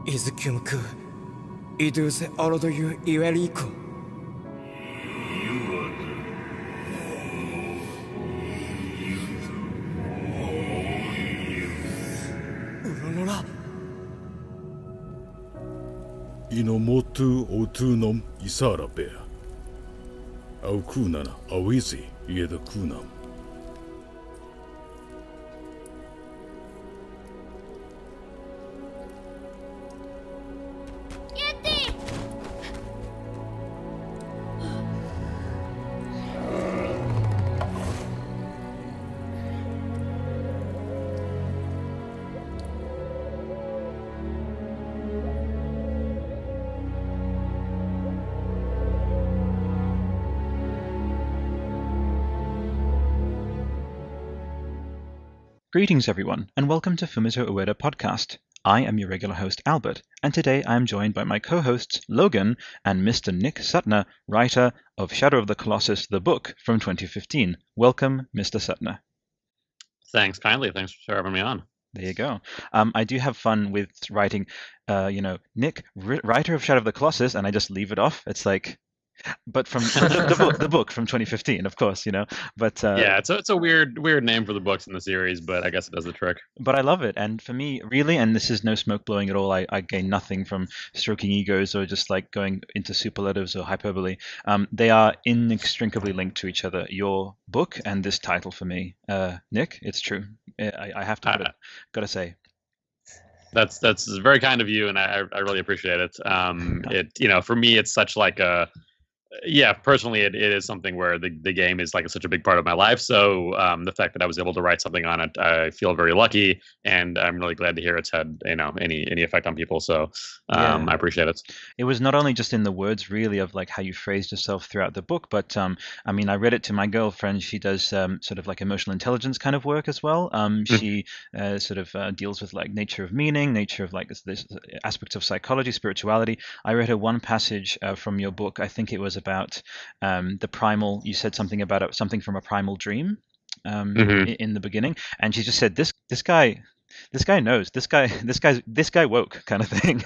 Izukimku, iduse orodoyu iweriko. Uronora. Inomotu otunum isarabea. Au kunana awizi Ueda kunam. Greetings, everyone, and welcome to Fumito Ueda Podcast. I am your regular host, Albert, and today I am joined by my co-hosts, Logan and Mr. Nick Suttner, writer of Shadow of the Colossus, the book from 2015. Welcome, Mr. Suttner. Thanks kindly. Thanks for having me on. There you go. I do have fun with writing, Nick, writer of Shadow of the Colossus, and I just leave it off. It's like... But from the book from 2015, of course, But yeah, it's a weird name for the books in the series, but I guess it does the trick. But I love it, and for me, really, and this is no smoke blowing at all. I gain nothing from stroking egos or just like going into superlatives or hyperbole. They are inextricably linked to each other. Your book and this title for me, Nick, it's true. I have to gotta say. That's very kind of you, and I really appreciate it. For me, it's such like a. Yeah, personally, it is something where the game is like such a big part of my life. So the fact that I was able to write something on it, I feel very lucky, and I'm really glad to hear it's had any effect on people. So I appreciate it. It was not only just in the words, really, of like how you phrased yourself throughout the book, but I mean, I read it to my girlfriend. She does sort of like emotional intelligence kind of work as well. She sort of deals with like nature of meaning, nature of like this aspects of psychology, spirituality. I read her one passage from your book. I think it was about the primal. You said something about something from a primal dream in the beginning, and she just said, "This guy knows. This guy woke," kind of thing.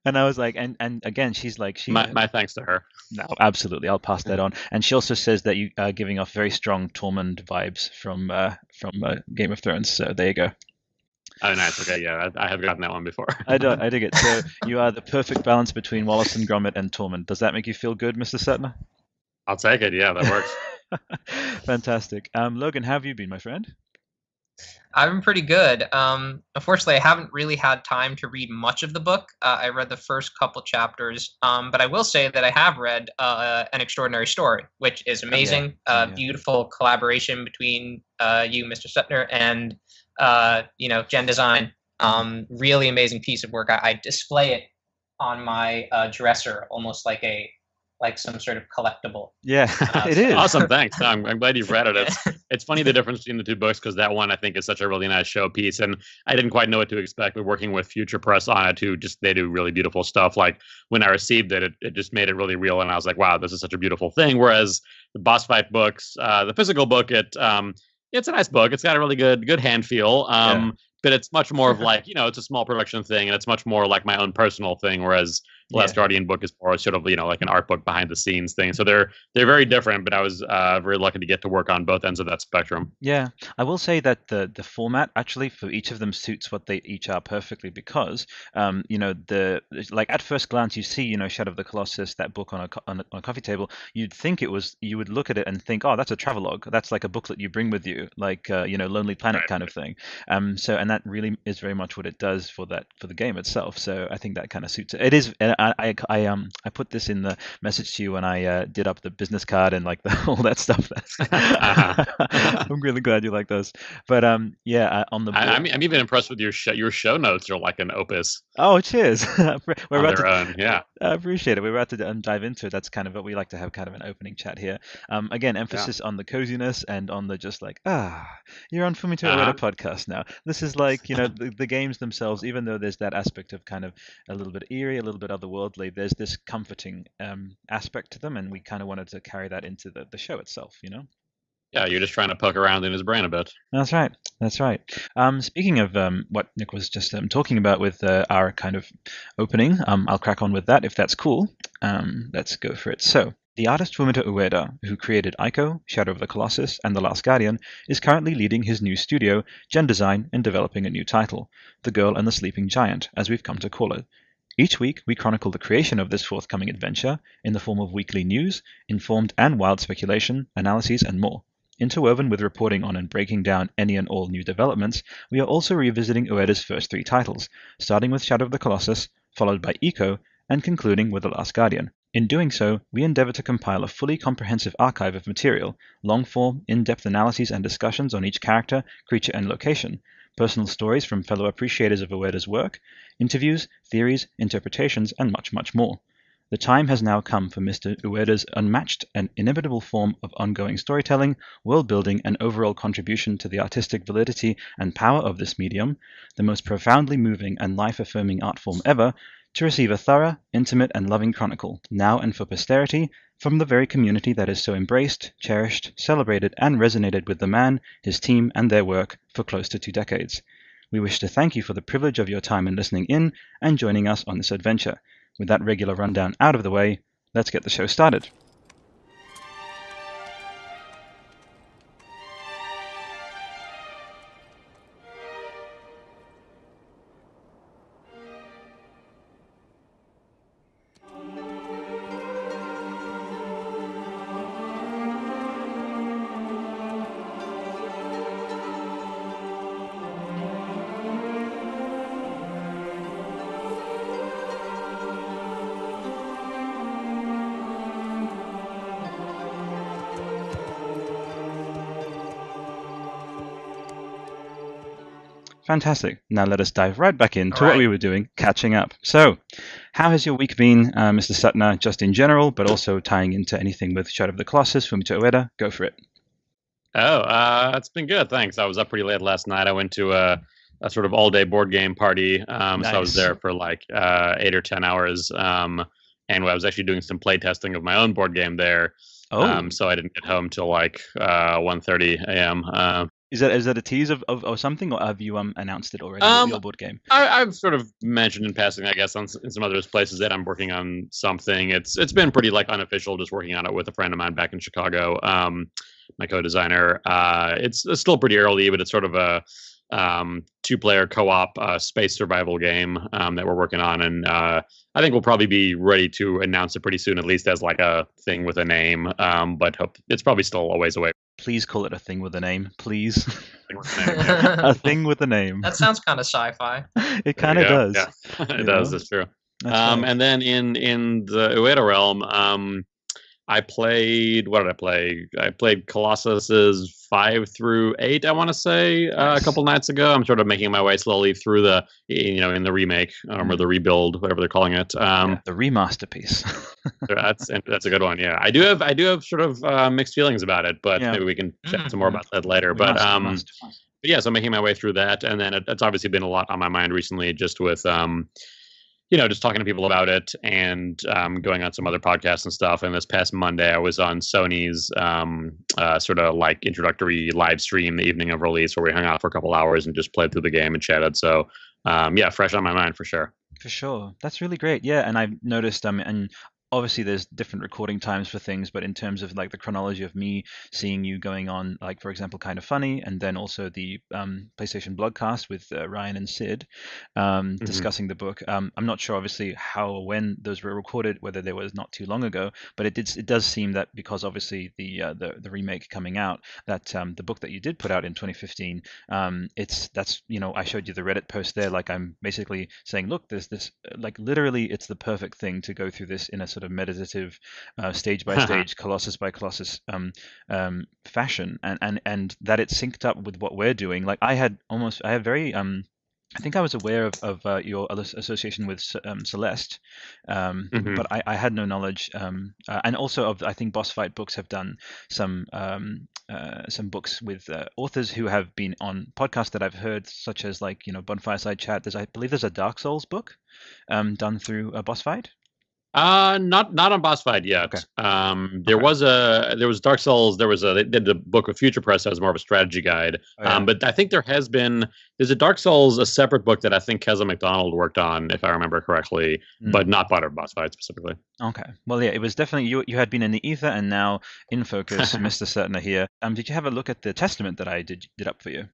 And I was like, and again, she's like, my thanks to her. No, absolutely, I'll pass that on. And she also says that you are giving off very strong Tormund vibes from Game of Thrones. So there you go. Oh, nice. Okay, yeah, I have gotten that one before. I dig it. So you are the perfect balance between Wallace and Gromit and Tormund. Does that make you feel good, Mr. Suttner? I'll take it. Yeah, that works. Fantastic. Logan, how have you been, my friend? I've been pretty good. Unfortunately, I haven't really had time to read much of the book. I read the first couple chapters, but I will say that I have read An Extraordinary Story, which is amazing. Beautiful collaboration between you, Mr. Suttner, and Gen Design. Really amazing piece of work. I display it on my dresser, almost like some sort of collectible. Yeah, it is. Awesome, thanks. I'm glad you've read it. It's funny the difference between the two books, because that one I think is such a really nice showpiece, and I didn't quite know what to expect. But working with Future Press on it too, they do really beautiful stuff. Like when I received it, it just made it really real, and I was like, wow, this is such a beautiful thing. Whereas the boss fight books, the physical book, it's a nice book. It's got a really good hand feel. But it's much more of like, it's a small production thing, and it's much more like my own personal thing. Whereas the Last Guardian book is more sort of, like an art book behind the scenes thing. So they're very different, but I was very lucky to get to work on both ends of that spectrum. Yeah, I will say that the format actually for each of them suits what they each are perfectly, because like at first glance you see Shadow of the Colossus, that book on a coffee table, you would look at it and think, oh, that's a travelogue, that's like a booklet you bring with you, like Lonely Planet kind of thing. And that really is very much what it does for the game itself. So I think that kind of suits it. It is. I put this in the message to you when I did up the business card and like all that stuff. I'm really glad you like those. But on the board, I'm even impressed with your show notes are like an opus. Oh, cheers. On their own, yeah. I appreciate it. We're about to dive into it. That's kind of what we like to have, kind of an opening chat here. Again, emphasis on the coziness and on the just like, you're on Fumito Ueda podcast now. This is like, the games themselves, even though there's that aspect of kind of a little bit eerie, a little bit otherworldly, there's this comforting aspect to them, and we kind of wanted to carry that into the show itself, Yeah, you're just trying to poke around in his brain a bit. That's right. That's right. Speaking of what Nick was just talking about with our kind of opening, I'll crack on with that if that's cool. Let's go for it. So, the artist Fumito Ueda, who created Ico, Shadow of the Colossus, and The Last Guardian, is currently leading his new studio, Gen Design, in developing a new title, The Girl and the Sleeping Giant, as we've come to call it. Each week, we chronicle the creation of this forthcoming adventure in the form of weekly news, informed and wild speculation, analyses, and more. Interwoven with reporting on and breaking down any and all new developments, we are also revisiting Ueda's first 3 titles, starting with Shadow of the Colossus, followed by Ico, and concluding with The Last Guardian. In doing so, we endeavor to compile a fully comprehensive archive of material, long-form, in-depth analyses and discussions on each character, creature, and location, personal stories from fellow appreciators of Ueda's work, interviews, theories, interpretations, and much, much more. The time has now come for Mr. Ueda's unmatched and inimitable form of ongoing storytelling, world-building, and overall contribution to the artistic validity and power of this medium, the most profoundly moving and life-affirming art form ever, to receive a thorough, intimate, and loving chronicle, now and for posterity, from the very community that has so embraced, cherished, celebrated, and resonated with the man, his team, and their work for close to 2 decades. We wish to thank you for the privilege of your time in listening in and joining us on this adventure. With that regular rundown out of the way, let's get the show started. Fantastic. Now let us dive right back into what we were doing, catching up. So, how has your week been, Mr. Sutner, just in general, but also tying into anything with Shadow of the Colossus, Fumito Ueda? Go for it. It's been good, thanks. I was up pretty late last night. I went to a sort of all-day board game party, Nice. so I was there for like 8 or 10 hours, and I was actually doing some play testing of my own board game there. Oh, So I didn't get home till like 1:30 a.m. is that a tease of something, or have you announced it already, your board game? I've sort of mentioned in passing, I guess, in some other places that I'm working on something. It's been pretty like unofficial, just working on it with a friend of mine back in Chicago, my co-designer. It's still pretty early, but it's sort of a 2-player co-op space survival game that we're working on, and I think we'll probably be ready to announce it pretty soon, at least as like a thing with a name. But it's probably still a ways away. Please call it a thing with a name, please. A thing with a name. That sounds kind of sci-fi. It kind of does. Yeah, it does. That's true. That's right. And then in the Ueda realm, I played. What did I play? I played Colossus's 5 through 8. I want to say a couple nights ago. I'm sort of making my way slowly through the, in the remake or the rebuild, whatever they're calling it. Yeah, the remasterpiece. That's a good one. Yeah, I do have sort of mixed feelings about it, but maybe we can chat some more about that later. We But must. yeah, so I'm making my way through that, and then it's obviously been a lot on my mind recently, just with just talking to people about it and going on some other podcasts and stuff. And this past Monday, I was on Sony's sort of like introductory live stream the evening of release, where we hung out for a couple hours and just played through the game and chatted. So yeah, fresh on my mind for sure. For sure. That's really great. Yeah, and I've noticed and obviously there's different recording times for things, but in terms of like the chronology of me seeing you going on, like for example, Kind of Funny, and then also the PlayStation Blogcast with Ryan and Sid discussing the book. I'm not sure obviously how or when those were recorded, whether they was not too long ago, but it does seem that because obviously the remake coming out, that the book that you did put out in 2015, that's I showed you the Reddit post there, like I'm basically saying, look, there's this like literally it's the perfect thing to go through this in a sort of meditative stage by stage, Colossus by Colossus fashion, and that it's synced up with what we're doing. Like I had very I think I was aware of your association with Celeste, but I had no knowledge. And also of, I think Boss Fight Books have done some books with authors who have been on podcasts that I've heard, such as like Bonfireside Chat. I believe there's a Dark Souls book done through Boss Fight. Not on boss fight yet. Okay. There was Dark Souls. They did the book with Future Press as more of a strategy guide. Oh, yeah. But I think there's a Dark Souls, a separate book that I think Keza McDonald worked on, if I remember correctly, but not part of boss fight specifically. Okay. Well, yeah, it was definitely you had been in the ether and now in focus. Mr. Certain here. Did you have a look at the testament that I did up for you?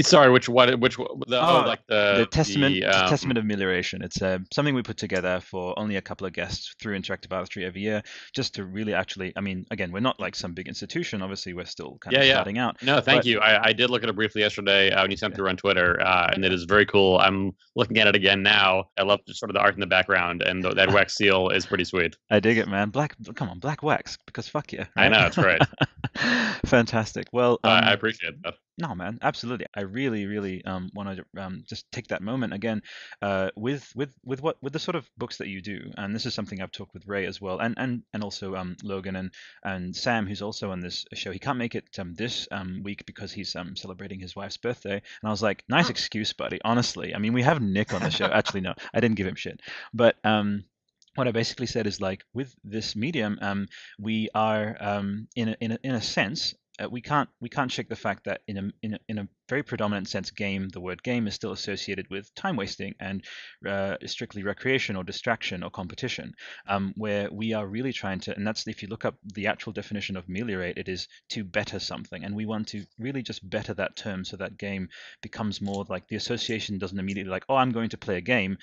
Sorry, which The Testament of Amelioration. It's something we put together for only a couple of guests through Interactive Artistry every year, just to really actually. I mean, again, we're not like some big institution. Obviously, we're still kind of starting out. No, thank you. I did look at it briefly yesterday when you sent through on Twitter, and it is very cool. I'm looking at it again now. I love sort of the art in the background, and that wax seal is pretty sweet. I dig it, man. Black wax, because fuck yeah. Right? I know, it's great. Fantastic. Well, I appreciate that. No, man, absolutely. I really, really want to just take that moment again with the sort of books that you do, and this is something I've talked with Ray as well, and also Logan and Sam, who's also on this show. He can't make it this week because he's celebrating his wife's birthday, and I was like, nice excuse, buddy. Honestly, I mean, we have Nick on the show. Actually, no, I didn't give him shit, but what I basically said is like with this medium, we are in a sense. We can't shake the fact that in a very predominant sense, the word game is still associated with time wasting and strictly recreation or distraction or competition, where we are really trying to, and that's if you look up the actual definition of ameliorate, it is to better something, and we want to really just better that term so that game becomes more like the association doesn't immediately like, oh, I'm going to play a game.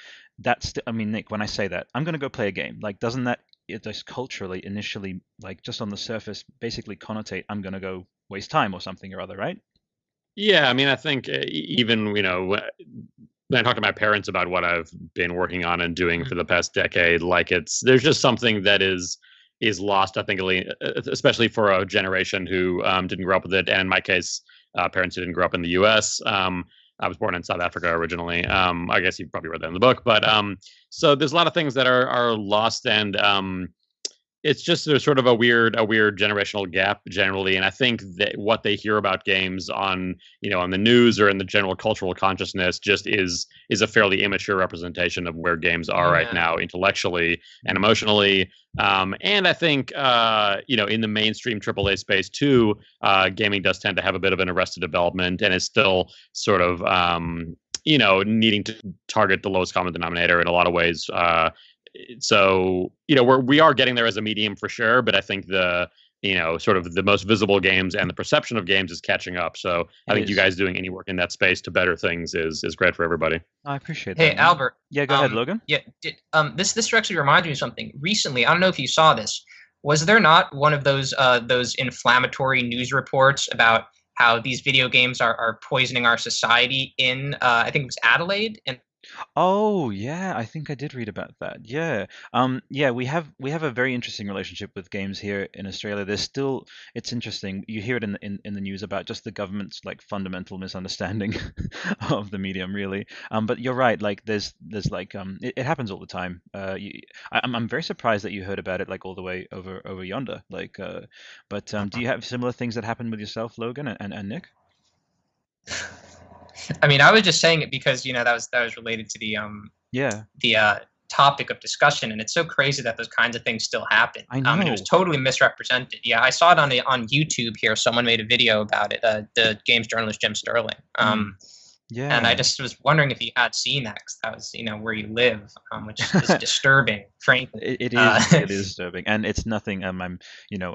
I mean, Nick, when I say that, I'm going to go play a game, like doesn't that it just culturally initially like just on the surface basically connotate I'm going to go waste time or something or other, right? Yeah, I mean, I think even when I talk to my parents about what I've been working on and doing for the past decade, like there's just something that is lost, I think, especially for a generation who didn't grow up with it, and in my case, parents who didn't grow up in the U.S. I was born in South Africa originally. I guess you probably read that in the book, but so there's a lot of things that are lost, and it's just there's sort of a weird generational gap generally, and I think that what they hear about games on on the news or in the general cultural consciousness just is a fairly immature representation of where games are right now intellectually and emotionally. And I think in the mainstream AAA space too, gaming does tend to have a bit of an arrested development, and is still sort of needing to target the lowest common denominator in a lot of ways. So we are getting there as a medium for sure, but I think the sort of the most visible games and the perception of games is catching up. So I think you guys doing any work in that space to better things is great for everybody. I appreciate that. Hey, Albert. Yeah, go ahead, Logan. Yeah, this actually reminds me of something. Recently, I don't know if you saw this. Was there not one of those inflammatory news reports about how these video games are poisoning our society in I think it was Adelaide? And Oh yeah, I think I did read about that. Yeah. We have a very interesting relationship with games here in Australia. It's interesting. You hear it in the news about just the government's like fundamental misunderstanding of the medium, really. But you're right. Like there's like it happens all the time. I'm very surprised that you heard about it like all the way over yonder. Like, but do you have similar things that happen with yourself, Logan and Nick? I mean, I was just saying it because that was related to the topic of discussion, and it's so crazy that those kinds of things still happen. I know. And it was totally misrepresented. Yeah, I saw it on YouTube here. Someone made a video about it. The games journalist Jim Sterling. Yeah. And I just was wondering if you had seen that, because that was where you live, which is disturbing, frankly. It is. It is disturbing, and it's nothing. I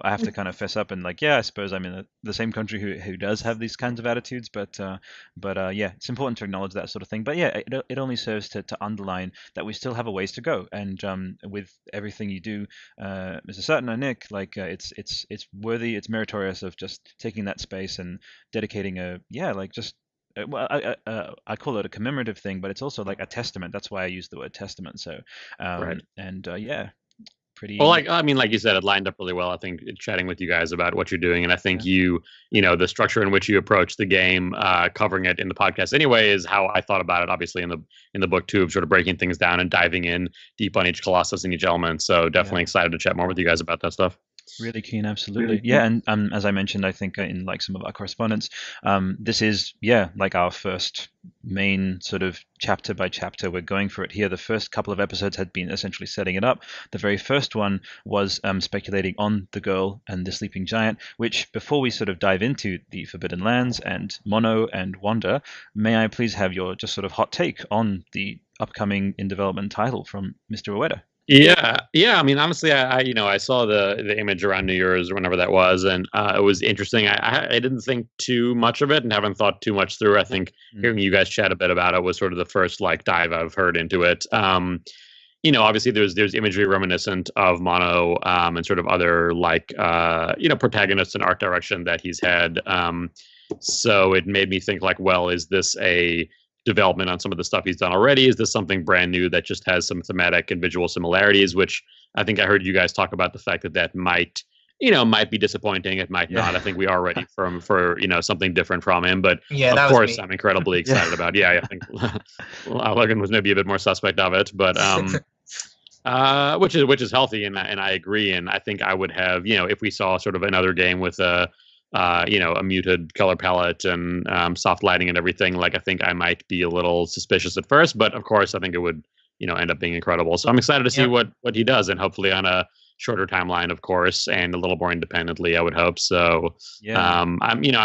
have to kind of fess up and like, yeah, I suppose I'm in the same country who does have these kinds of attitudes, but yeah, it's important to acknowledge that sort of thing. But yeah, it only serves to underline that we still have a ways to go, and with everything you do, Mr. Sutton and Nick, like it's worthy, it's meritorious of just taking that space and dedicating well, I call it a commemorative thing, but it's also like a testament. That's why I use the word testament. So, right. And yeah, pretty. Well, like you said, it lined up really well. I think chatting with you guys about what you're doing, and I think the structure in which you approach the game, covering it in the podcast anyway, is how I thought about it. Obviously, in the book too, of sort of breaking things down and diving in deep on each colossus and each element. So definitely excited to chat more with you guys about that stuff. Really keen, absolutely. Yeah, and as I mentioned, I think in like some of our correspondence, this is like our first main sort of chapter by chapter. We're going for it here. The first couple of episodes had been essentially setting it up. The very first one was speculating on the girl and the sleeping giant. Which, before we sort of dive into the Forbidden Lands and Mono and Wanda, may I please have your just sort of hot take on the upcoming in development title from Mr. Ueda? Yeah. I mean, honestly, I saw the image around New Year's or whenever that was, and it was interesting. I didn't think too much of it and haven't thought too much through. I think hearing you guys chat a bit about it was sort of the first like dive I've heard into it. Obviously there's imagery reminiscent of Mono and sort of other like protagonists and art direction that he's had. So it made me think like, well, is this a development on some of the stuff he's done already? Is this something brand new that just has some thematic and visual similarities? Which I think I heard you guys talk about the fact that might be disappointing. It might not. I think we are ready for something different from him. But of course, I'm incredibly excited about. Yeah, I think Logan was maybe a bit more suspect of it, but which is healthy, and I agree. And I think I would have if we saw sort of another game with a muted color palette and soft lighting and everything, like I think I might be a little suspicious at first, but of course I think it would end up being incredible. So I'm excited to see what he does, and hopefully on a shorter timeline, of course, and a little more independently, I would hope. So I'm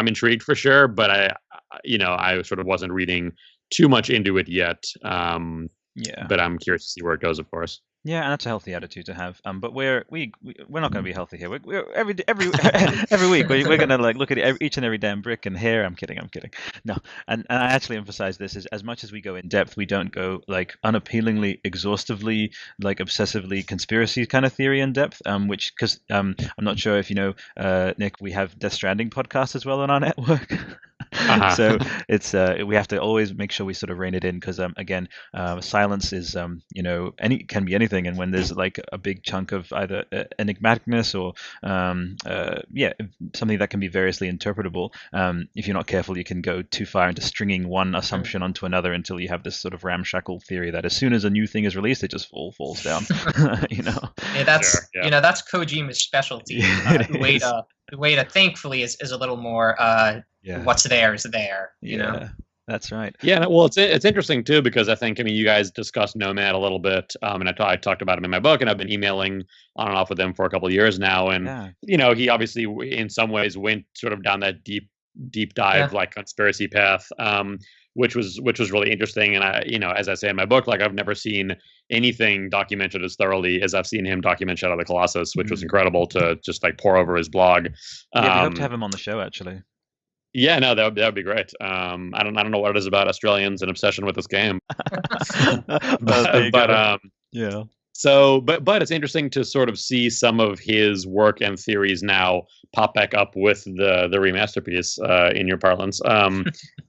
intrigued for sure, but I sort of wasn't reading too much into it yet. But I'm curious to see where it goes, of course. Yeah, and that's a healthy attitude to have. But we're not going to be healthy here. We're every week we're going to like look at each and every damn brick and hair. I'm kidding. No, and I actually emphasize this is as much as we go in depth, we don't go like unappealingly, exhaustively, like obsessively conspiracy kind of theory in depth. Which because I'm not sure if you know, Nick, we have Death Stranding podcast as well on our network. So it's we have to always make sure we sort of rein it in because again, silence is can be anything, and when there's like a big chunk of either enigmaticness or something that can be variously interpretable, if you're not careful, you can go too far into stringing one assumption onto another until you have this sort of ramshackle theory that as soon as a new thing is released, it just falls down. Yeah, that's that's Kojima's specialty. Ueda thankfully is a little more what's there is there, you know. That's right. Yeah, well, it's interesting too because I think you guys discussed Nomad a little bit, and I talked about him in my book, and I've been emailing on and off with him for a couple of years now, and he obviously in some ways went sort of down that deep dive like conspiracy path, which was really interesting, and I as I say in my book, like I've never seen anything documented as thoroughly as I've seen him document Shadow of the Colossus, which was incredible to just like pour over his blog. We hope to have him on the show actually. Yeah, no, that would be great. I don't know what it is about Australians and obsession with this game, but So, but it's interesting to sort of see some of his work and theories now pop back up with the remasterpiece in your parlance.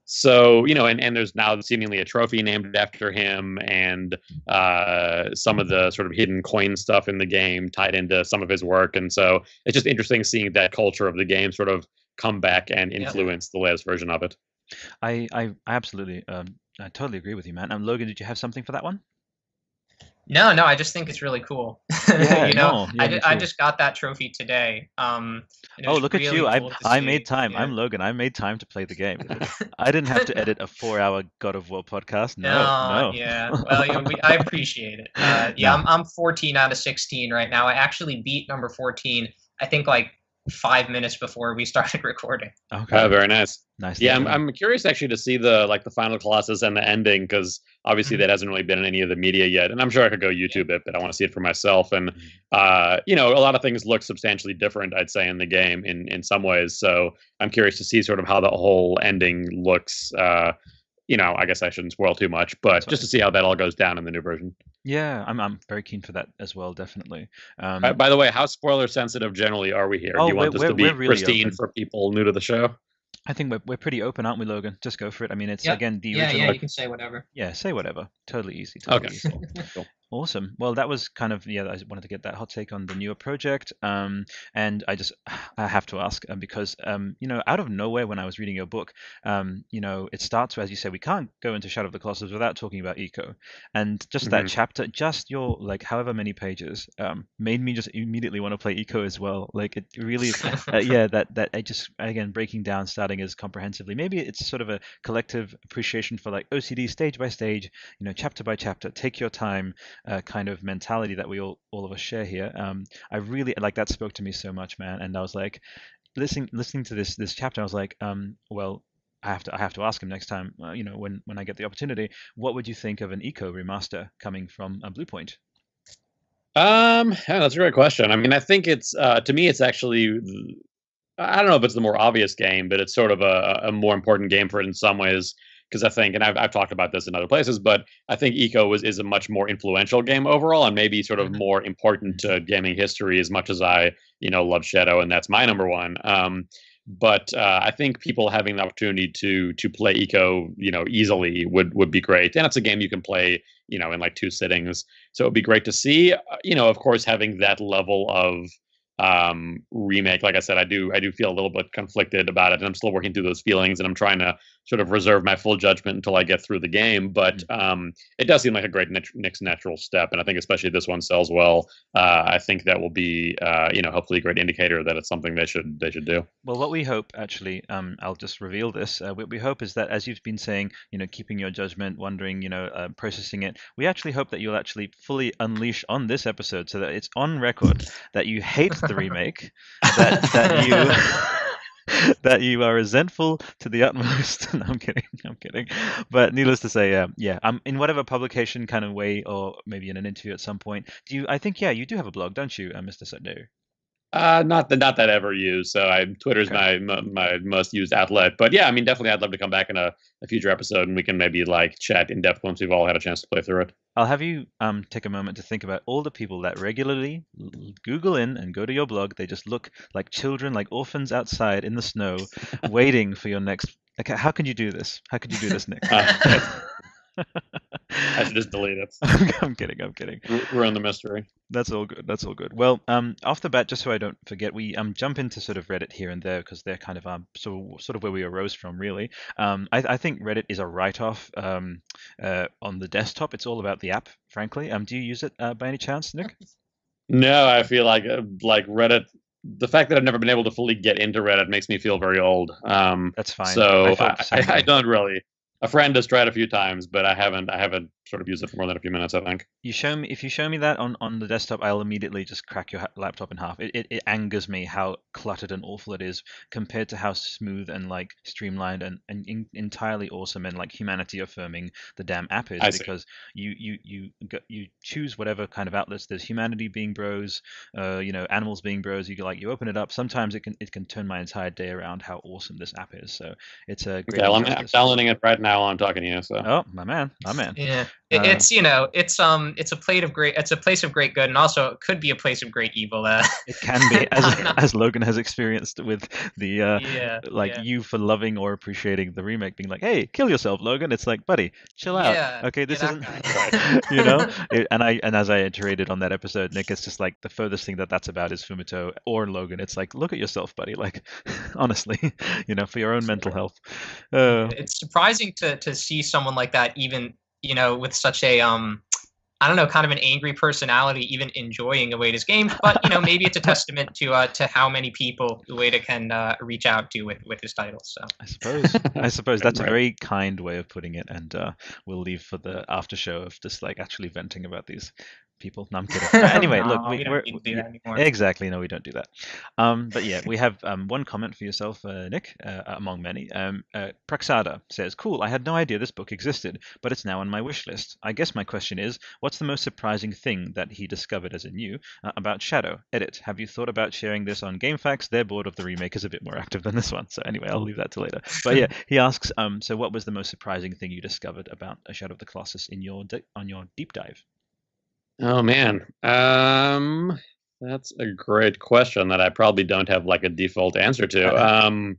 So and there's now seemingly a trophy named after him, and some of the sort of hidden coin stuff in the game tied into some of his work, and so it's just interesting seeing that culture of the game sort of come back and influence the latest version of it. I absolutely I totally agree with you, man. Logan, did you have something for that one? No, I just think it's really cool. I just got that trophy today. Look really at you! Cool I made time. Yeah. I'm Logan. I made time to play the game. I didn't have to edit a 4-hour God of War podcast. No. Yeah. Well, I appreciate it. I'm 14 out of 16 right now. I actually beat number 14. I think like 5 minutes before we started recording. Okay. Very nice. Nice. Yeah, I'm curious actually to see the final Colossus and the ending, because obviously that hasn't really been in any of the media yet, and I'm sure I could go YouTube it, but I want to see it for myself. And a lot of things look substantially different, I'd say, in the game in some ways. So I'm curious to see sort of how the whole ending looks. I guess I shouldn't spoil too much, but just to see how that all goes down in the new version. Yeah, I'm very keen for that as well, definitely. By the way, how spoiler sensitive generally are we here? Do you want this to be really pristine for people new to the show? I think we're pretty open, aren't we, Logan? Just go for it. I mean, it's again the original. Yeah, you can say whatever. Yeah, say whatever. Totally easy. Okay. Easy. Cool. Awesome. Well, that was kind of, yeah, I wanted to get that hot take on the newer project. And I have to ask because, out of nowhere when I was reading your book, it starts, as you say, we can't go into Shadow of the Colossus without talking about eco. And just that chapter, just your, like, however many pages, made me just immediately want to play eco as well. Like, it really, that I just, again, breaking down, starting as comprehensively. Maybe it's sort of a collective appreciation for like OCD stage by stage, chapter by chapter, take your time. Kind of mentality that we all of us share here. I really like that, spoke to me so much, man. And I was like, listening to this chapter, I was like, well, I have to ask him next time, when I get the opportunity. What would you think of an eco remaster coming from Bluepoint? Yeah, that's a great question. I mean, I think it's to me, it's actually, I don't know if it's the more obvious game, but it's sort of a more important game for it in some ways. Because I think, and I've talked about this in other places, but I think Eco is a much more influential game overall, and maybe sort of more important to gaming history as much as I, love Shadow, and that's my number one. But I think people having the opportunity to play Eco, easily would be great, and it's a game you can play, in like 2 sittings. So it'd be great to see. Of course, having that level of remake, like I said, I do feel a little bit conflicted about it, and I'm still working through those feelings, and I'm trying to sort of reserve my full judgment until I get through the game. But it does seem like a great next natural step, and I think especially if this one sells well, I think that will be hopefully a great indicator that it's something they should do. Well, what we hope, actually, I'll just reveal this. What we hope is that, as you've been saying, keeping your judgment, wondering, processing it, we actually hope that you'll actually fully unleash on this episode, so that it's on record that you hate the remake, that you that you are resentful to the utmost. No, I'm kidding. But needless to say, in whatever publication kind of way, or maybe in an interview at some point. I think, you do have a blog, don't you, Mr. Sutno? Not that I ever use. So Twitter's Okay. my most used outlet. But yeah, I mean, definitely, I'd love to come back in a future episode, and we can maybe like chat in depth once we've all had a chance to play through it. I'll have you take a moment to think about all the people that regularly Google in and go to your blog. They just look like children, like orphans outside in the snow, waiting for your next. Okay, how can you do this? How could you do this, Nick? I should just delete it. I'm kidding. Ruin the mystery. That's all good. Well, off the bat, just so I don't forget, we jump into sort of Reddit here and there because they're kind of sort of where we arose from, really. I think Reddit is a write-off on the desktop. It's all about the app, frankly. Do you use it by any chance, Nick? No, I feel like Reddit. The fact that I've never been able to fully get into Reddit makes me feel very old. That's fine. So I don't really. A friend has tried a few times, but I haven't sort of used it for more than a few minutes, I think. If you show me that on the desktop, I'll immediately just crack your laptop in half. It angers me how cluttered and awful it is compared to how smooth and like streamlined and entirely awesome and like humanity affirming the damn app is. Because you choose whatever kind of outlets. There's humanity being bros, animals being bros. You open it up. Sometimes it can turn my entire day around how awesome this app is. So it's a great. Okay, I'm downloading it right now while I'm talking to you. So. Oh, my man. Yeah. It's a place of great good, and also it could be a place of great evil. It can be, as Logan has experienced with the you for loving or appreciating the remake, being like, "Hey, kill yourself, Logan." It's like, buddy, chill out. Yeah, okay, this isn't, right. And as I iterated on that episode, Nick, it's just like the furthest thing that's about is Fumito or Logan. It's like, look at yourself, buddy. Like, honestly, for your own mental health. It's surprising to see someone like that, even with such a I don't know, kind of an angry personality, even enjoying Ueda's games. But maybe it's a testament to how many people Ueda can reach out to with his titles. So I suppose that's a very kind way of putting it, and we'll leave for the after show of just like actually venting about these people. No, I'm kidding. Anyway, no, look, we don't need to do that anymore. Exactly. No, we don't do that. But yeah, we have one comment for yourself, Nick, among many. Praxada says, "Cool. I had no idea this book existed, but it's now on my wish list. I guess my question is, what's the most surprising thing that he discovered as a new about Shadow? Edit. Have you thought about sharing this on GameFAQs? Their board of the remake is a bit more active than this one. So anyway, I'll leave that to later. But yeah, he asks, so what was the most surprising thing you discovered about A Shadow of the Colossus on your deep dive?" Oh man, that's a great question that I probably don't have like a default answer to.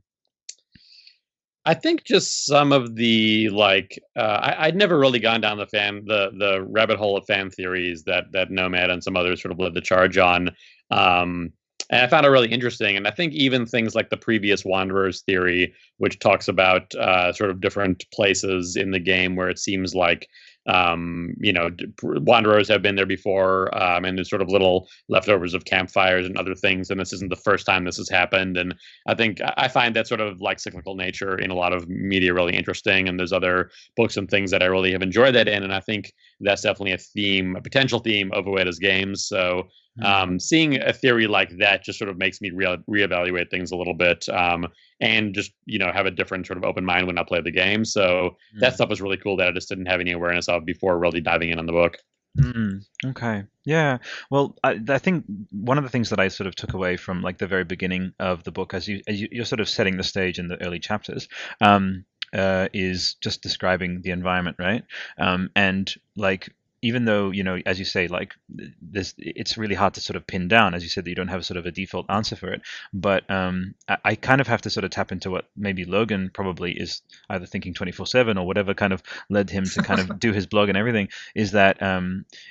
I think just some of the like I'd never really gone down the rabbit hole of fan theories that Nomad and some others sort of led the charge on. Um, and I found it really interesting. And I think even things like the previous Wanderers theory, which talks about sort of different places in the game where it seems like wanderers have been there before, and there's sort of little leftovers of campfires and other things, and this isn't the first time this has happened. And I find that sort of like cyclical nature in a lot of media really interesting, and there's other books and things that I really have enjoyed that in, and I think that's definitely a potential theme of Ueda's games. So seeing a theory like that just sort of makes me reevaluate things a little bit, and just have a different sort of open mind when I play the game. So that stuff was really cool that I just didn't have any awareness of before really diving in on the book. Okay. Yeah. Well, I think one of the things that I sort of took away from like the very beginning of the book, as you're sort of setting the stage in the early chapters, is just describing the environment, right? And like even though as you say, like this, it's really hard to sort of pin down, as you said, that you don't have sort of a default answer for it. But I kind of have to sort of tap into what maybe Logan probably is either thinking 24/7 or whatever kind of led him to kind of do his blog and everything. Is that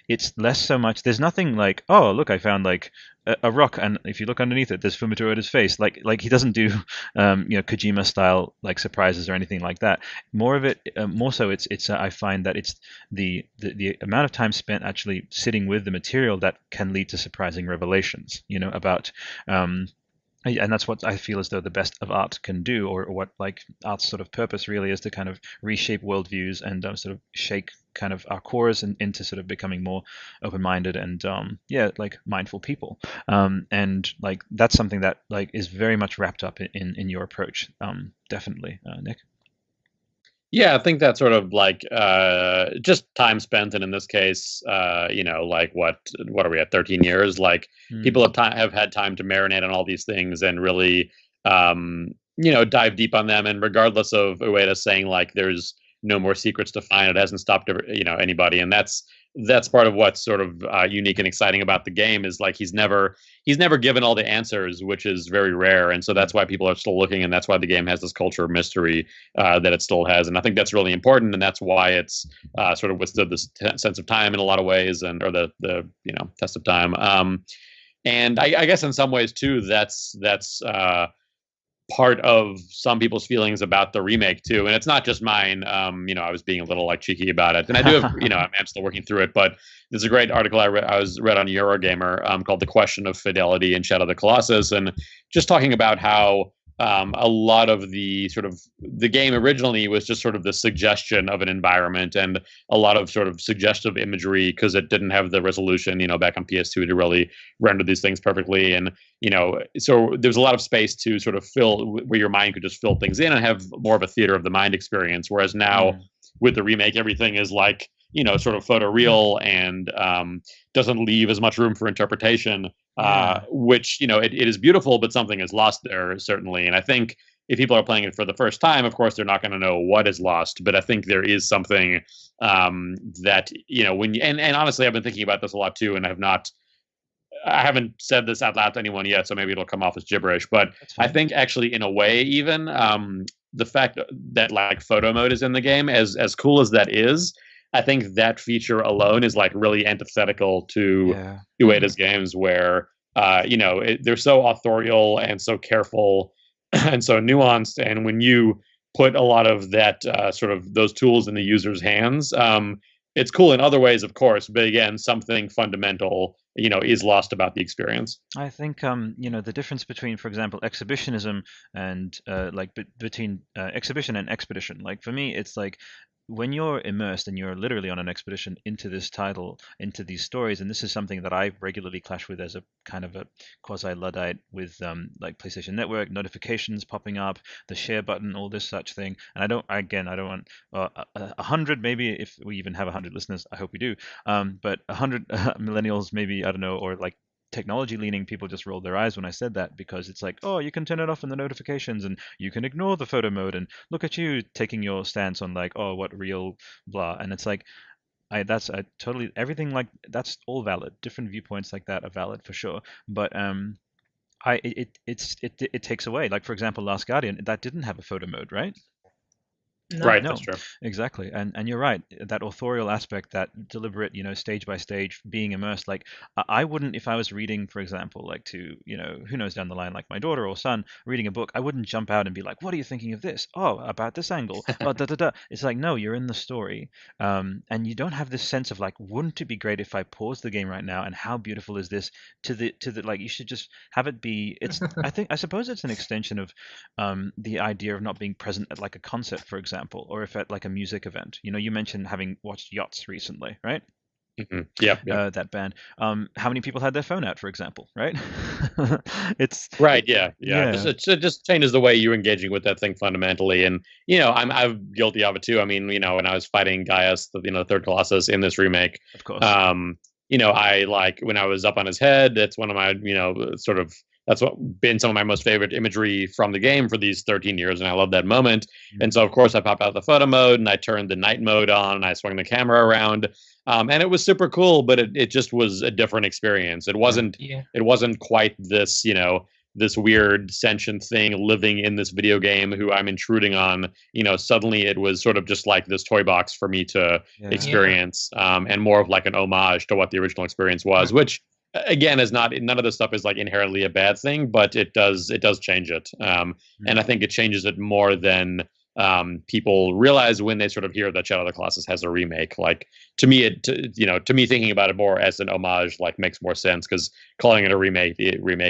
it's less so much. There's nothing like, oh look, I found like a rock, and if you look underneath it, there's Fumito Ueda's face. Like he doesn't do Kojima style like surprises or anything like that. More of it, more so, it's I find that it's the amount of time spent actually sitting with the material that can lead to surprising revelations. About. And that's what I feel as though the best of art can do, or what like art's sort of purpose really is, to kind of reshape worldviews and sort of shake kind of our cores into sort of becoming more open-minded and like mindful people. And like that's something that like is very much wrapped up in your approach. Definitely, Nick. Yeah, I think that's sort of like just time spent, and in this case, like what are we at, 13 years? Like people have had time to marinate on all these things and really, dive deep on them. And regardless of Ueda saying like there's no more secrets to find, it hasn't stopped anybody, and that's part of what's sort of unique and exciting about the game is like he's never given all the answers, which is very rare, and so that's why people are still looking, and that's why the game has this culture of mystery that it still has, and I think that's really important, and that's why it's sort of withstood this sense of time in a lot of ways, or the test of time. And I guess in some ways too, that's part of some people's feelings about the remake too, and it's not just mine. I was being a little like cheeky about it, and I do have, I'm still working through it. But there's a great article I read on Eurogamer called "The Question of Fidelity in Shadow of the Colossus," and just talking about how a lot of the game originally was just sort of the suggestion of an environment and a lot of sort of suggestive imagery because it didn't have the resolution, back on PS2 to really render these things perfectly. And, so there's a lot of space to sort of fill where your mind could just fill things in and have more of a theater of the mind experience. Whereas now with the remake, everything is like, sort of photoreal and doesn't leave as much room for interpretation, which, it is beautiful, but something is lost there, certainly. And I think if people are playing it for the first time, of course, they're not going to know what is lost. But I think there is something that, and honestly, I've been thinking about this a lot too, and I haven't said this out loud to anyone yet, so maybe it'll come off as gibberish. But I think actually, in a way, even the fact that like photo mode is in the game, as cool as that is, I think that feature alone is like really antithetical to Ueda's games, where they're so authorial and so careful and so nuanced. And when you put a lot of that sort of those tools in the user's hands, it's cool in other ways, of course, but again, something fundamental, is lost about the experience. I think the difference between, for example, exhibitionism and between exhibition and expedition. Like for me, it's like when you're immersed and you're literally on an expedition into this title, into these stories, and this is something that I regularly clash with as a kind of a quasi-Luddite with like PlayStation Network, notifications popping up, the share button, all this such thing. And I don't want 100, maybe if we even have 100 listeners, I hope we do, but 100 millennials maybe, I don't know, or like technology leaning people just rolled their eyes when I said that, because it's like, oh, you can turn it off in the notifications and you can ignore the photo mode, and look at you taking your stance on like, oh, what real blah. And it's like, that's totally everything, like that's all valid. Different viewpoints like that are valid for sure, but it takes away, like for example, Last Guardian, that didn't have a photo mode, right? No. Right, No, that's true. exactly. And you're right. That authorial aspect, that deliberate, stage by stage being immersed. Like I wouldn't, if I was reading, for example, like to, who knows down the line, like my daughter or son reading a book, I wouldn't jump out and be like, what are you thinking of this? Oh, about this angle. Oh, da da da. It's like, no, you're in the story. And you don't have this sense of like, wouldn't it be great if I pause the game right now, and how beautiful is this, to the like, you should just have it be, I suppose it's an extension of the idea of not being present at like a concert, for example, or if at like a music event. You mentioned having watched Yachts recently, right? Yeah, yeah. That band. How many people had their phone out, for example, right? It's Right, yeah, yeah. yeah, It just changes the way you're engaging with that thing fundamentally, and I'm guilty of it too. I mean, when I was fighting Gaius, the third Colossus in this remake, of course. I like when I was up on his head. That's one of my, sort of that's what been some of my most favorite imagery from the game for these 13 years, and I love that moment. And so, of course, I popped out the photo mode and I turned the night mode on and I swung the camera around, and it was super cool. But it just was a different experience. It wasn't quite this this weird sentient thing living in this video game who I'm intruding on. Suddenly it was sort of just like this toy box for me to experience, and more of like an homage to what the original experience was, which again is not, none of this stuff is like inherently a bad thing, but it does change it. And I think it changes it more than people realize when they sort of hear that Shadow of the Colossus has a remake. Like to me, to me thinking about it more as an homage like makes more sense, because calling it a remake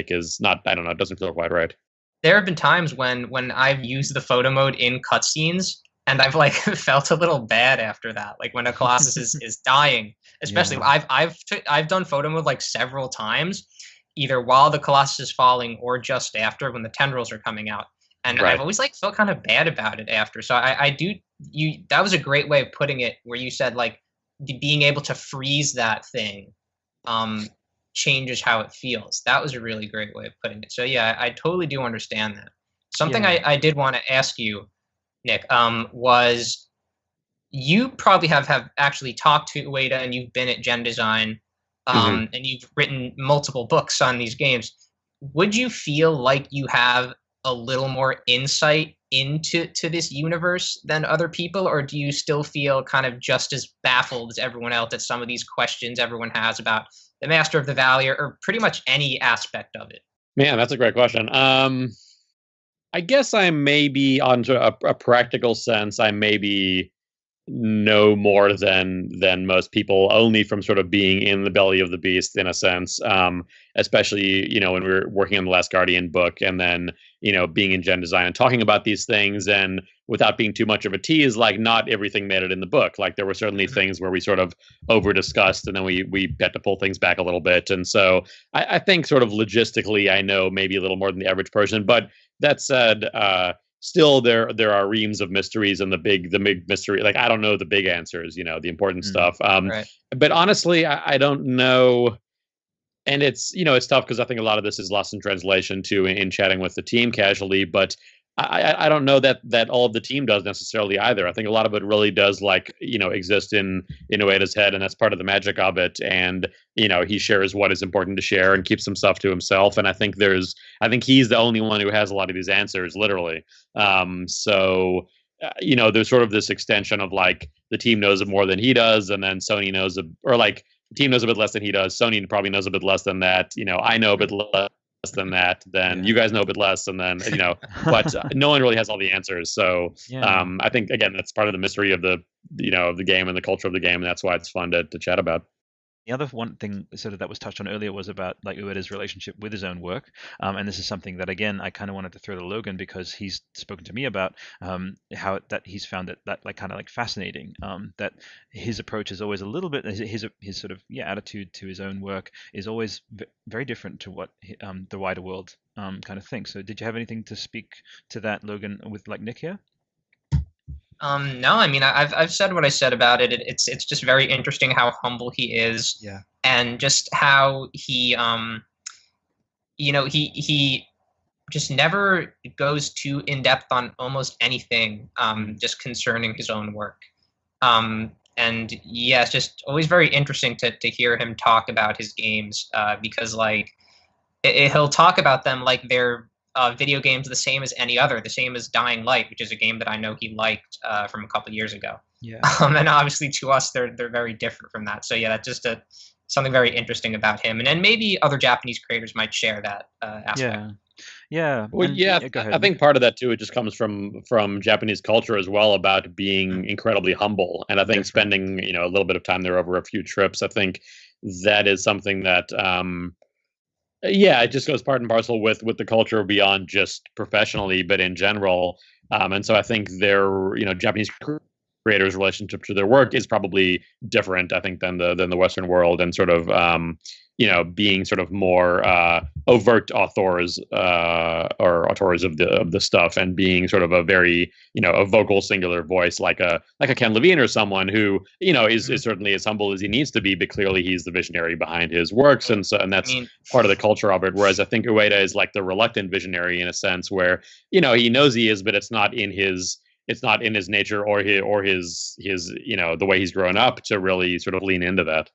is not, I don't know, it doesn't feel quite right. There have been times when I've used the photo mode in cutscenes, and I've like felt a little bad after that. Like when a Colossus is dying, especially I've done photo mode like several times, either while the Colossus is falling or just after when the tendrils are coming out. And I've always like felt kind of bad about it after. So that was a great way of putting it, where you said like being able to freeze that thing changes how it feels. That was a really great way of putting it. So yeah, I totally do understand that. Something I did want to ask you, Nick, was you probably have actually talked to Ueda, and you've been at Gen Design, and you've written multiple books on these games. Would you feel like you have a little more insight into this universe than other people, or do you still feel kind of just as baffled as everyone else at some of these questions everyone has about the Master of the Valley, or pretty much any aspect of it? Man, that's a great question. I guess I maybe, on a practical sense, I maybe know more than most people, only from sort of being in the belly of the beast in a sense, especially when we were working on the Last Guardian book, and then being in Gen Design and talking about these things, and without being too much of a tease, like not everything made it in the book. Like there were certainly things where we sort of over discussed, and then we had to pull things back a little bit. And so I think sort of logistically I know maybe a little more than the average person. But that said, still there are reams of mysteries, and the big mystery, like I don't know the big answers, the important stuff. Right. But honestly, I don't know. And it's it's tough, because I think a lot of this is lost in translation too in chatting with the team casually. But I don't know that all of the team does necessarily either. I think a lot of it really does exist in Ueda's head, and that's part of the magic of it. And he shares what is important to share and keeps some stuff to himself. And I think he's the only one who has a lot of these answers, literally. So there's sort of this extension of like the team knows it more than he does, and then Sony knows or like the team knows a bit less than he does. Sony probably knows a bit less than that. I know a bit less than that, then you guys know a bit less, and then but no one really has all the answers. So I think again that's part of the mystery of the of the game and the culture of the game, and that's why it's fun to chat about. The other one thing sort of that was touched on earlier was about like Ueda's relationship with his own work, and this is something that again I kind of wanted to throw to Logan, because he's spoken to me about how that he's found that like kind of like fascinating, that his approach is always a little bit, his sort of attitude to his own work is always very different to what the wider world kind of thinks. So did you have anything to speak to that, Logan, with like Nick here? No, I mean, I've said what I said about it. It's just very interesting how humble he is, and just how he he just never goes too in depth on almost anything, just concerning his own work. And yeah, it's just always very interesting to hear him talk about his games, because like he'll talk about them like they're video games the same as any other, the same as Dying Light, which is a game that I know he liked from a couple years ago. Yeah. And obviously to us, they're very different from that. So yeah, that's just something very interesting about him. And then maybe other Japanese creators might share that aspect. Yeah. Well, and- yeah, go ahead. I think part of that too, it just comes from Japanese culture as well, about being incredibly humble. And I think spending, a little bit of time there over a few trips, I think that is something that, it just goes part and parcel with the culture beyond just professionally, but in general. And so I think Japanese creators' relationship to their work is probably different, I think, than the Western world, and sort of being sort of more overt authors or authors of the stuff, and being sort of a very a vocal singular voice, like a Ken Levine or someone who is certainly as humble as he needs to be, but clearly he's the visionary behind his works, and that's part of the culture of it. Whereas I think Ueda is like the reluctant visionary in a sense, where he knows he is, but it's not in his nature or his the way he's grown up to really sort of lean into that.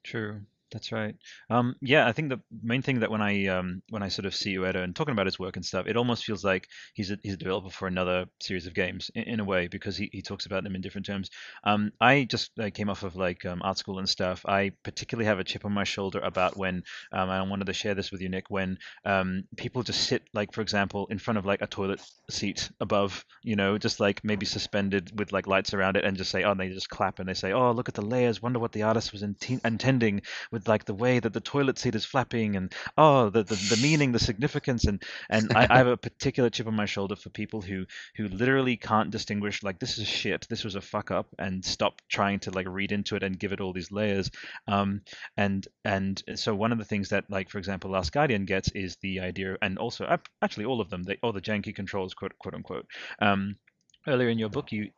True. That's right. I think the main thing that when I sort of see Ueda and talking about his work and stuff, it almost feels like he's a developer for another series of games in a way, because he talks about them in different terms. I just came off of art school and stuff. I particularly have a chip on my shoulder about when I wanted to share this with you, Nick, when people just sit, like, for example, in front of like a toilet seat above, just like maybe suspended with like lights around it, and just say, oh, and they just clap and they say, oh, look at the layers, wonder what the artist was intending with like the way that the toilet seat is flapping, and the meaning, the significance, and I have a particular chip on my shoulder for people who literally can't distinguish, like, this is shit, this was a fuck up, and stop trying to like read into it and give it all these layers. And so one of the things that, like, for example, Last Guardian gets is the idea, and also actually all of them, all the janky controls, quote unquote. Earlier in your book, you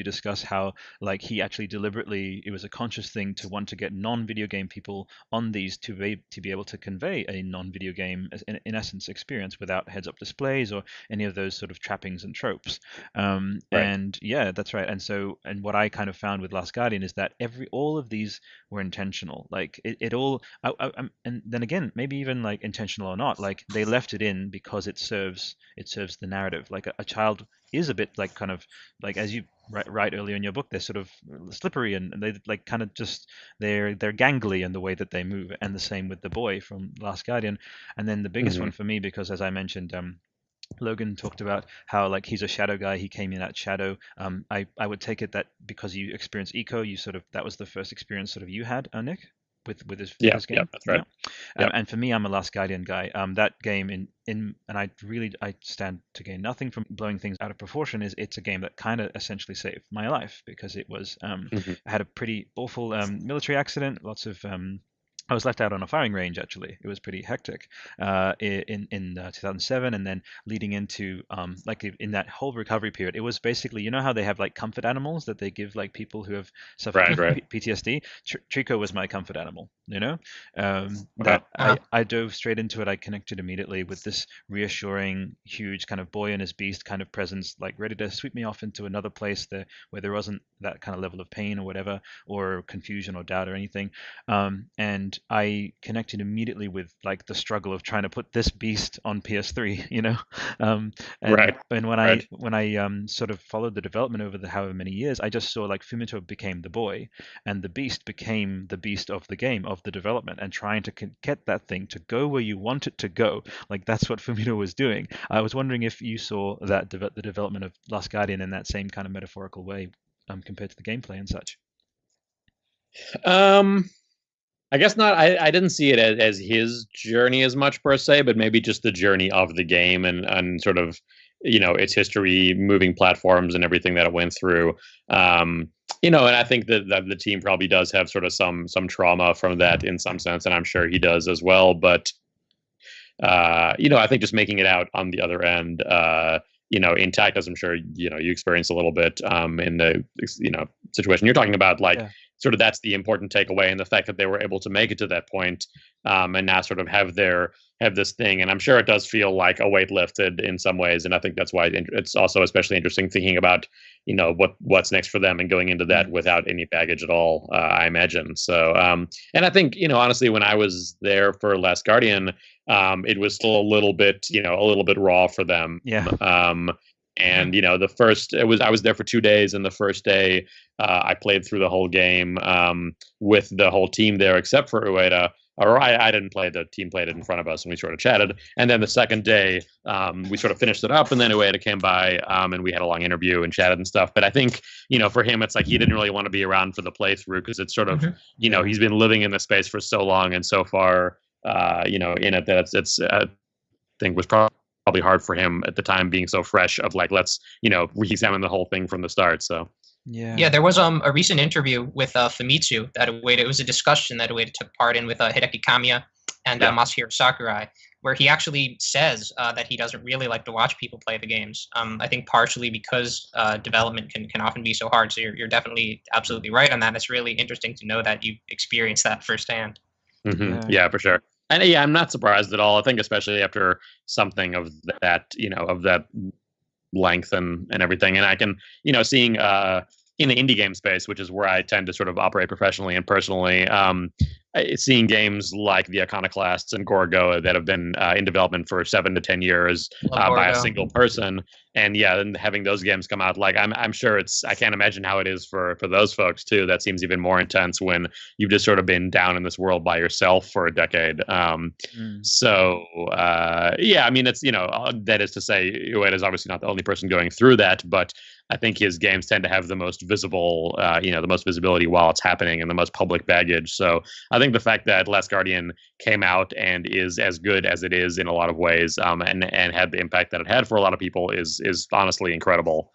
discuss how, like, he actually deliberately, it was a conscious thing to want to get non-video game people on these to be able to convey a non-video game, in essence, experience without heads-up displays or any of those sort of trappings and tropes. Right. And yeah, that's right. And what I kind of found with Last Guardian is that all of these were intentional. Like it all, and then again, maybe even like intentional or not, like they left it in because it serves the narrative. Like a child is a bit like, kind of like, as you write earlier in your book, they're sort of slippery, and they like kind of just they're gangly in the way that they move, and the same with the boy from Last Guardian. And then the biggest one for me, because as I mentioned, Logan talked about how, like, he's a shadow guy, he came in at shadow. I would take it that because you experienced eco, you sort of, that was the first experience sort of you had, Nick, with his game. Yeah, that's right. And for me, I'm a Last Guardian guy. That game and I stand to gain nothing from blowing things out of proportion. It's a game that kind of essentially saved my life, because it was I had a pretty awful military accident. I was left out on a firing range, actually. It was pretty hectic in 2007, and then leading into like in that whole recovery period, it was basically, how they have like comfort animals that they give like people who have suffered PTSD. Trico was my comfort animal, I dove straight into it. I connected immediately with this reassuring, huge kind of boy and his beast kind of presence, like ready to sweep me off into another place where there wasn't that kind of level of pain or whatever, or confusion or doubt or anything. And I connected immediately with like the struggle of trying to put this beast on PS3, and when I sort of followed the development over the however many years, I just saw like Fumito became the boy, and the beast became the beast of the game, of the development, and trying to get that thing to go where you want it to go. Like, that's what Fumito was doing. I was wondering if you saw that the development of Last Guardian in that same kind of metaphorical way, compared to the gameplay and such. I guess not. I didn't see it as his journey as much per se, but maybe just the journey of the game and sort of, its history, moving platforms and everything that it went through. And I think that the team probably does have sort of some trauma from that in some sense, and I'm sure he does as well. But, I think just making it out on the other end, intact, as I'm sure, you experienced a little bit in the, situation you're talking about, like, sort of that's the important takeaway, and the fact that they were able to make it to that point, and now sort of have this thing. And I'm sure it does feel like a weight lifted in some ways, and I think that's why it's also especially interesting thinking about what's next for them and going into that without any baggage at all. I imagine so. And I think honestly, when I was there for Last Guardian, it was still a little bit raw for them. Yeah. And I was there for 2 days, and the first day I played through the whole game with the whole team there, except for Ueda. Or I didn't play. The team played it in front of us, and we sort of chatted. And then the second day, we sort of finished it up, and then Ueda came by, and we had a long interview and chatted and stuff. But I think for him, it's like he didn't really want to be around for the playthrough, because it's sort of he's been living in the space for so long and so far in it that it's I think was probably hard for him at the time, being so fresh of like, let's re-examine the whole thing from the start. So yeah, there was a recent interview with Fumito that Ueda, it was a discussion that Ueda took part in with Hideki Kamiya and Masahiro Sakurai, where he actually says that he doesn't really like to watch people play the games. I think partially because development can often be so hard. So you're definitely absolutely right on that. It's really interesting to know that you experienced that firsthand. Yeah, for sure. And yeah, I'm not surprised at all. I think especially after something of that, of that length and everything. And I can, seeing in the indie game space, which is where I tend to sort of operate professionally and personally, seeing games like the Iconoclasts and Gorgo that have been in development for 7 to 10 years by a single person, and then having those games come out, like I'm sure I can't imagine how it is for those folks too. That seems even more intense when you've just sort of been down in this world by yourself for a decade. So I mean, it's that is to say, Ueda is obviously not the only person going through that, but I think his games tend to have the most visible, the most visibility while it's happening and the most public baggage. So I think the fact that Last Guardian came out and is as good as it is in a lot of ways, and had the impact that it had for a lot of people is honestly incredible,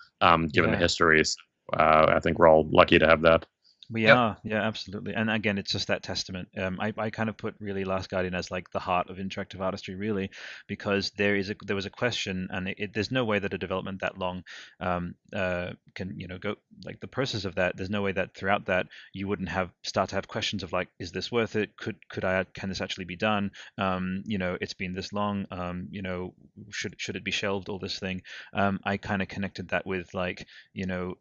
given the histories. I think we're all lucky to have that. We are, yeah, absolutely. And again, it's just that testament. I kind of put really Last Guardian as like the heart of interactive artistry, really, because there was a question, and there's no way that a development that long can go like the process of that. There's no way that throughout that you wouldn't start to have questions of like, is this worth it? Can this actually be done? It's been this long. Should it be shelved? All this thing. I kind of connected that with like here's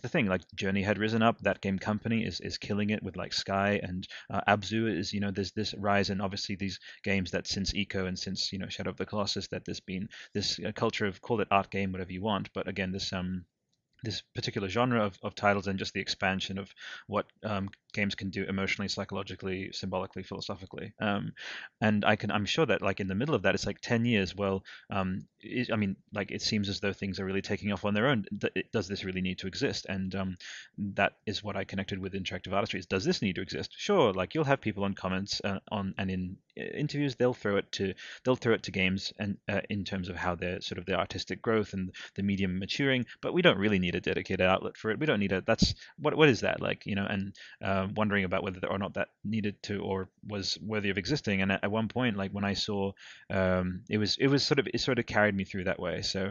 the thing, like Journey had risen up, that game company is killing it with like Sky, and Abzu is there's this rise, and obviously these games that since Eco and since Shadow of the Colossus, that there's been this culture of, call it art game, whatever you want, but again this particular genre of titles, and just the expansion of what games can do emotionally, psychologically, symbolically, philosophically. And I'm sure that like in the middle of that, it's like 10 years. Well, it seems as though things are really taking off on their own. Does this really need to exist? And that is what I connected with interactive artistry. Is, does this need to exist? Sure. Like you'll have people on comments and in interviews, they'll throw it to games, and in terms of how their artistic growth and the medium maturing. But we don't really need a dedicated outlet for it. We don't need that's what is that like, and wondering about whether or not that needed to or was worthy of existing. And at one point, like when I saw it sort of carried me through that way. So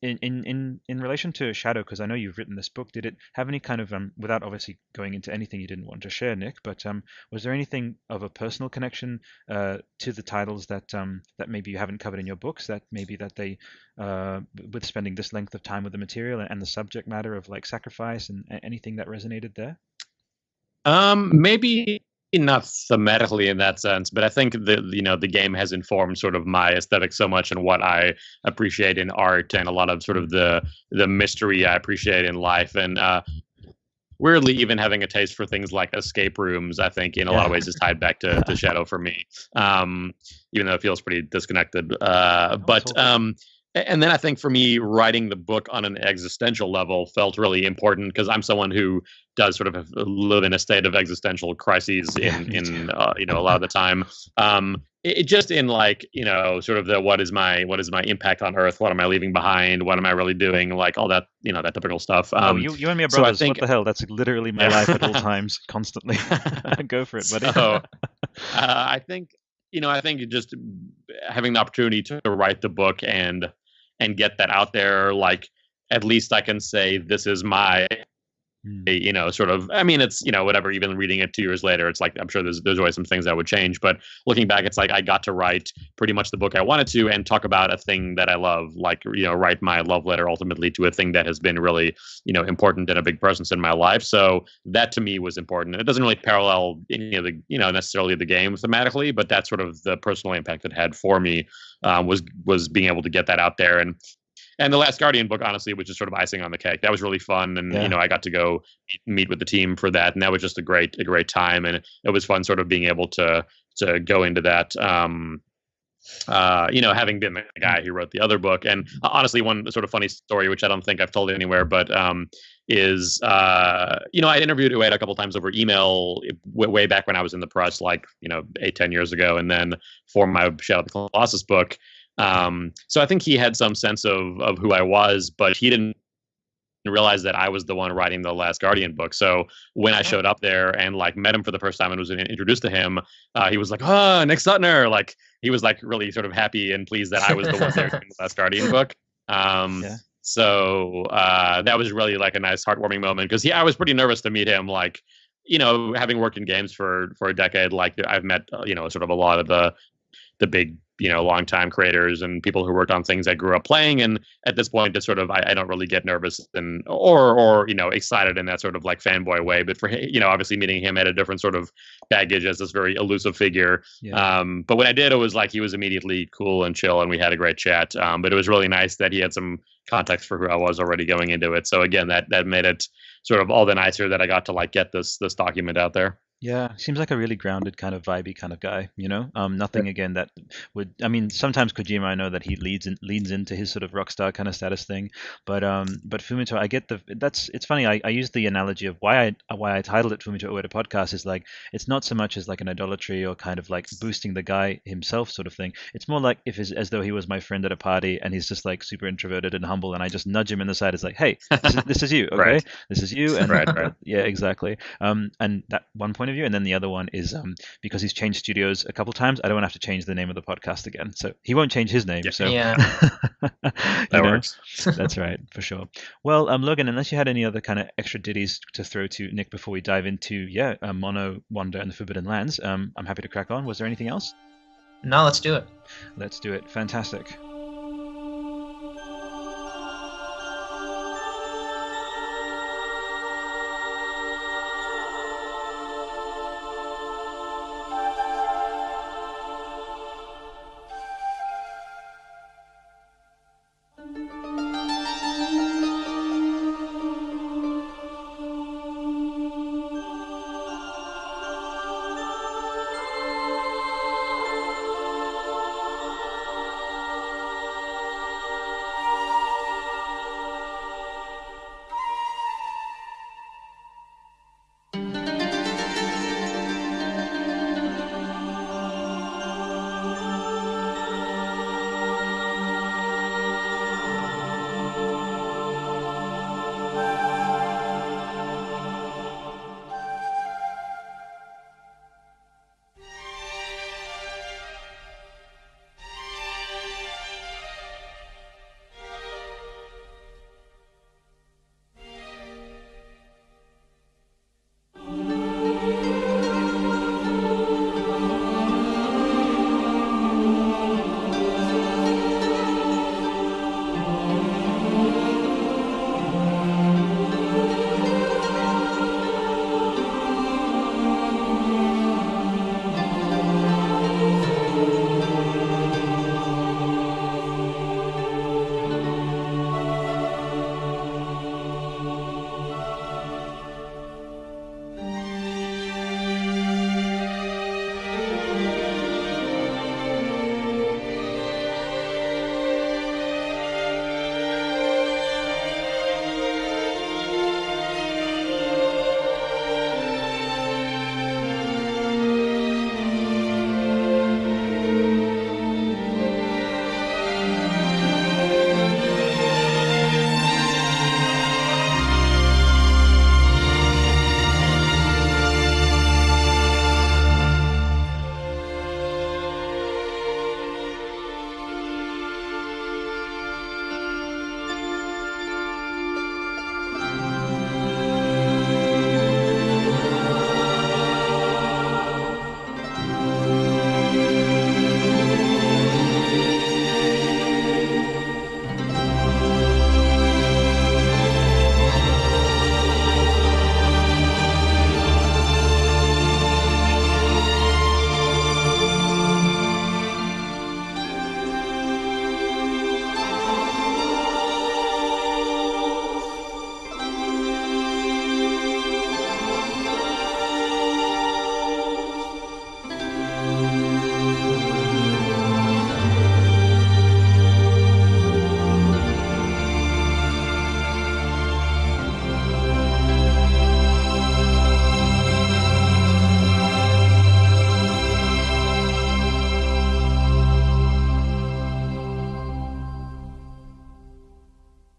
in relation to Shadow, because I know you've written this book, did it have any kind of without obviously going into anything you didn't want to share, Nick, but was there anything of a personal connection to the titles that maybe you haven't covered in your books, that maybe that they with spending this length of time with the material and the subject matter of like sacrifice, and anything that resonated there? Maybe not thematically in that sense, but I think the game has informed sort of my aesthetic so much, and what I appreciate in art, and a lot of sort of the mystery I appreciate in life, and weirdly even having a taste for things like escape rooms, I think in a lot of ways is tied back to Shadow for me, even though it feels pretty disconnected. And then I think for me, writing the book on an existential level felt really important, because I'm someone who does sort of live in a state of existential crises in a lot of the time. It just in like, sort of the what is my impact on Earth? What am I leaving behind? What am I really doing? Like all that, that typical stuff. You and me are brothers. So what the hell? That's literally my life at all times, constantly. Go for it, buddy. So, I think just having the opportunity to write the book and get that out there, like at least I can say this is my you know, sort of, I mean, it's, you know, whatever, even reading it 2 years later, it's like, I'm sure there's always some things that would change, but looking back, it's like I got to write pretty much the book I wanted to and talk about a thing that I love, like, you know, write my love letter ultimately to a thing that has been really, you know, important and a big presence in my life. So that to me was important. And it doesn't really parallel any of the, you know, necessarily the game thematically, but that's sort of the personal impact it had for me, was being able to get that out there. And the Last Guardian book, honestly, was just sort of icing on the cake. That was really fun, and you know, I got to go meet with the team for that, and that was just a great time. And it was fun, sort of being able to go into that. You know, having been the guy who wrote the other book, and honestly, one sort of funny story, which I don't think I've told anywhere, but is you know, I interviewed Ueda a couple times over email way back when I was in the press, like, you know, 8-10 years ago, and then for my Shadow of the Colossus book. So I think he had some sense of who I was, but he didn't realize that I was the one writing the Last Guardian book. So when I showed up there and like met him for the first time and was introduced to him, he was like, "Oh, Nick Sutner!" Like he was like really sort of happy and pleased that I was the one there doing the Last Guardian book. So that was really like a nice heartwarming moment, because I was pretty nervous to meet him. Like, you know, having worked in games for a decade, like I've met you know, sort of a lot of the big, you know, longtime creators and people who worked on things I grew up playing. And at this point, it's sort of, I don't really get nervous or, you know, excited in that sort of like fanboy way. But for, you know, obviously meeting him had a different sort of baggage as this very elusive figure. But when I did, it was like, he was immediately cool and chill and we had a great chat. But it was really nice that he had some context for who I was already going into it. So again, that made it sort of all the nicer that I got to like get this document out there. Yeah, seems like a really grounded kind of vibey kind of guy, you know. Nothing again that would. I mean, sometimes Kojima, I know that he leans into his sort of rock star kind of status thing, but Fumito, I get it's funny. I use the analogy of why I titled it Fumito Ueda Podcast is like it's not so much as like an idolatry or kind of like boosting the guy himself sort of thing. It's more like if it's as though he was my friend at a party and he's just like super introverted and humble, and I just nudge him in the side. It's like, hey, this is you, okay? Right. This is you, and Right. yeah, exactly. And that one point of view, and then the other one is because he's changed studios a couple times, I don't want to have to change the name of the podcast again, so he won't change his name. So that works. That's right, for sure. Well, Logan, unless you had any other kind of extra ditties to throw to Nick before we dive into Mono, Wonder, and the Forbidden Lands, I'm happy to crack on. Was there anything else? No, let's do it. Let's do it. Fantastic.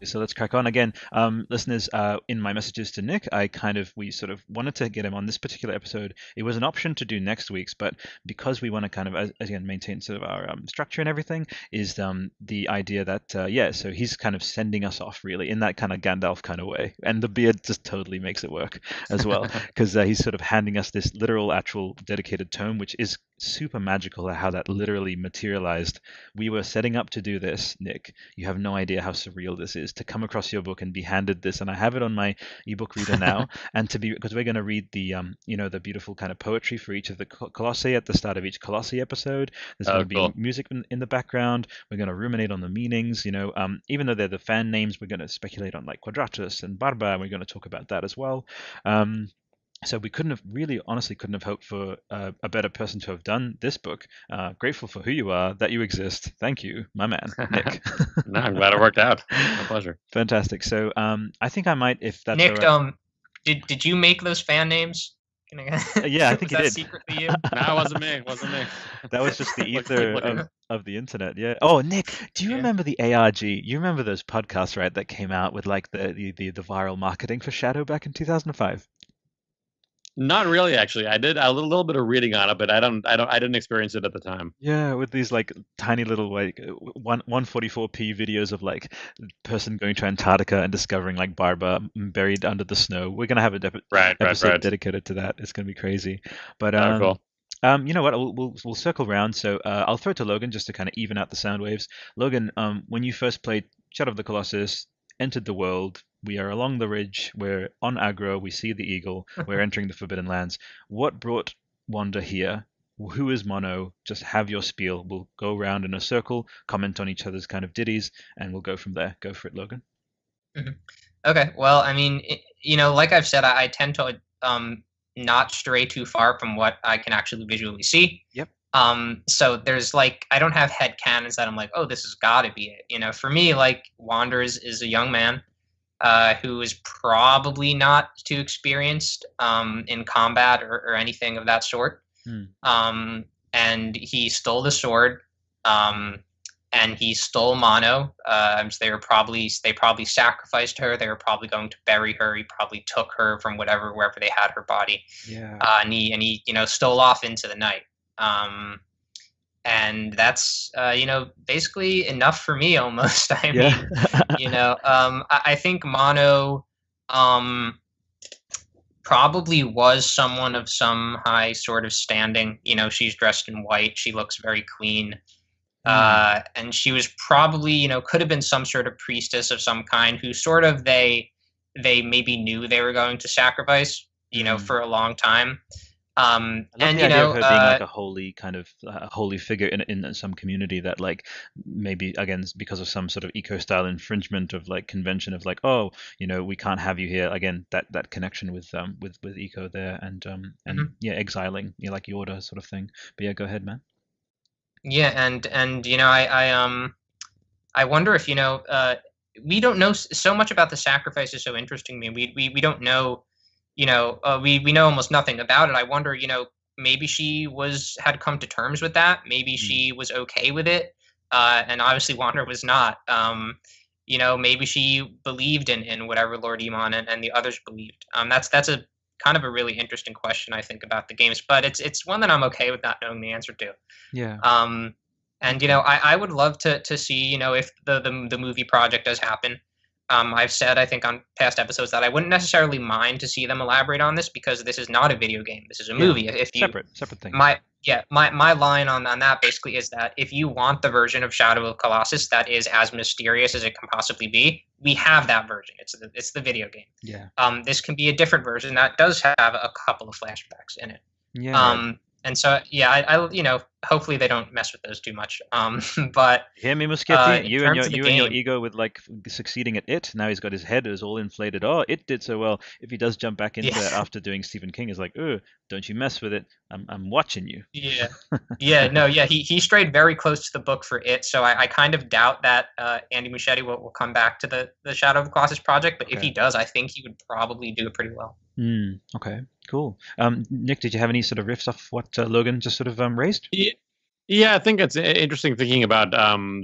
So let's crack on again. Listeners, in my messages to Nick, we sort of wanted to get him on this particular episode. It was an option to do next week's, but because we want to kind of, again, maintain sort of our structure and everything, is the idea that, so he's kind of sending us off really in that kind of Gandalf kind of way. And the beard just totally makes it work as well, because he's sort of handing us this literal, actual dedicated tome, which is super magical how that literally materialized. We were setting up to do this, Nick. You have no idea how surreal this is to come across your book and be handed this, and I have it on my ebook reader now. And because we're going to read the the beautiful kind of poetry for each of the Colossi at the start of each Colossi episode. There's going to be music in the background. We're going to ruminate on the meanings. Even though they're the fan names, we're going to speculate on like Quadratus and Barba, and we're going to talk about that as well. So we honestly couldn't have hoped for a better person to have done this book. Grateful for who you are, that you exist. Thank you, my man, Nick. No, I'm glad it worked out. My pleasure. Fantastic. So I think I might, if that's Nick, all right. did you make those fan names? Yeah, I think you did. Secretly you? No, it wasn't me. That was just the ether of the internet. Yeah. Oh, Nick, do you remember the ARG? You remember those podcasts, right? That came out with like the viral marketing for Shadow back in 2005. Not really, actually. I did a little bit of reading on it, but I didn't experience it at the time. Yeah, with these like tiny little like 144p videos of like person going to Antarctica and discovering like Barba buried under the snow. We're gonna have an episode dedicated to that. It's gonna be crazy. But cool. You know what? We'll circle around. So I'll throw it to Logan just to kind of even out the sound waves. Logan, when you first played Shadow of the Colossus, entered the world. We are along the ridge. We're on Agro. We see the eagle. We're entering the Forbidden Lands. What brought Wanda here? Who is Mono? Just have your spiel. We'll go around in a circle, comment on each other's kind of ditties, and we'll go from there. Go for it, Logan. Mm-hmm. Okay. Well, I mean, like I've said, I tend to not stray too far from what I can actually visually see. Yep. So there's like, I don't have head canons that I'm like, oh, this has got to be it. For me, like Wander is a young man who is probably not too experienced in combat or anything of that sort. And he stole the sword, and he stole Mono. They probably sacrificed her. They were probably going to bury her. He probably took her from wherever they had her body. Yeah. And he stole off into the night. And that's basically enough for me almost. I mean, I think Mono probably was someone of some high sort of standing. She's dressed in white. She looks very clean. And she was probably, could have been some sort of priestess of some kind who sort of they maybe knew they were going to sacrifice, for a long time. And the idea of her being like a holy kind of holy figure in some community that like maybe again because of some sort of eco style infringement of like convention of like, oh, we can't have you here, again that connection with eco there and exiling like Yoda sort of thing. But yeah, go ahead, man. Yeah, and I wonder if we don't know so much about the sacrifice is so interesting to me. We don't know. We know almost nothing about it. I wonder, maybe she had come to terms with that. Maybe she was okay with it. And obviously Wander was not. Maybe she believed in whatever Lord Emon and the others believed. That's a kind of a really interesting question, I think, about the games. But it's one that I'm okay with not knowing the answer to. Yeah. And I would love to see, if the movie project does happen. I've said, I think, on past episodes that I wouldn't necessarily mind to see them elaborate on this because this is not a video game. This is a movie. If you separate thing. My line on that basically is that if you want the version of Shadow of Colossus that is as mysterious as it can possibly be, we have that version. It's the video game. Yeah. This can be a different version that does have a couple of flashbacks in it. Yeah. And so, yeah, I hopefully they don't mess with those too much. But hear me, Muschetti? You and your ego with like succeeding at it. Now he's got his head is all inflated. Oh, it did so well. If he does jump back into it after doing Stephen King, is like, oh, don't you mess with it. I'm watching you. Yeah. He strayed very close to the book for it. So I kind of doubt that Andy Muschietti will come back to the Shadow of the Colossus project. But if he does, I think he would probably do it pretty well. Okay, cool. Nick, did you have any sort of riffs off what Logan just sort of raised? Yeah, I think it's interesting thinking about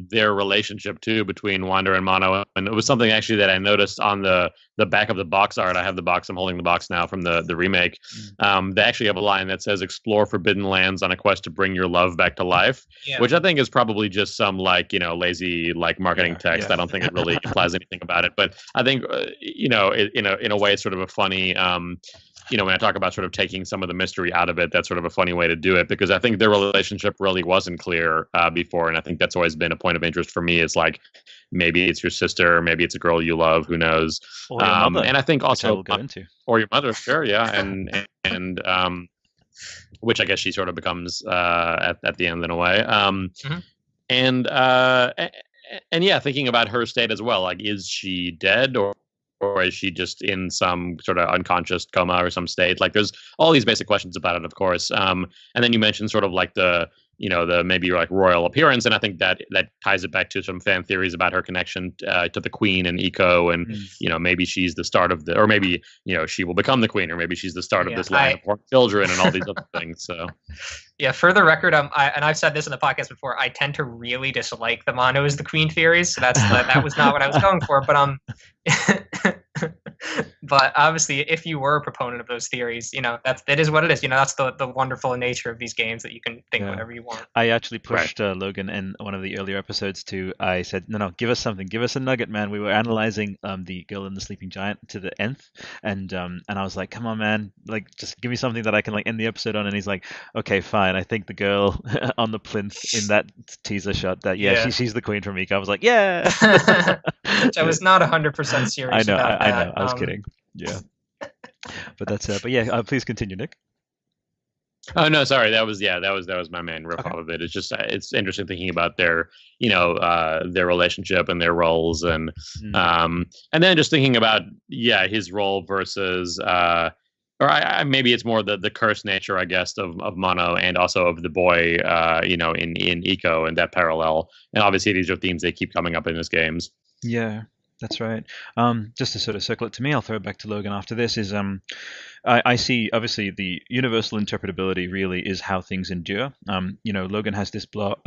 their relationship too between Wander and Mono, and it was something actually that I noticed on the back of the box art. I have the box. I'm holding the box now from the remake. They actually have a line that says "Explore forbidden lands on a quest to bring your love back to life," Yeah. which I think is probably just some lazy marketing text. yeah. I don't think it really implies anything about it, but I think in a way it's sort of a funny. When I talk about sort of taking some of the mystery out of it, that's sort of a funny way to do it, because I think their relationship really wasn't clear before, and I think that's always been a point of interest for me. Is like maybe it's your sister, maybe it's a girl you love, who knows? Or your mother, and I think which I also will go into. or your mother, sure, yeah, and which I guess she sort of becomes at the end in a way. And and yeah, thinking about her state as well, like is she dead or is she just in some sort of unconscious coma or some state? Like, there's all these basic questions about it, of course. And then you mentioned sort of like the maybe like royal appearance, and I think that ties it back to some fan theories about her connection to the queen and Eco, and maybe she's the start of or maybe she will become the queen, or maybe she's the start of this line of children and all these other things. So. Yeah, for the record, and I've said this in the podcast before, I tend to really dislike the Mono as the queen theories. So that was not what I was going for. But but obviously, if you were a proponent of those theories, that is what it is. That's the wonderful nature of these games, that you can think whatever you want. I actually pushed Logan in one of the earlier episodes to. I said, no, give us something, give us a nugget, man. We were analyzing the Girl and the Sleeping Giant to the nth, and I was like, come on, man, like just give me something that I can like end the episode on. And he's like, okay, fine. I think the girl on the plinth in that teaser shot, that she's the queen from Eco. I was like, yeah. Which I was not 100% serious. I know, about I know. I was kidding. Yeah, but that's but yeah. Please continue, Nick. Oh no, sorry. That was my main riff off of it. It's just it's interesting thinking about their their relationship and their roles, and then just thinking about his role versus or maybe it's more the cursed nature, I guess, of Mono, and also of the boy in Eco, and that parallel. And obviously these are themes that keep coming up in his games. Yeah, that's right. Just to sort of circle it to me, I'll throw it back to Logan after this. Is I see obviously the universal interpretability really is how things endure. Logan has this blog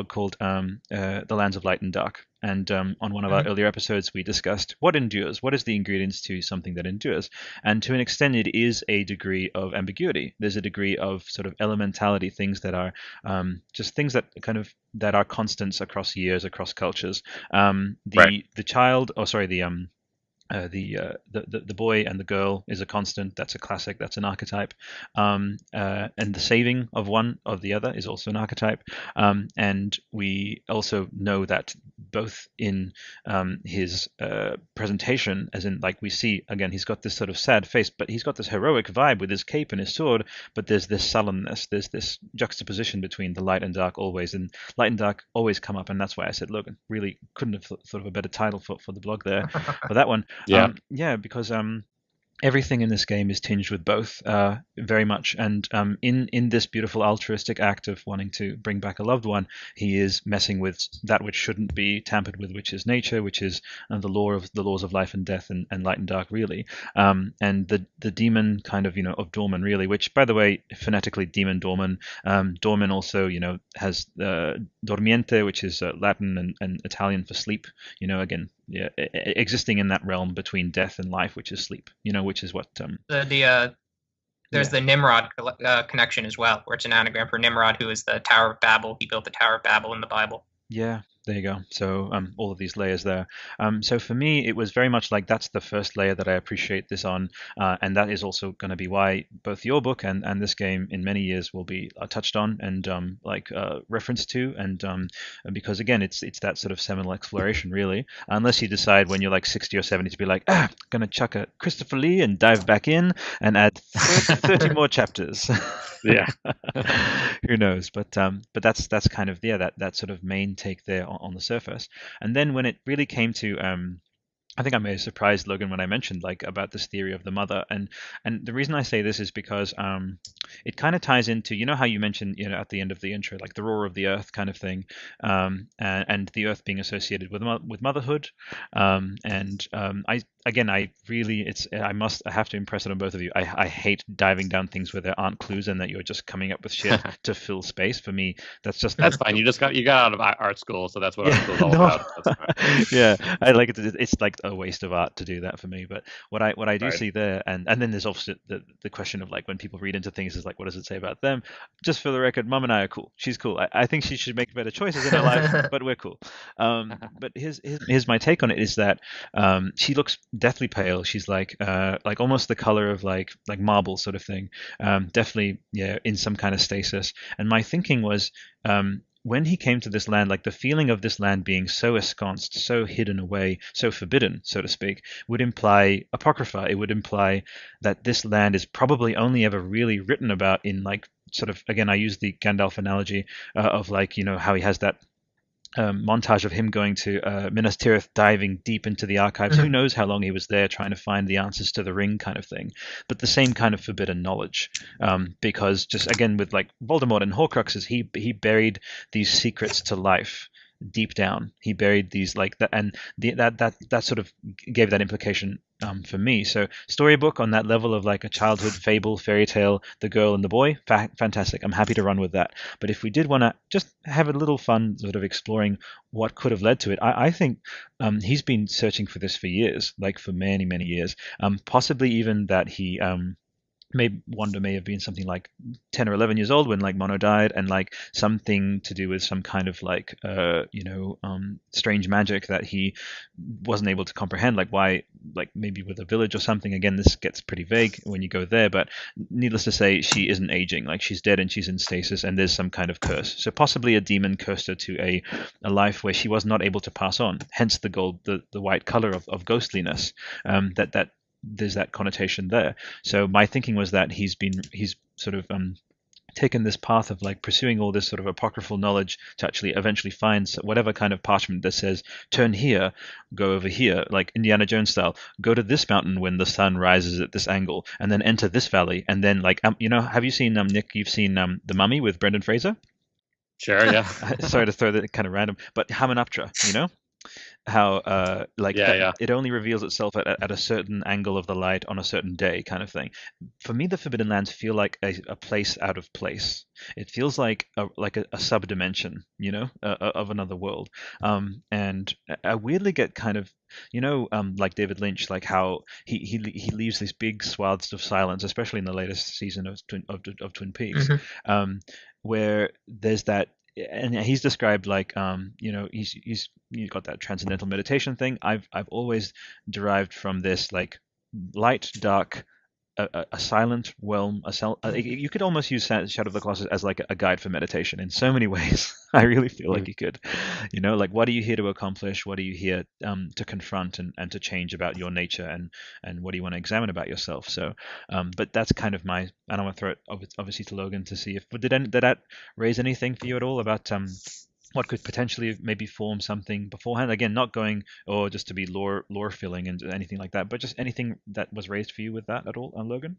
called The Lands of Light and Dark, and on one of our earlier episodes we discussed what endures, what is the ingredients to something that endures, and to an extent it is a degree of ambiguity. There's a degree of sort of elementality, things that are just things that that are constants across years, across cultures. The boy and the girl is a constant. That's a classic. That's an archetype. And the saving of one of the other is also an archetype. And we also know that both in his presentation, as in like we see again, he's got this sort of sad face, but he's got this heroic vibe with his cape and his sword. But there's this sullenness. There's this juxtaposition between the light and dark always, and light and dark always come up. And that's why I said, Logan, really couldn't have thought of a better title for the blog there for that one. Because everything in this game is tinged with both very much, and in this beautiful altruistic act of wanting to bring back a loved one, he is messing with that which shouldn't be tampered with, which is nature, which is the laws of life and death, and light and dark really, and the demon kind of of Dorman really, which by the way phonetically demon Dorman. Dorman also has dormiente, which is Latin and Italian for sleep, again existing in that realm between death and life, which is sleep, which is what there's the Nimrod connection as well, where it's an anagram for Nimrod, who is the Tower of Babel. He built the Tower of Babel in the Bible. Yeah, there you go. So all of these layers there. So for me, it was very much like that's the first layer that I appreciate this on, and that is also going to be why both your book and this game in many years will be touched on and referenced to, and because again, it's that sort of seminal exploration really. Unless you decide when you're like 60 or 70 to be like, gonna chuck a Christopher Lee and dive back in and add 30 more chapters. Yeah. Who knows? But that's kind of that sort of main take there on the surface. And then when it really came to I think I may have surprised Logan when I mentioned like about this theory of the mother, and the reason I say this is because it kind of ties into, you know, how you mentioned, you know, at the end of the intro, like the roar of the earth kind of thing, and the earth being associated with motherhood, I really, I have to impress it on both of you. I hate diving down things where there aren't clues and that you're just coming up with shit to fill space. For me, that's fine. You got out of art school, so that's what art yeah, school is all no. about. That's fine. Yeah, I like it. It's like a waste of art to do that for me. But what I do Right. see there, and then there's obviously the question of like when people read into things is like, what does it say about them? Just for the record, Mum and I are cool. She's cool. I think she should make better choices in her life, but we're cool. But here's my take on it is that she looks deathly pale. She's like almost the color of like marble sort of thing. Definitely, yeah, in some kind of stasis. And my thinking was, when he came to this land, like the feeling of this land being so ensconced, so hidden away, so forbidden, so to speak, would imply apocrypha. It would imply that this land is probably only ever really written about in like sort of, again, I use the Gandalf analogy of like, you know, how he has that montage of him going to Minas Tirith, diving deep into the archives. Who knows how long he was there trying to find the answers to the ring kind of thing. But the same kind of forbidden knowledge. Because just again with like Voldemort and Horcruxes, he buried these secrets to life deep down. He buried these like that, and that sort of gave that implication for me. So storybook on that level of like a childhood fable, fairy tale, the girl and the boy, fantastic. I'm happy to run with that. But if we did want to just have a little fun sort of exploring what could have led to it, I think he's been searching for this for years, like for many, many years. Possibly even that he Wanda may have been something like 10 or 11 years old when like Mono died, and like something to do with some kind of like strange magic that he wasn't able to comprehend, like why, like maybe with a village or something. Again, this gets pretty vague when you go there, but needless to say, she isn't aging, like she's dead and she's in stasis, and there's some kind of curse. So possibly a demon cursed her to a life where she was not able to pass on, hence the gold, the white color of ghostliness. That there's that connotation there. So my thinking was that he's sort of taken this path of like pursuing all this sort of apocryphal knowledge to actually eventually find whatever kind of parchment that says turn here, go over here, like Indiana Jones style, go to this mountain when the sun rises at this angle, and then enter this valley, and then like have you seen Nick? You've seen The Mummy with Brendan Fraser? Sure, yeah. Sorry to throw that kind of random, but Hamunaptra, how it only reveals itself at a certain angle of the light on a certain day kind of thing. For me, the Forbidden Lands feel like a place out of place. It feels like a sub-dimension, of another world. And I weirdly get kind of, like David Lynch, like how he leaves these big swaths of silence, especially in the latest season of Twin Peaks, where there's that. And he's described like he's got that transcendental meditation thing. I've always derived from this like light, dark, a silent realm. You could almost use Shadow of the Colossus as like a guide for meditation in so many ways. I really feel like you could, like what are you here to accomplish? What are you here to confront and to change about your nature, and what do you want to examine about yourself? So, but that's kind of I don't want to throw it obviously to Logan to see if did that raise anything for you at all about what could potentially maybe form something beforehand? Again, not going or just to be lore filling and anything like that, but just anything that was raised for you with that at all, Logan?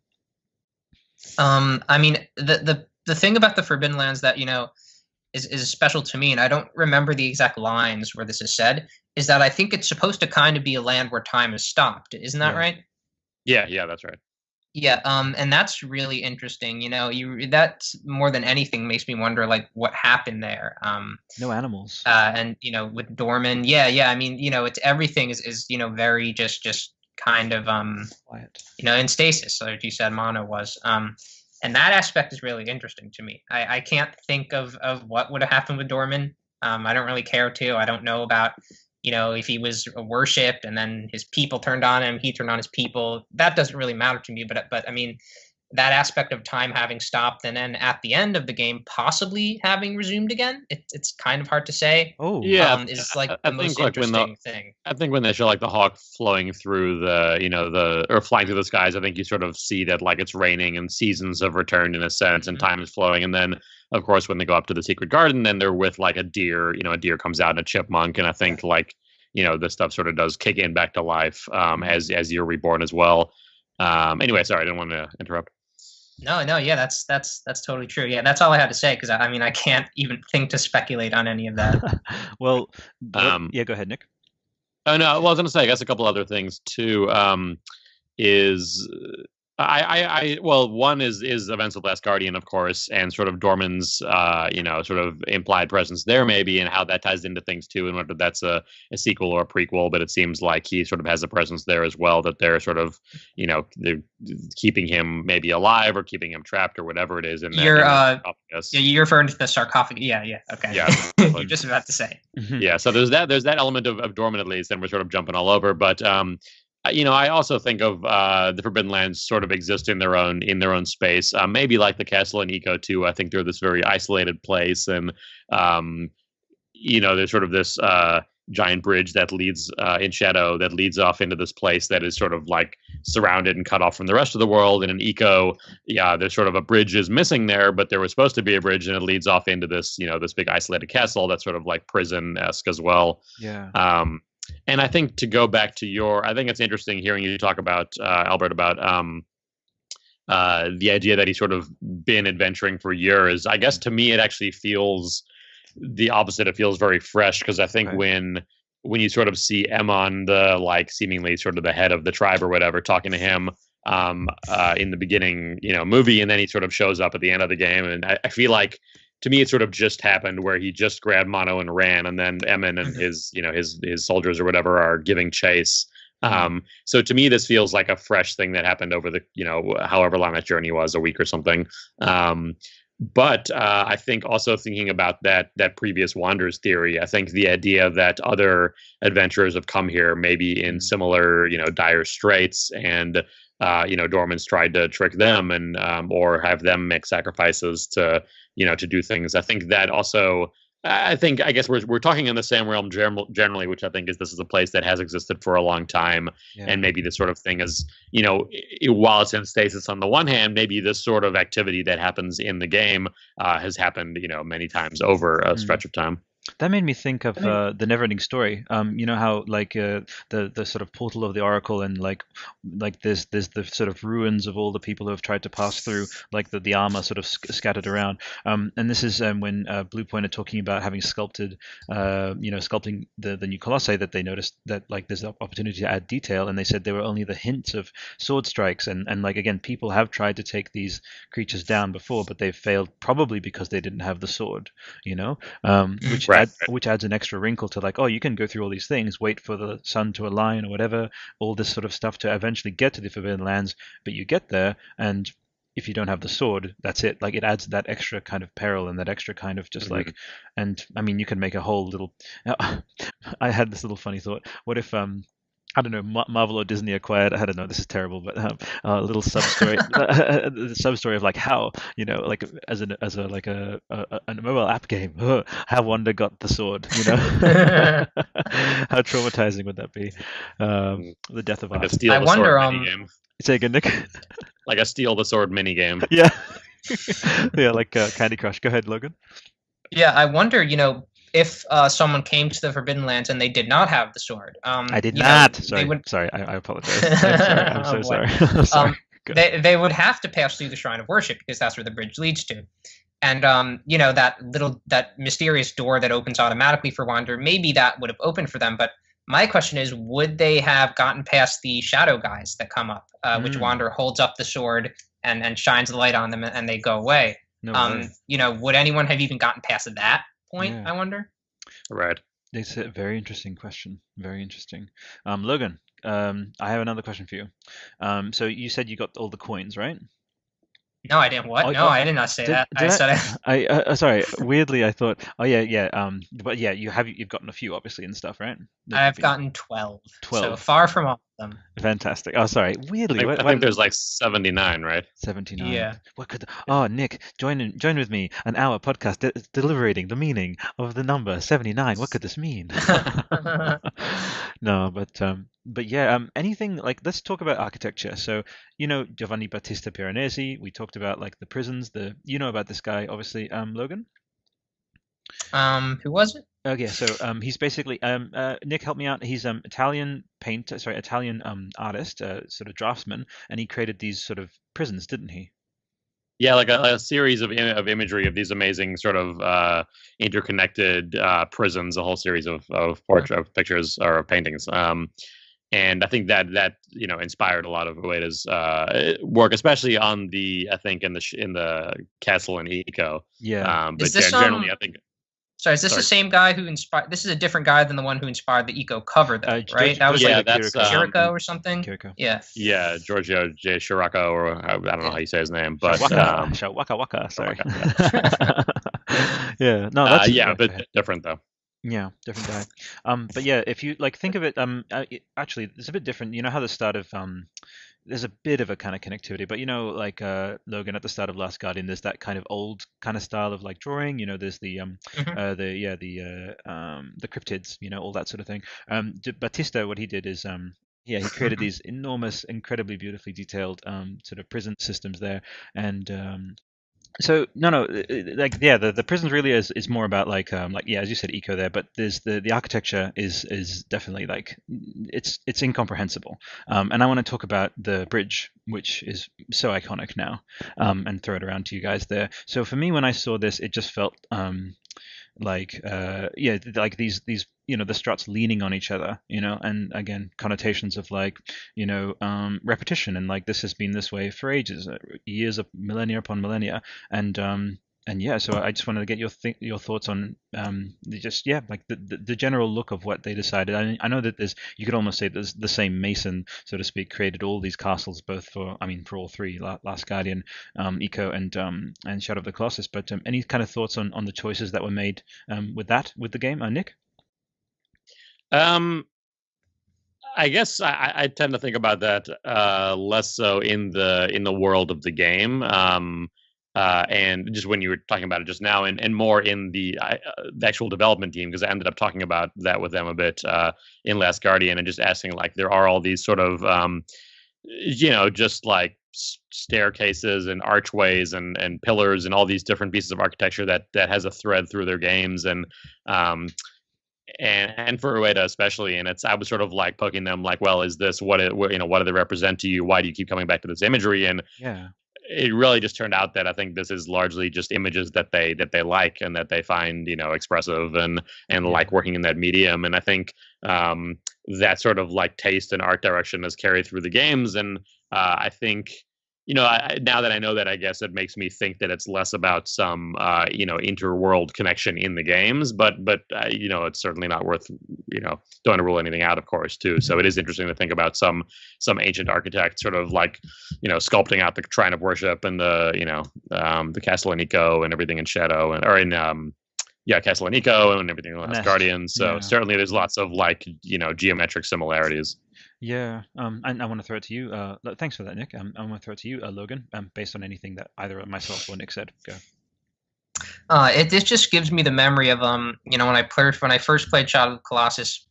I mean, the thing about the Forbidden Lands that is special to me, and I don't remember the exact lines where this is said, is that I think it's supposed to kind of be a land where time has stopped. Isn't that right? Yeah, that's right. Yeah, and that's really interesting. That more than anything makes me wonder, like, what happened there. No animals. And with Dorman, yeah. I mean, it's everything is very just kind of quiet. In stasis, like you said, Mono was. And that aspect is really interesting to me. I can't think of what would have happened with Dorman. I don't really care to. I don't know about. If he was worshipped and then his people turned on him, he turned on his people. That doesn't really matter to me. But I mean, that aspect of time having stopped and then at the end of the game possibly having resumed again, it's kind of hard to say. Oh, yeah, is like the most interesting thing. I think when they show like the hawk flowing through or flying through the skies, I think you sort of see that like it's raining and seasons have returned in a sense, and time is flowing. And then of course when they go up to the secret garden, then they're with like a deer. A deer comes out and a chipmunk, and I think like this stuff sort of does kick in back to life as you're reborn as well. Anyway, sorry, I didn't want to interrupt. No, yeah, that's totally true. Yeah, that's all I had to say because I mean I can't even think to speculate on any of that. Well, yeah, go ahead, Nick. Oh no, well, I was going to say, I guess a couple other things too. Is well, one is events of Last Guardian, of course, and sort of Dorman's sort of implied presence there maybe, and how that ties into things too, and whether that's a sequel or a prequel. But it seems like he sort of has a presence there as well, that they're sort of they're keeping him maybe alive or keeping him trapped or whatever it is. You're referring to the sarcophagus. Yeah. Okay. Yeah. You're just about to say. Yeah. So there's that element of Dorman at least, and we're sort of jumping all over, but. I also think of the Forbidden Lands sort of exist in their own space. Maybe like the castle in Eco too. I think they're this very isolated place, and there's sort of this giant bridge that leads in Shadow that leads off into this place that is sort of like surrounded and cut off from the rest of the world. And in Eco, there's sort of a bridge is missing there, but there was supposed to be a bridge, and it leads off into this this big isolated castle that's sort of like prison-esque as well. Yeah. And I think to go back to I think it's interesting hearing you talk about, Albert, about the idea that he's sort of been adventuring for years. I guess to me, it actually feels the opposite. It feels very fresh because I think when you sort of see Emon, the seemingly sort of the head of the tribe or whatever, talking to him in the beginning, movie, and then he sort of shows up at the end of the game. And I feel like, to me, it sort of just happened where he just grabbed Mono and ran, and then Emin and his soldiers or whatever are giving chase. So to me, this feels like a fresh thing that happened over the, however long that journey was, a week or something. But I think also thinking about that previous Wanderers theory, I think the idea that other adventurers have come here maybe in similar, dire straits, and Dorman's tried to trick them and or have them make sacrifices to do things. I think that also, I guess we're talking in the same realm generally, which I think is this is a place that has existed for a long time, and maybe this sort of thing is, while it's in stasis on the one hand, maybe this sort of activity that happens in the game has happened, many times over a stretch of time. That made me think of the Neverending Story. You know how the sort of portal of the Oracle, and like there's the sort of ruins of all the people who have tried to pass through, like the armor sort of scattered around. And this is when Bluepoint are talking about having sculpting the new Colossi, that they noticed that there's an opportunity to add detail, and they said there were only the hints of sword strikes, and again, people have tried to take these creatures down before, but they've failed probably because they didn't have the sword, which adds an extra wrinkle to you can go through all these things, wait for the sun to align or whatever, all this sort of stuff to eventually get to the Forbidden Lands, but you get there, and if you don't have the sword, that's it. It adds that extra kind of peril and that extra kind of just and I mean, you can make a whole little. I had this little funny thought. What if I don't know, Marvel or Disney acquired, I don't know, this is terrible, but a little sub story, the sub story of how, as a mobile app game, how Wanda got the sword, how traumatizing would that be? The death of like art. I wonder, game. Say again, Nick. Like a steal the sword mini game. Yeah. Yeah, like Candy Crush. Go ahead, Logan. Yeah, I wonder, if someone came to the Forbidden Lands and they did not have the sword. I did not. Sorry, I apologize. I'm so sorry. I'm sorry. They would have to pass through the Shrine of Worship because that's where the bridge leads to. And that mysterious door that opens automatically for Wander, maybe that would have opened for them. But my question is, would they have gotten past the shadow guys that come up, which Wander holds up the sword and shines the light on them, and they go away? Would anyone have even gotten past that point? Yeah. I wonder. Right. It's a very interesting question. Very interesting. Logan, I have another question for you. So you said you got all the coins, right? No, I didn't. What? No, I did not say that. I said I sorry. Weirdly, I thought. Oh yeah. But yeah, you've gotten a few, obviously, and stuff, right? I've gotten 12. 12. So far from all of them. Fantastic. Oh, sorry. Weirdly, I think there's 79, right? 79. Yeah. What could? Oh, Nick, join with me. An hour podcast deliberating the meaning of the number 79. What could this mean? No, but yeah. Anything let's talk about architecture. So Giovanni Battista Piranesi. We talked about the prisons. You know about this guy, obviously. Logan. Who was it? Okay, so he's basically Nick, help me out. He's Italian painter, sorry, Italian artist, sort of draftsman, and he created these sort of prisons, didn't he? Yeah, like a series of imagery of these amazing sort of interconnected prisons, a whole series of pictures or paintings. And I think that inspired a lot of Ueda's work, especially on I think in the castle in Eco. Yeah. But generally, I think. Sorry, is this the same guy who inspired? This is a different guy than the one who inspired the Eco cover, though, right? That was that's Chirico or something. Kiriko. Yeah, Giorgio J. Chirico, or I don't know how you say his name, but Waka. Sorry. Yeah, no, that's a bit different though. Yeah, different guy. But yeah, if you like think of it, actually, it's a bit different. You know how the start of there's a bit of a kind of connectivity, but like Logan at the start of Last Guardian, there's that kind of old kind of style of like drawing. There's the the cryptids, all that sort of thing. Batista, what he did is he created these enormous, incredibly beautifully detailed sort of prison systems there, and so the prisons really is more about like as you said, eco there, but there's the architecture is definitely like it's incomprehensible, and I want to talk about the bridge, which is so iconic now, and throw it around to you guys there. So for me, when I saw this, it just felt like these the struts leaning on each other, and again connotations of like repetition, and like this has been this way for ages, years of millennia upon millennia, and yeah, so I just wanted to get your thoughts on like the general look of what they decided. I know that you could almost say there's the same mason, so to speak, created all these castles, both for all three, Last Guardian, Eco, and Shadow of the Colossus. But any kind of thoughts on the choices that were made with the game, Nick? I guess I tend to think about that less so in the world of the game. And just when you were talking about it just now, and more in the actual development team, because I ended up talking about that with them a bit in Last Guardian, and just asking, like, there are all these sort of just like staircases and archways and pillars and all these different pieces of architecture that has a thread through their games, and for Ueda especially, and I was sort of like poking them, like, well, is this what do they represent to you? Why do you keep coming back to this imagery? And yeah, it really just turned out that I think this is largely just images that they like and that they find expressive and like working in that medium. And I think that sort of like taste and art direction is carried through the games. And I think now that I know that, I guess it makes me think that it's less about some interworld connection in the games, but it's certainly not worth don't want to rule anything out, of course, too. So it is interesting to think about some ancient architect sort of like sculpting out the shrine of worship and the castle in Eco and everything in Shadow, Castle and Eco and everything in Last Guardian. So certainly there's lots of like geometric similarities. Yeah, and I want to throw it to you. Thanks for that, Nick. I want to throw it to you, Logan, based on anything that either myself or Nick said. Go. This just gives me the memory of when I first played Shadow of the Colossus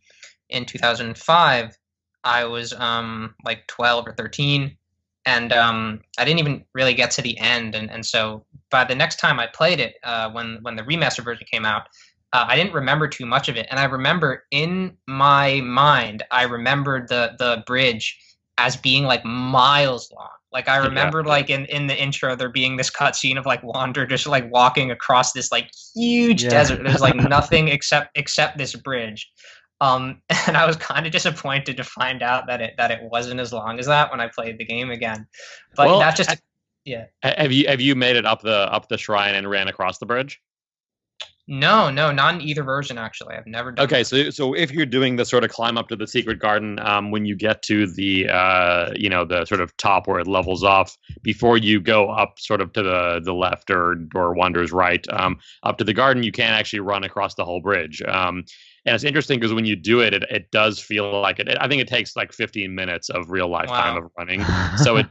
in 2005. I was like 12 or 13, and I didn't even really get to the end. And so by the next time I played it, when the remastered version came out, I didn't remember too much of it. And I remember in my mind, I remembered the bridge as being like miles long. Like I remember like in the intro, there being this cutscene of like Wander just like walking across this like huge desert. There's like nothing except this bridge. And I was kind of disappointed to find out that it wasn't as long as that when I played the game again. But that's just Have you made it up the shrine and ran across the bridge? No, not in either version, actually. I've never done that. So if you're doing the sort of climb up to the secret garden, when you get to the the sort of top where it levels off, before you go up sort of to the left or Wander's right, up to the garden, you can actually run across the whole bridge. And it's interesting because when you do it, it does feel like it. I think it takes like 15 minutes of real life time of running. So it.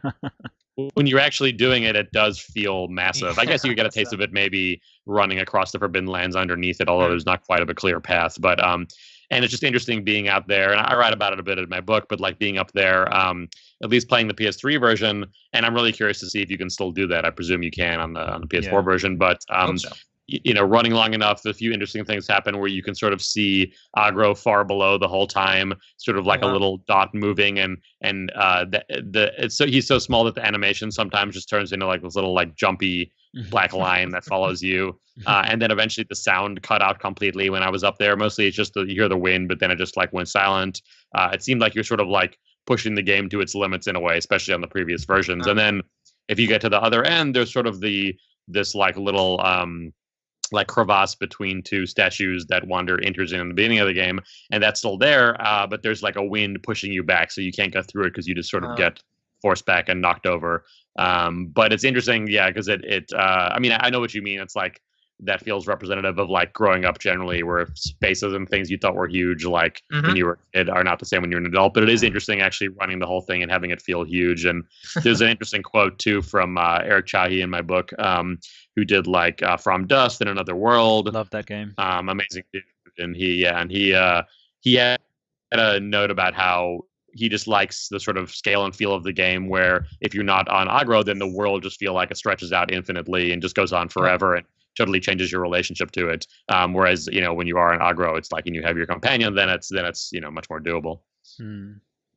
When you're actually doing it, it does feel massive. I guess you get a taste of it maybe running across the Forbidden Lands underneath it, although there's not quite of a clear path. But and it's just interesting being out there, and I write about it a bit in my book, but like being up there, at least playing the PS3 version, and I'm really curious to see if you can still do that. I presume you can on the PS4 version, but running long enough, a few interesting things happen where you can sort of see aggro far below the whole time, sort of like a little dot moving, and he's so small that the animation sometimes just turns into like this little like jumpy black line that follows you, and then eventually the sound cut out completely when I was up there. Mostly it's just you hear the wind, but then it just like went silent. It seemed like you're sort of like pushing the game to its limits in a way, especially on the previous versions. And then if you get to the other end, there's sort of this like little like crevasse between two statues that Wander enters in the beginning of the game, and that's still there, but there's like a wind pushing you back, so you can't go through it because you just sort of get forced back and knocked over. But it's interesting, yeah, because I mean, I know what you mean. It's like that feels representative of like growing up generally, where spaces and things you thought were huge, like when you were a kid, are not the same when you're an adult. But it is interesting actually running the whole thing and having it feel huge. And there's an interesting quote too from Eric Chahi in my book, who did like From Dust and Another World. Love that game. Amazing dude. And he had a note about how he just likes the sort of scale and feel of the game, where if you're not on aggro, then the world just feel like it stretches out infinitely and just goes on forever and totally changes your relationship to it. Whereas, when you are in aggro, it's like, and you have your companion, then it's much more doable.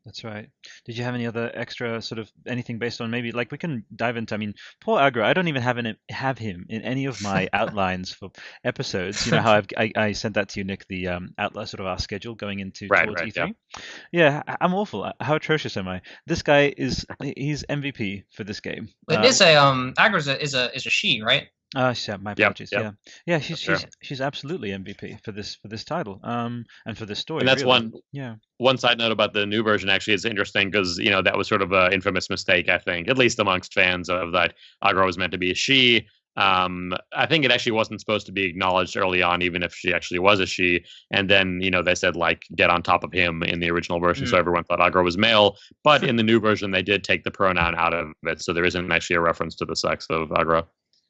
That's right. Did you have any other extra sort of anything based on, maybe like we can dive into? I mean, poor aggro. I don't even have him in any of my outlines for episodes. You know how I sent that to you, Nick, the outline, sort of our schedule going into towards E3. Yeah, I'm awful. How atrocious am I? This guy he's MVP for this game. It is aggro is a she, right? Yeah, my apologies. Yep. Yeah, she's absolutely MVP for this title, and for this story. And that's really. One side note about the new version actually is interesting, because that was sort of an infamous mistake, I think, at least amongst fans, of that aggro was meant to be a she. I think it actually wasn't supposed to be acknowledged early on, even if she actually was a she. And then they said like get on top of him in the original version, so everyone thought aggro was male. But in the new version, they did take the pronoun out of it, so there isn't actually a reference to the sex of aggro.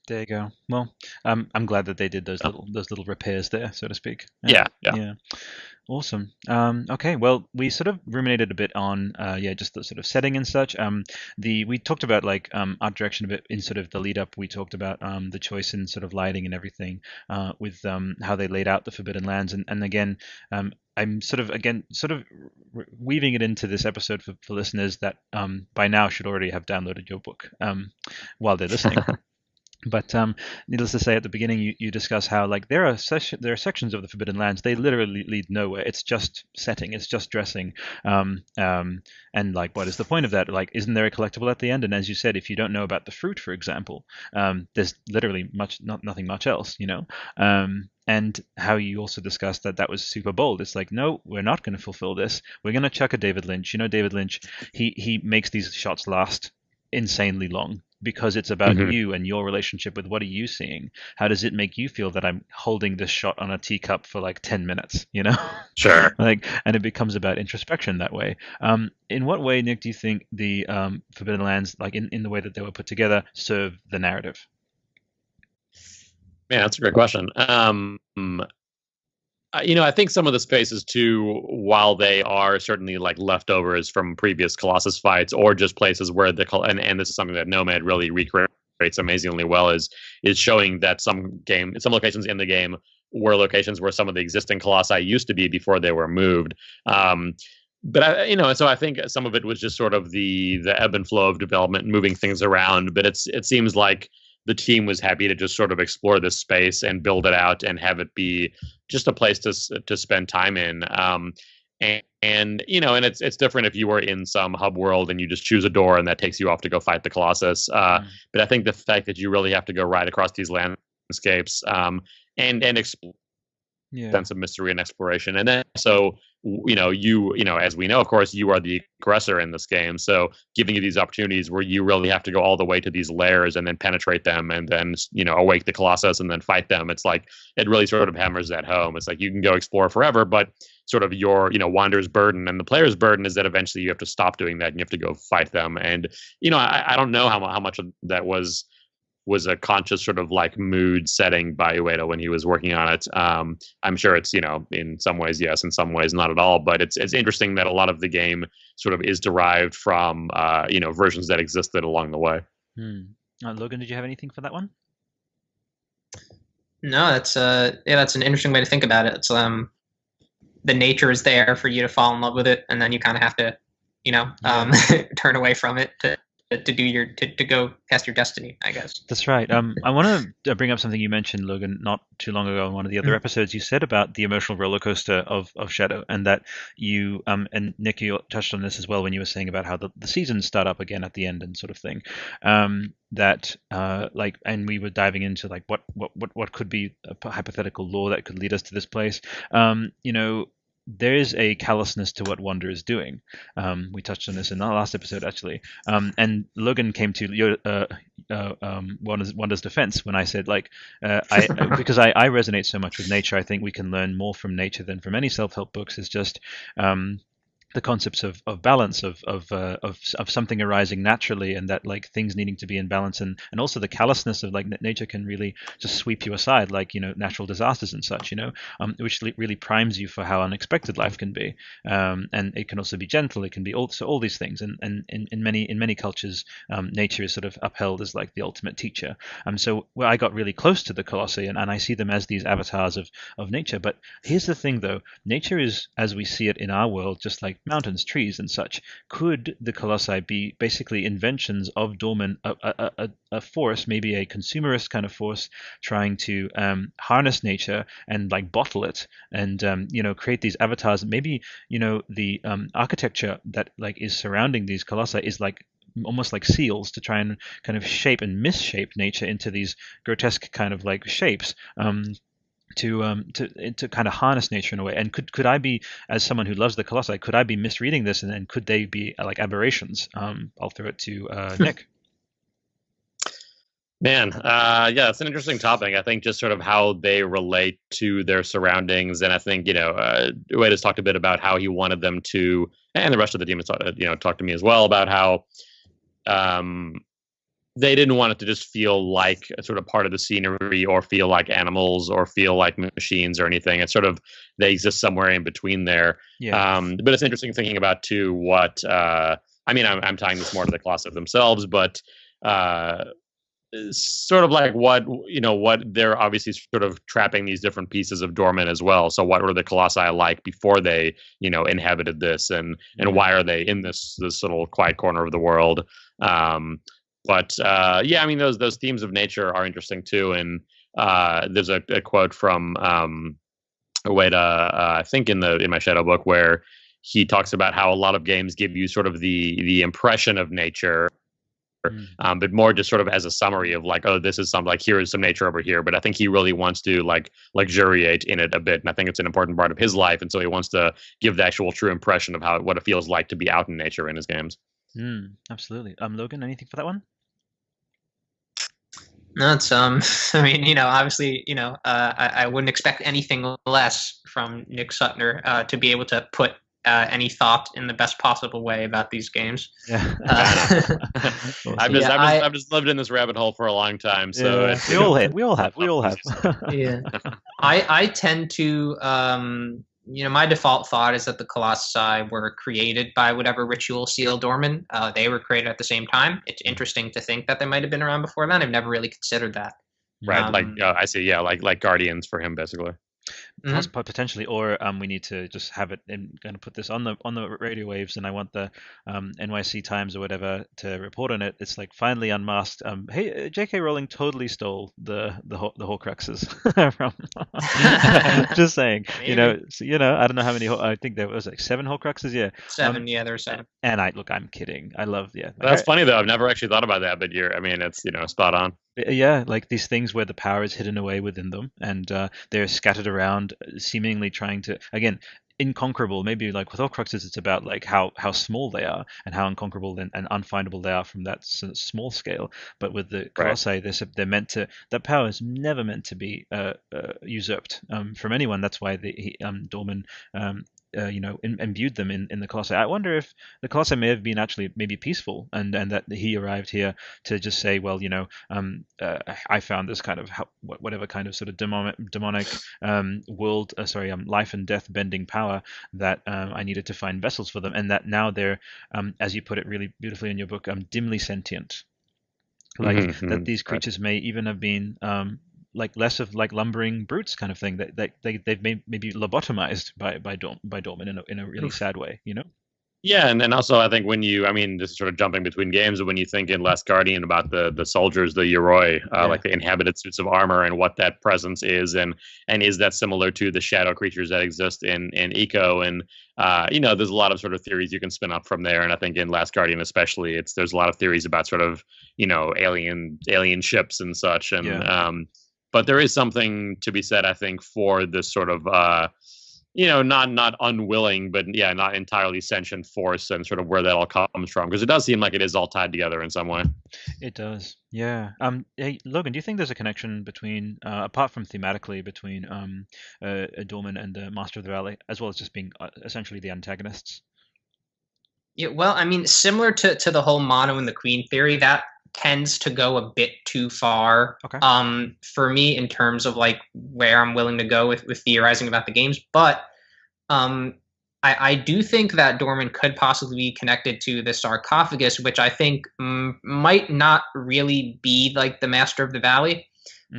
There you go. Well, I'm glad that they did those little repairs there, so to speak. Yeah. Awesome. Okay, well, we sort of ruminated a bit on just the sort of setting and such. We talked about like art direction a bit in sort of the lead up. We talked about the choice in sort of lighting and everything, with how they laid out the Forbidden Lands, and again, I'm sort of weaving it into this episode for listeners that by now should already have downloaded your book while they're listening. But needless to say, at the beginning, you discuss how like there are sections of the Forbidden Lands, they literally lead nowhere. It's just setting, it's just dressing, and like, what is the point of that? Like, isn't there a collectible at the end? And as you said, if you don't know about the fruit, for example, there's literally nothing much else, and how you also discussed that was super bold. It's like, no, we're not going to fulfill this. We're going to chuck a David Lynch. David Lynch, he makes these shots last insanely long, because it's about you and your relationship with what are you seeing? How does it make you feel that I'm holding this shot on a teacup for like 10 minutes, Sure. And it becomes about introspection that way. In what way, Nick, do you think the Forbidden Lands, like in the way that they were put together, serve the narrative? Yeah, that's a great question. I think some of the spaces too, while they are certainly like leftovers from previous Colossus fights, or just places where and this is something that Nomad really recreates amazingly well, is showing that some locations in the game were locations where some of the existing Colossi used to be before they were moved. But so I think some of it was just sort of the ebb and flow of development, moving things around. But it seems like the team was happy to just sort of explore this space and build it out and have it be just a place to spend time in. And it's different if you were in some hub world and you just choose a door and that takes you off to go fight the Colossus. But I think the fact that you really have to go right across these landscapes and explore sense of mystery and exploration. And then so as we know, of course, you are the aggressor in this game, so giving you these opportunities where you really have to go all the way to these layers and then penetrate them and then awake the Colossus and then fight them. It's like it really sort of hammers that home. It's like you can go explore forever, but sort of your Wander's burden and the player's burden is that eventually you have to stop doing that and you have to go fight them. And I don't know how much of that was a conscious sort of like mood setting by Ueda when he was working on it. I'm sure it's, in some ways, yes, in some ways, not at all. But it's interesting that a lot of the game sort of is derived from, versions that existed along the way. Logan, did you have anything for that one? No, that's that's an interesting way to think about it. It's the nature is there for you to fall in love with it, and then you kind of have to, turn away from it to do to go test your destiny, I guess. That's right. I want to bring up something you mentioned, Logan, not too long ago in one of the other episodes. You said about the emotional roller coaster of Shadow, and that you and Nick, you touched on this as well when you were saying about how the seasons start up again at the end and sort of thing. That like, and we were diving into like what could be a hypothetical lore that could lead us to this place. There is a callousness to what Wanda is doing. We touched on this in our last episode, actually. And Logan came to your Wanda's defense when I said, like, because I resonate so much with nature. I think we can learn more from nature than from any self-help books. It's just the concepts of balance, of something arising naturally, and that like things needing to be in balance, and also the callousness of like nature can really just sweep you aside, like natural disasters and such, which really primes you for how unexpected life can be, and it can also be gentle. It can be also all these things, and in many cultures, nature is sort of upheld as like the ultimate teacher. So I got really close to the Colossi, and I see them as these avatars of nature. But here's the thing, though: nature is, as we see it in our world, just like mountains, trees, and such. Could the colossi be basically inventions of Dorman, a force, maybe a consumerist kind of force, trying to harness nature and like bottle it, and create these avatars? Maybe the architecture that like is surrounding these colossi is like almost like seals to try and kind of shape and misshape nature into these grotesque kind of like shapes. To kind of harness nature in a way. And could I be, as someone who loves the colossi, could I be misreading this, and could they be like aberrations? I'll throw it to Nick. Man, yeah, it's an interesting topic. I think just sort of how they relate to their surroundings, and I think Ueda's talked a bit about how he wanted them to, and the rest of the demons talked to me as well about how they didn't want it to just feel like a sort of part of the scenery, or feel like animals, or feel like machines or anything. It's sort of, they exist somewhere in between there. Yeah. But it's interesting thinking about too what I'm tying this more to the Colossi themselves, but sort of like what they're obviously sort of trapping these different pieces of Dorman as well. So what were the Colossi like before they inhabited this, and why are they in this little quiet corner of the world? But those themes of nature are interesting too. And there's a quote from Ueda, I think in my Shadow book, where he talks about how a lot of games give you sort of the impression of nature, but more just sort of as a summary of like, oh, this is something, like here is some nature over here. But I think he really wants to like luxuriate in it a bit, and I think it's an important part of his life, and so he wants to give the actual true impression of what it feels like to be out in nature in his games. Absolutely. Logan, anything for that one? No, it's obviously, I wouldn't expect anything less from Nick Sutner to be able to put any thought in the best possible way about these games. Yeah. I've just lived in this rabbit hole for a long time, so yeah. We all have. Yeah. I tend to my default thought is that the Colossi were created by whatever ritual sealed Dorman. They were created at the same time. It's interesting to think that they might have been around before then. I've never really considered that. Right, I see. Yeah, like Guardians for him, basically. Potentially, or we need to just have it and kind of put this on the radio waves, and I want the NYC Times or whatever to report on it. It's like finally unmasked. Hey, J.K. Rowling totally stole the Horcruxes from. Just saying, Maybe. I don't know how many. I think there was like 7 Horcruxes. Yeah, 7. Yeah, there were 7. And I'm kidding. I love That's funny though. I've never actually thought about that, but it's spot on. Yeah, like these things where the power is hidden away within them, and they're scattered around, seemingly trying to, again, inconquerable. Maybe like with Horcruxes, it's about like how small they are and how unconquerable and unfindable they are from that small scale. But with the Colossi, they're meant to. That power is never meant to be usurped from anyone. That's why Dorman. Imbued them in the Colossi. I wonder if the Colossi may have been actually maybe peaceful, and that he arrived here to just say, well, I found this kind of whatever kind of sort of demonic world, life and death bending power that I needed to find vessels for them, and that now they're, as you put it really beautifully in your book, dimly sentient. Like that these creatures may even have been like less of like lumbering brutes kind of thing that they've maybe lobotomized by Dorman in a really sad way, you know? Yeah, and also I think I mean, this is sort of jumping between games, but when you think in Last Guardian about the soldiers, the Yoroi, like the inhabited suits of armor, and what that presence is, and is that similar to the shadow creatures that exist in Eco, and there's a lot of sort of theories you can spin up from there, and I think in Last Guardian especially, there's a lot of theories about sort of alien ships and such, and but there is something to be said, I think, for this sort of not unwilling, but not entirely sentient force, and sort of where that all comes from, because it does seem like it is all tied together in some way. It does, yeah. Hey, Logan, do you think there's a connection between, apart from thematically, between Dorman and the Master of the Valley, as well as just being essentially the antagonists? Yeah, well, I mean, similar to the whole Mono and the Queen theory, that tends to go a bit too far for me in terms of like where I'm willing to go with theorizing about the games. But I do think that Dorman could possibly be connected to the sarcophagus, which I think might not really be like the Master of the Valley.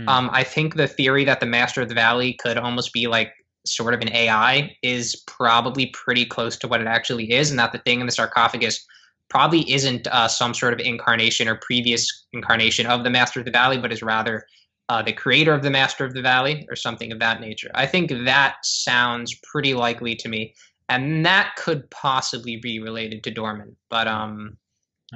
I think the theory that the Master of the Valley could almost be like sort of an AI is probably pretty close to what it actually is, and that the thing in the sarcophagus probably isn't some sort of incarnation or previous incarnation of the Master of the Valley, but is rather the creator of the Master of the Valley or something of that nature. I think that sounds pretty likely to me, and that could possibly be related to Dorman. But I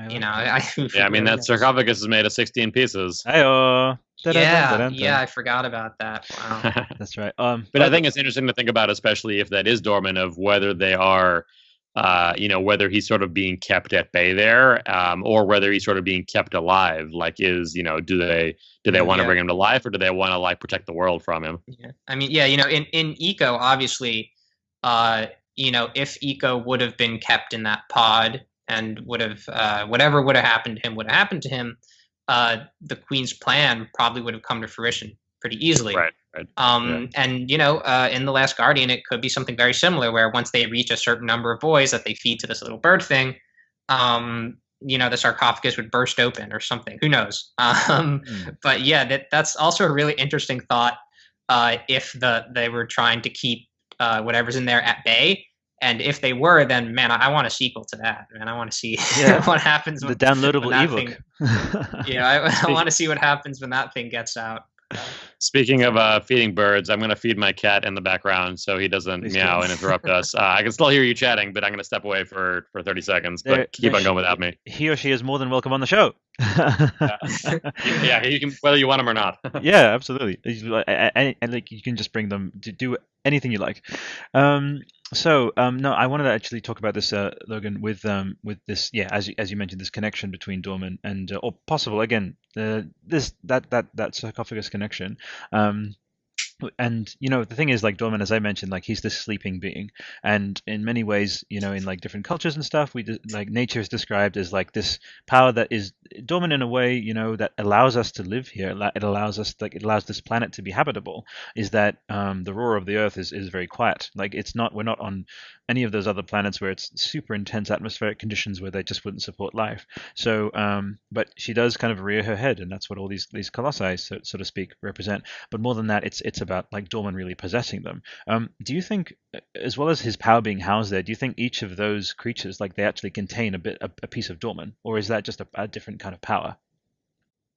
mean, that sarcophagus is made of 16 pieces. I forgot about that. Wow. That's right. But I think it's interesting to think about, especially if that is Dorman, of whether they are whether he's sort of being kept at bay there, or whether he's sort of being kept alive. Like, do they want to bring him to life, or do they want to like protect the world from him? Yeah. I mean, in Eco, obviously, if Eco would have been kept in that pod and would have whatever would have happened to him would have happened to him, the Queen's plan probably would have come to fruition pretty easily. Right. And in The Last Guardian, it could be something very similar, where once they reach a certain number of boys that they feed to this little bird thing, the sarcophagus would burst open or something. Who knows? But yeah, that's also a really interesting thought. If they were trying to keep whatever's in there at bay, and if they were, then man, I want a sequel to that. Man, I want to see what happens. The downloadable ebook. I want to see what happens when that thing gets out. Speaking of feeding birds, I'm going to feed my cat in the background so he doesn't meow and interrupt us. I can still hear you chatting, but I'm going to step away for 30 seconds. But keep on going without me. He or she is more than welcome on the show. You can, whether you want them or not. Yeah, absolutely. And like you can just bring them to do anything you like. No, I wanted to actually talk about this, Logan, with this, as you mentioned, this connection between Dorman and, or possible again, that sarcophagus connection. And the thing is, like Dorman, as I mentioned, like he's this sleeping being, and in many ways, in like different cultures and stuff, like nature is described as like this power that is dormant in a way, that allows us to live here. It allows this planet to be habitable. Is that the roar of the earth is very quiet. Like we're not on any of those other planets where it's super intense atmospheric conditions where they just wouldn't support life. So, but she does kind of rear her head, and that's what all these colossi, so to speak, represent. But more than that, it's about like Dorman really possessing them. Do you think, as well as his power being housed there, do you think each of those creatures, like they actually contain a piece of Dorman, or is that just a different kind of power?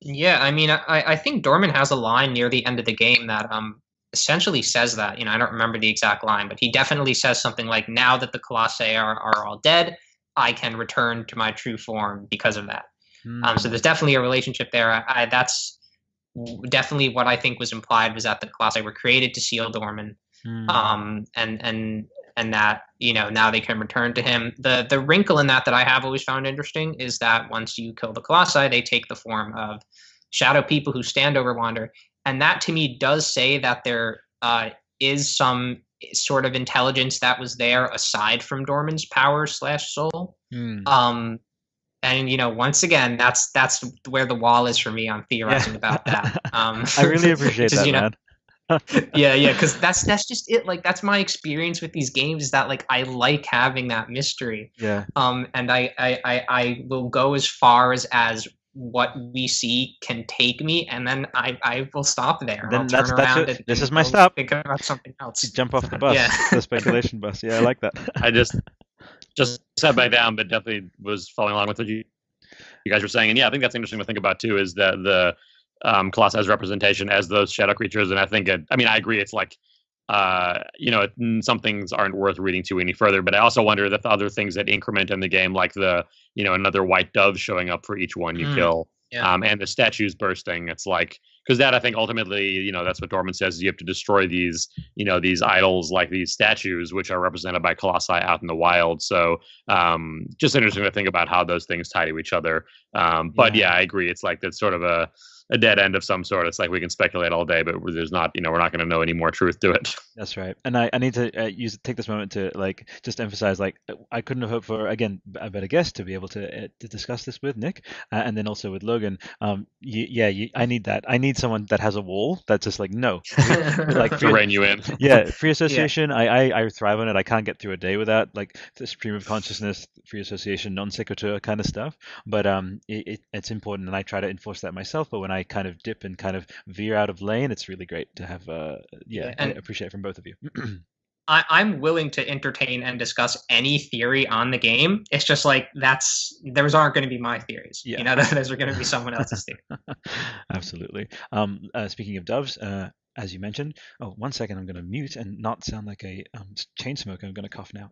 Yeah, I mean, I think Dorman has a line near the end of the game that essentially says that. I don't remember the exact line, but he definitely says something like, "Now that the colossi are all dead, I can return to my true form because of that." So there's definitely a relationship there. That's definitely what I think was implied, was that the colossi were created to seal Dorman, and that now they can return to him. The wrinkle in that I have always found interesting is that once you kill the colossi, they take the form of shadow people who stand over Wander, and that to me does say that there is some sort of intelligence that was there aside from Dorman's power / soul. And once again, that's where the wall is for me on theorizing about that. I really appreciate that, man. because that's just it. Like, that's my experience with these games, is that like I like having that mystery. Yeah. And I will go as far as what we see can take me, and then I will stop there. Then I'll that's turn around it. and This is go my stop. think about something else. You jump off the bus, Yeah. the speculation bus. Yeah, I like that. I just sat back down, but definitely was following along with what you guys were saying. And yeah, I think that's interesting to think about too, is that the Colossus as representation as those shadow creatures. And I think, I agree. It's like, some things aren't worth reading to any further, but I also wonder that the other things that increment in the game, like another white dove showing up for each one you kill, and the statues bursting. It's like, because that I think ultimately, that's what Dorman says, is you have to destroy these, these idols, like these statues, which are represented by colossi out in the wild. So just interesting to think about how those things tie to each other. But I agree. It's like that's sort of a dead end of some sort. It's like we can speculate all day, but there's not, we're not going to know any more truth to it. That's right. And I need to take this moment to just emphasize, I couldn't have hoped for, again, a better guest to be able to discuss this with Nick, and then also with Logan. I need that. I need someone that has a wall that's just like, no, like to rein you in. Yeah, free association. I thrive on it. I can't get through a day without the stream of consciousness, free association, non sequitur kind of stuff. But it's important, and I try to enforce that myself. But when I kind of dip and kind of veer out of lane, it's really great to have. I appreciate it from both of you. I'm willing to entertain and discuss any theory on the game. It's just like those aren't going to be my theories. Yeah. Those are going to be someone else's theory. Absolutely. Speaking of doves, as you mentioned, 1 second, I'm going to mute and not sound like a chain smoker. I'm going to cough now.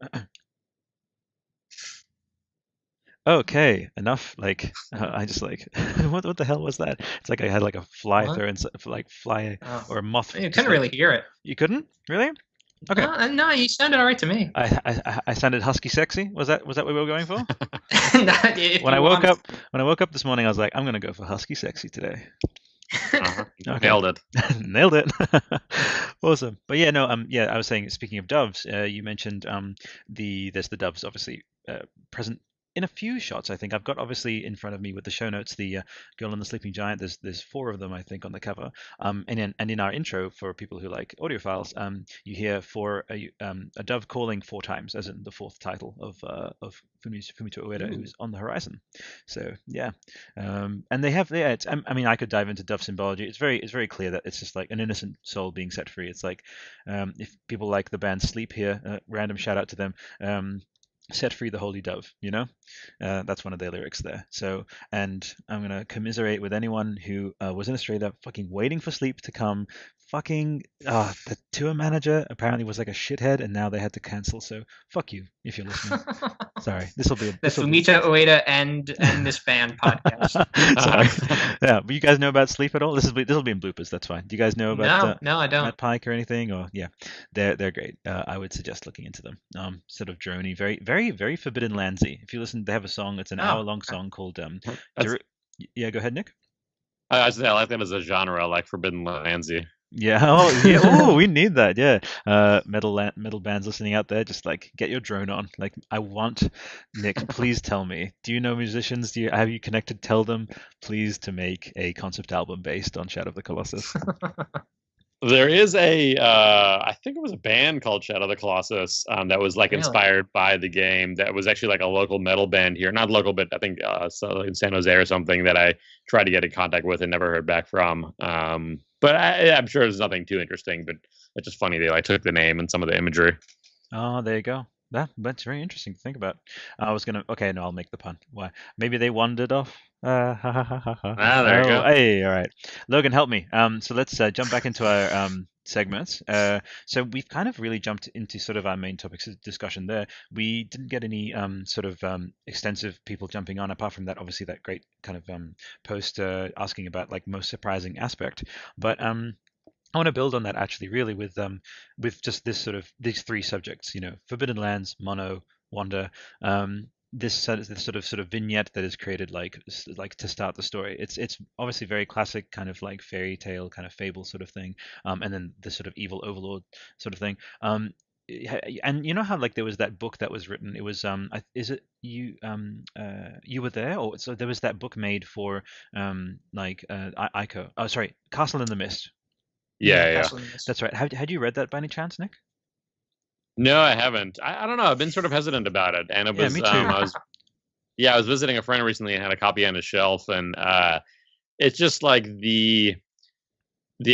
Okay, enough. I just what the hell was that? It's like I had a fly throw and fly or a moth. You couldn't really hear it. You couldn't really? Okay. No, you sounded all right to me. I sounded husky sexy. Was that what we were going for? When I woke up this morning, I was like, I'm gonna go for husky sexy today. Okay. Nailed it. Nailed it. Awesome. But I was saying, speaking of doves, you mentioned there's the doves obviously present in a few shots. I think I've got obviously in front of me with the show notes the girl and the sleeping giant. There's 4 of them, I think, on the cover. And in our intro, for people who like audiophiles, you hear a dove calling 4 times, as in the 4th title of Fumito Ueda, who's on the horizon. So and they have I could dive into dove symbology. It's very clear that it's just like an innocent soul being set free. It's like if people like the band Sleep here, random shout out to them. Set free the holy dove, that's one of their lyrics there. So, and I'm gonna commiserate with anyone who was in Australia fucking waiting for sleep to come. The tour manager apparently was like a shithead, and now they had to cancel. So fuck you if you're listening. Sorry, this will be the Fumito Ueda and this band podcast. Sorry. Yeah, but you guys know about sleep at all? This will be in bloopers. That's fine. Do you guys know about no, I don't. Matt Pike or anything? Or they're great. I would suggest looking into them. Sort of droney, very very very Forbidden Landsy. If you listen, they have a song. It's an hour-long song called yeah, go ahead, Nick. I like that as a genre, like Forbidden Landsy. Yeah. Oh, yeah. Oh, we need that. Yeah. Metal bands listening out there, just get your drone on. I want Nick. Please tell me. Do you know musicians? Have you connected? Tell them, please, to make a concept album based on Shadow of the Colossus. There is I think it was a band called Shadow of the Colossus that was inspired by the game. That was actually a local metal band here, not local, but I think in San Jose or something, that I tried to get in contact with and never heard back from. But I'm sure there's nothing too interesting. But it's just funny they took the name and some of the imagery. Oh, there you go. That's very interesting to think about. I was gonna. Okay, no, I'll make the pun. Why? Maybe they wandered off. There you go. Hey, all right. Logan, help me. So let's jump back into our segments. So we've kind of really jumped into sort of our main topics of discussion there. We didn't get any extensive people jumping on, apart from that, obviously, that great kind of post asking about most surprising aspect. But I want to build on that actually, really, with just these 3 subjects. Forbidden Lands, Mono, Wander. This sort of vignette that is created to start the story. It's obviously very classic, kind of fairy tale, kind of fable sort of thing. And then the sort of evil overlord sort of thing. And you know how there was that book that was written. It was is it you were there, or so there was that book made for Ico. Oh, sorry, Castle in the Mist. Yeah. That's right. Had you read that by any chance, Nick? No, I haven't. I don't know. I've been sort of hesitant about it, and it was. Me too. Yeah, I was visiting a friend recently and had a copy on his shelf, and it's just like the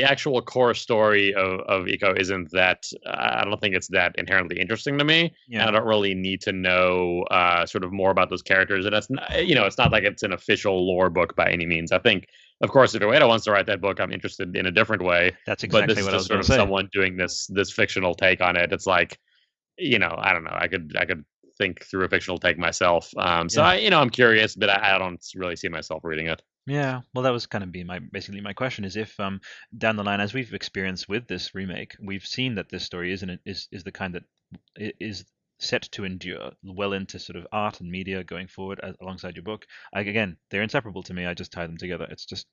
actual core story of Ico isn't that. I don't think it's that inherently interesting to me. Yeah. And I don't really need to know sort of more about those characters. And it's not, it's not like it's an official lore book by any means. I think, of course, if Ueda wants to write that book, I'm interested in a different way. That's exactly but this what is I just was sort going of to say. someone doing this fictional take on it. It's like, I don't know. I could think through a fictional take myself. So I'm curious, but I don't really see myself reading it. Yeah, well, that was kind of basically my question is if down the line, as we've experienced with this remake, we've seen that this story is the kind that is set to endure well into sort of art and media going forward alongside your book. Again, they're inseparable to me. I just tie them together. It's just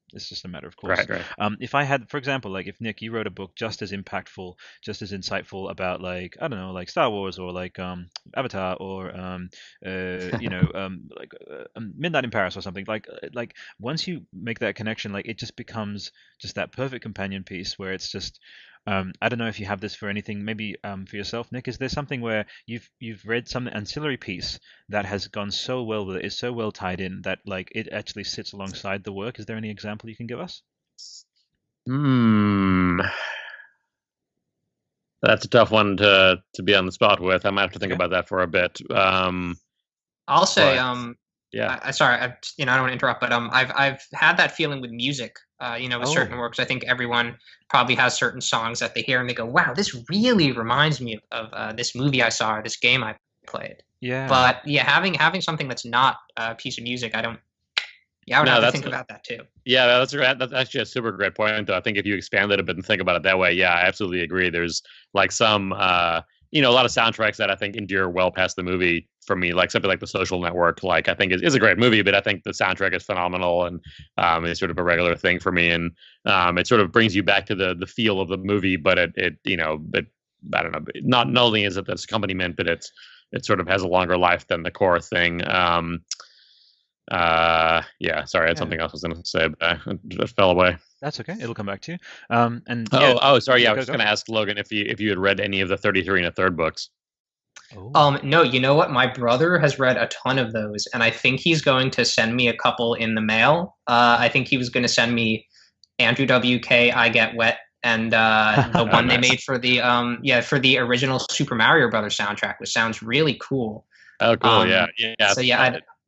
a matter of course. Right. If I had, for example, like if Nick, you wrote a book just as impactful, just as insightful about like I don't know, like Star Wars or like Avatar or Midnight in Paris or something like once you make that connection, like it just becomes just that perfect companion piece where it's just I don't know if you have this for anything, maybe for yourself, Nick. Is there something where you've read some ancillary piece that has gone so well with it, is so well tied in that like it actually sits alongside the work? Is there any example you can give us? That's a tough one to be on the spot with. I might have to think about that for a bit. I'll say, yeah. Sorry, I don't want to interrupt, but I've had that feeling with music. With certain works, I think everyone probably has certain songs that they hear and they go, "Wow, this really reminds me of this movie I saw or this game I played." Yeah. But yeah, having something that's not a piece of music, I don't. Yeah, I would have to think about that too. Yeah, that's actually a super great point, though. I think if you expand it a bit and think about it that way, yeah, I absolutely agree. There's like some, a lot of soundtracks that I think endure well past the movie for me, like something like The Social Network, like I think is a great movie, but I think the soundtrack is phenomenal and it's sort of a regular thing for me. And it sort of brings you back to the feel of the movie, but it I don't know, not only is it this accompaniment, but it sort of has a longer life than the core thing. Sorry, I had something else I was going to say, but it fell away. That's okay. It'll come back to you. Sorry. I was going to ask Logan if you had read any of the 33 1/3 books. No, you know what? My brother has read a ton of those, and I think he's going to send me a couple in the mail. I think he was going to send me Andrew WK, I Get Wet, and the one they made for the original Super Mario Brothers soundtrack, which sounds really cool. Oh, cool! Yeah. So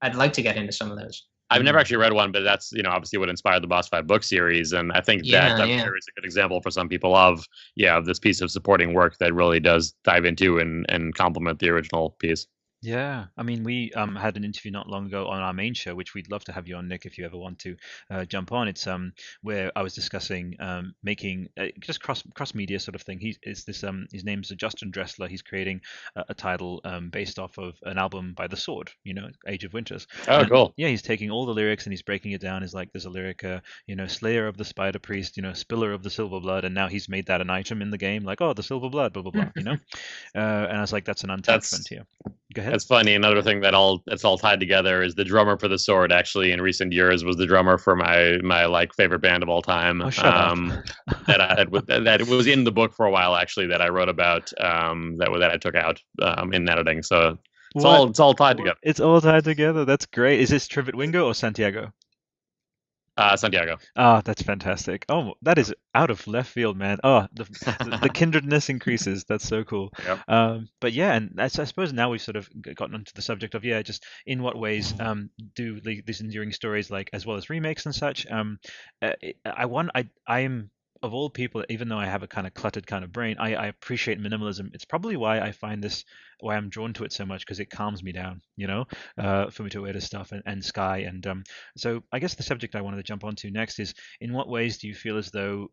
I'd like to get into some of those. I've never actually read one, but that's obviously what inspired the Boss Fight book series, and I think that series is a good example for some people of this piece of supporting work that really does dive into and complement the original piece. Yeah, I mean, we had an interview not long ago on our main show, which we'd love to have you on, Nick, if you ever want to jump on. It's where I was discussing making just cross media sort of thing. His name's Justin Dressler. He's creating a title based off of an album by The Sword, Age of Winters. Oh, cool. Yeah, he's taking all the lyrics and he's breaking it down. Is like there's a lyric, Slayer of the Spider Priest, Spiller of the Silver Blood, and now he's made that an item in the game, like the Silver Blood, blah blah blah, and I was like, that's an untapped frontier. Go ahead. That's funny. Another thing that's all tied together is the drummer for The Sword. Actually, in recent years, was the drummer for my like favorite band of all time. Oh, shut up. that was in the book for a while. Actually, that I wrote about. That I took out in editing. So it's all tied together. It's all tied together. That's great. Is this Trivet Wingo or Santiago? Santiago. Oh, that's fantastic. Oh, that is out of left field, man. Oh, the kindredness increases. That's so cool. Yep. But yeah, and I suppose now we've sort of gotten onto the subject of just in what ways do these enduring stories, like as well as remakes and such. I am of all people, even though I have a kind of cluttered kind of brain, I appreciate minimalism. It's probably why I'm drawn to it so much, because it calms me down, Fumito Ueda stuff and Sky. And so I guess the subject I wanted to jump onto next is, in what ways do you feel as though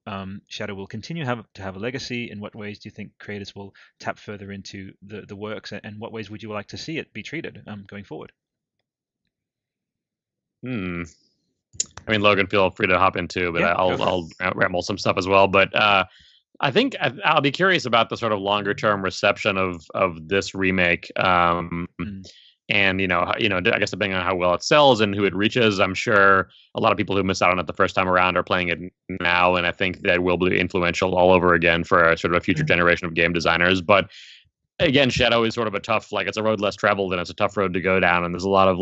Shadow will continue to have a legacy? In what ways do you think creators will tap further into the works? And what ways would you like to see it be treated going forward? I mean, Logan, feel free to hop in too, but I'll ramble some stuff as well. But I think I'll be curious about the sort of longer term reception of this remake. And I guess depending on how well it sells and who it reaches, I'm sure a lot of people who missed out on it the first time around are playing it now, and I think that will be influential all over again for a sort of a future generation of game designers. But again, Shadow is sort of it's a road less traveled, and it's a tough road to go down, and there's a lot of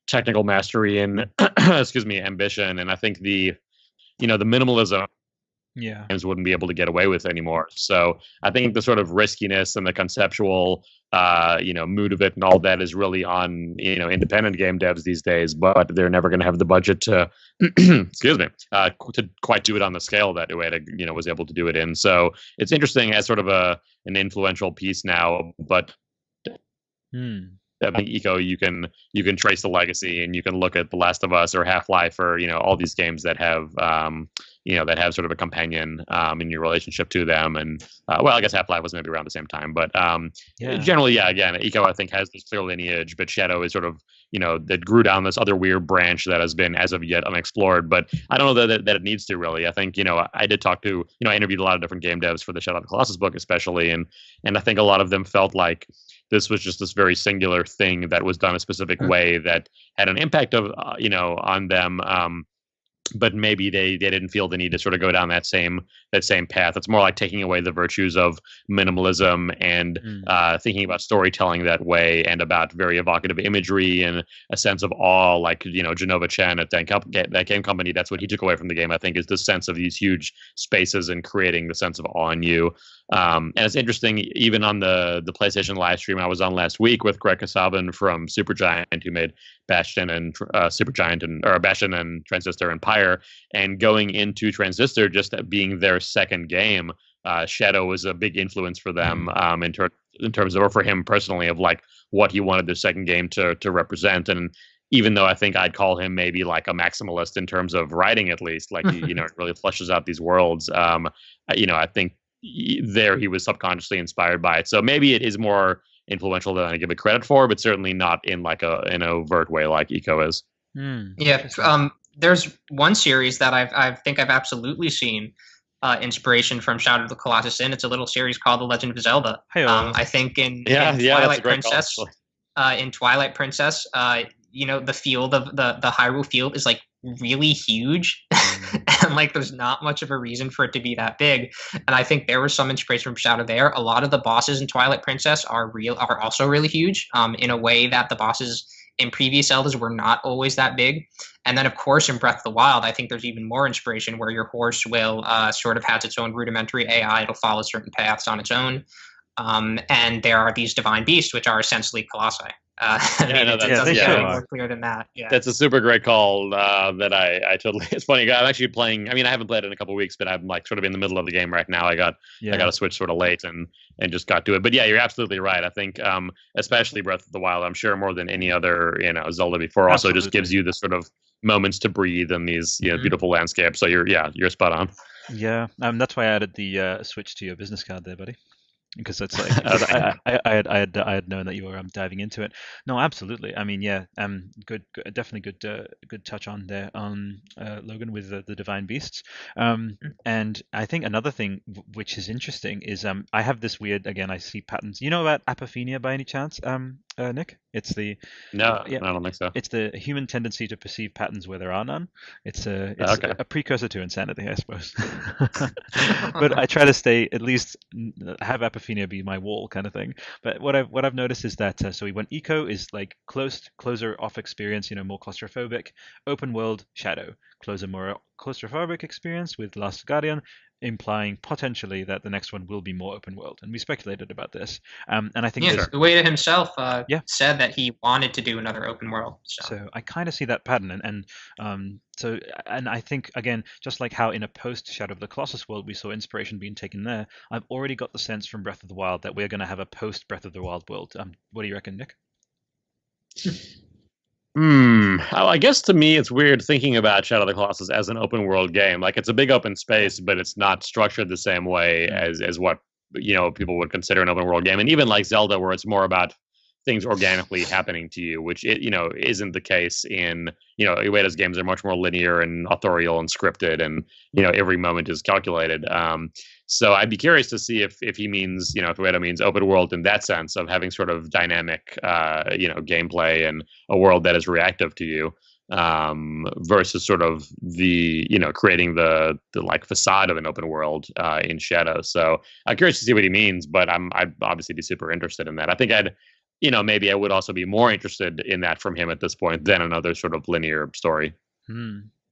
technical mastery and excuse me, ambition, and I think the minimalism games wouldn't be able to get away with anymore. So I think the sort of riskiness and the conceptual mood of it and all that is really on independent game devs these days, but they're never going to have the budget to excuse me to quite do it on the scale that Ueda was able to do it in. So it's interesting as sort of an influential piece now, but I think Eco, you can trace the legacy, and you can look at The Last of Us or Half-Life or all these games that have that have sort of a companion in your relationship to them. And well, I guess Half-Life was maybe around the same time, but generally, again, Eco I think has this clear lineage, but Shadow is sort of that grew down this other weird branch that has been as of yet unexplored. But I don't know that it needs to really. I think I did talk to I interviewed a lot of different game devs for the Shadow of the Colossus book, especially, and I think a lot of them felt like this was just this very singular thing that was done a specific way that had an impact of on them. But maybe they didn't feel the need to sort of go down that same path. It's more like taking away the virtues of minimalism and thinking about storytelling that way, and about very evocative imagery and a sense of awe, like Genova Chen at that game company. That's what he took away from the game, I think, is the sense of these huge spaces and creating the sense of awe in you. And it's interesting, even on the PlayStation live stream I was on last week with Greg Kasabian from Supergiant, who made Bastion and Bastion and Transistor and Pyre, and going into Transistor just being their second game, Shadow was a big influence for them in terms of, or for him personally, of like what he wanted their second game to represent. And even though I think I'd call him maybe like a maximalist in terms of writing, at least, like it really fleshes out these worlds. I think there he was subconsciously inspired by it. So maybe it is more influential than I give it credit for, but certainly not in like an overt way like Eco is. There's one series that I think I've absolutely seen inspiration from Shadow of the Colossus in. It's a little series called The Legend of Zelda. I think in Twilight Princess, the field of the Hyrule field is like really huge, and like there's not much of a reason for it to be that big. And I think there was some inspiration from Shadow there. A lot of the bosses in Twilight Princess are also really huge, in a way that the bosses in previous Zeldas were not always that big. And then, of course, in Breath of the Wild, I think there's even more inspiration, where your horse will sort of has its own rudimentary AI. It'll follow certain paths on its own. And there are these divine beasts, which are essentially colossi. It doesn't get any more clear than that. Yeah, that's a super great call that I totally. It's funny. I'm actually playing. I mean, I haven't played it in a couple of weeks, but I'm like sort of in the middle of the game right now. I got a Switch sort of late and just got to it. But yeah, you're absolutely right. I think especially Breath of the Wild, I'm sure more than any other Zelda before, also just gives you this sort of moments to breathe in these beautiful landscapes. So you're spot on. Yeah, that's why I added the Switch to your business card there, buddy. Because that's like I had known that you were diving into it. No, absolutely. I mean, good, definitely good touch on there on Logan with the divine beasts. And I think another thing which is interesting is I have this weird, again, I see patterns. You know about apophenia by any chance, Nick? It's the I don't think so. It's the human tendency to perceive patterns where there are none. It's a precursor to insanity, I suppose. But I try to stay, at least have apophenia be my wall kind of thing. But what I've noticed is that so when Eco is like closer off experience, more claustrophobic, open world Shadow, closer more claustrophobic experience with Last Guardian, implying potentially that the next one will be more open world. And we speculated about this. And I think Ueda himself said that he wanted to do another open world. So I kind of see that pattern. And I think, again, just like how in a post Shadow of the Colossus world we saw inspiration being taken there, I've already got the sense from Breath of the Wild that we're going to have a post Breath of the Wild world. What do you reckon, Nick? I guess to me it's weird thinking about Shadow of the Colossus as an open world game. Like, it's a big open space, but it's not structured the same way as what people would consider an open world game. And even like Zelda, where it's more about things organically happening to you, which isn't the case in Ueda's games are much more linear and authorial and scripted, and every moment is calculated. So I'd be curious to see if he means if Ueda means open world in that sense of having sort of dynamic gameplay and a world that is reactive to you, versus sort of the creating the like facade of an open world in Shadow. So I'm curious to see what he means, but I'd obviously be super interested in that. I think maybe I would also be more interested in that from him at this point than another sort of linear story.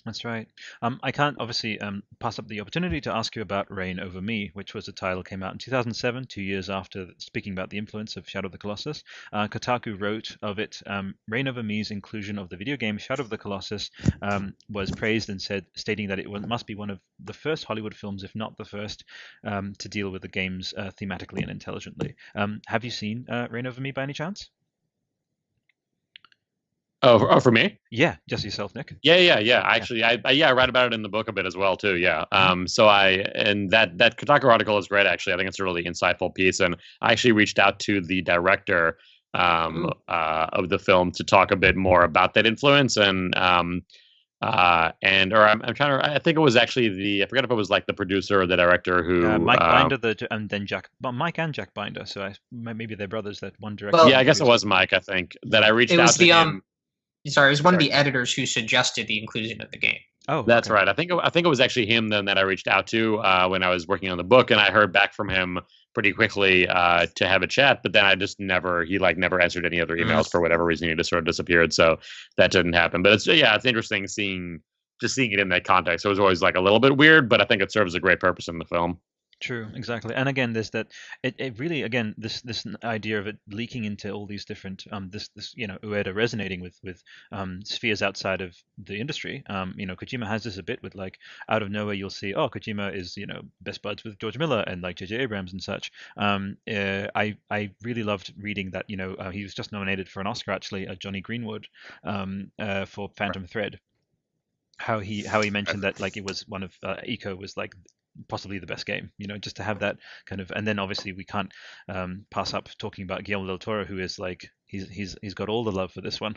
That's right. I can't obviously pass up the opportunity to ask you about Reign Over Me, which was a title came out in 2007, 2 years after speaking about the influence of Shadow of the Colossus. Kotaku wrote of it, Reign Over Me's inclusion of the video game Shadow of the Colossus was praised and stating that it must be one of the first Hollywood films, if not the first, to deal with the games thematically and intelligently. Have you seen Reign Over Me by any chance? Oh, for me? Yeah, just yourself, Nick. Yeah. Actually, I write about it in the book a bit as well too. Yeah. So that Kotaku article is great. Actually, I think it's a really insightful piece, and I actually reached out to the director of the film to talk a bit more about that influence, and I'm trying to. I think it was actually I forget if it was like the producer or the director who Mike Binder, and then Mike and Jack Binder. So maybe they're brothers. That one director. Well, yeah, I guess it was Mike. I think that I reached out to him. Sorry, it was one of the editors who suggested the inclusion of the game. Oh, that's right. I think it was actually him then that I reached out to when I was working on the book, and I heard back from him pretty quickly to have a chat. But then I just never never answered any other emails for whatever reason. He just sort of disappeared. So that didn't happen. But it's interesting seeing it in that context. It was always like a little bit weird, but I think it serves a great purpose in the film. True, exactly. And again, there's that. It really, again, this idea of it leaking into all these different this Ueda resonating with spheres outside of the industry. Kojima has this a bit with like out of nowhere you'll see Kojima is best buds with George Miller and like J.J. Abrams and such. I really loved reading that he was just nominated for an Oscar actually, Johnny Greenwood, for Phantom Thread. How he mentioned that like it was one of Eco was like possibly the best game, just to have that kind of, and then obviously we can't pass up talking about Guillermo del Toro, who is like he's got all the love for this one.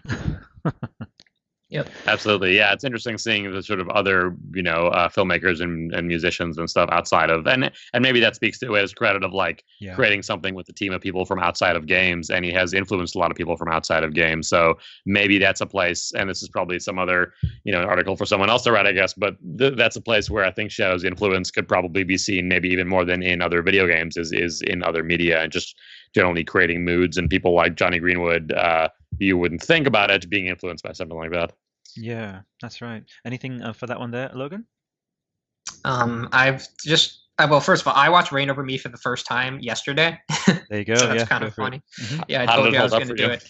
Yep. Absolutely. Yeah. It's interesting seeing the sort of other, filmmakers and musicians and stuff outside of, and maybe that speaks to his credit of like creating something with a team of people from outside of games. And he has influenced a lot of people from outside of games. So maybe that's a place, and this is probably some other, article for someone else to write, I guess, but that's a place where I think Shadow's influence could probably be seen maybe even more than in other video games is in other media and just generally creating moods, and people like Johnny Greenwood, you wouldn't think about it being influenced by something like that. Yeah, that's right. Anything for that one there, Logan? Well, first of all, I watched Reign Over Me for the first time yesterday. There you go. So that's kind of funny. Mm-hmm. Yeah, I told you I was going to do it.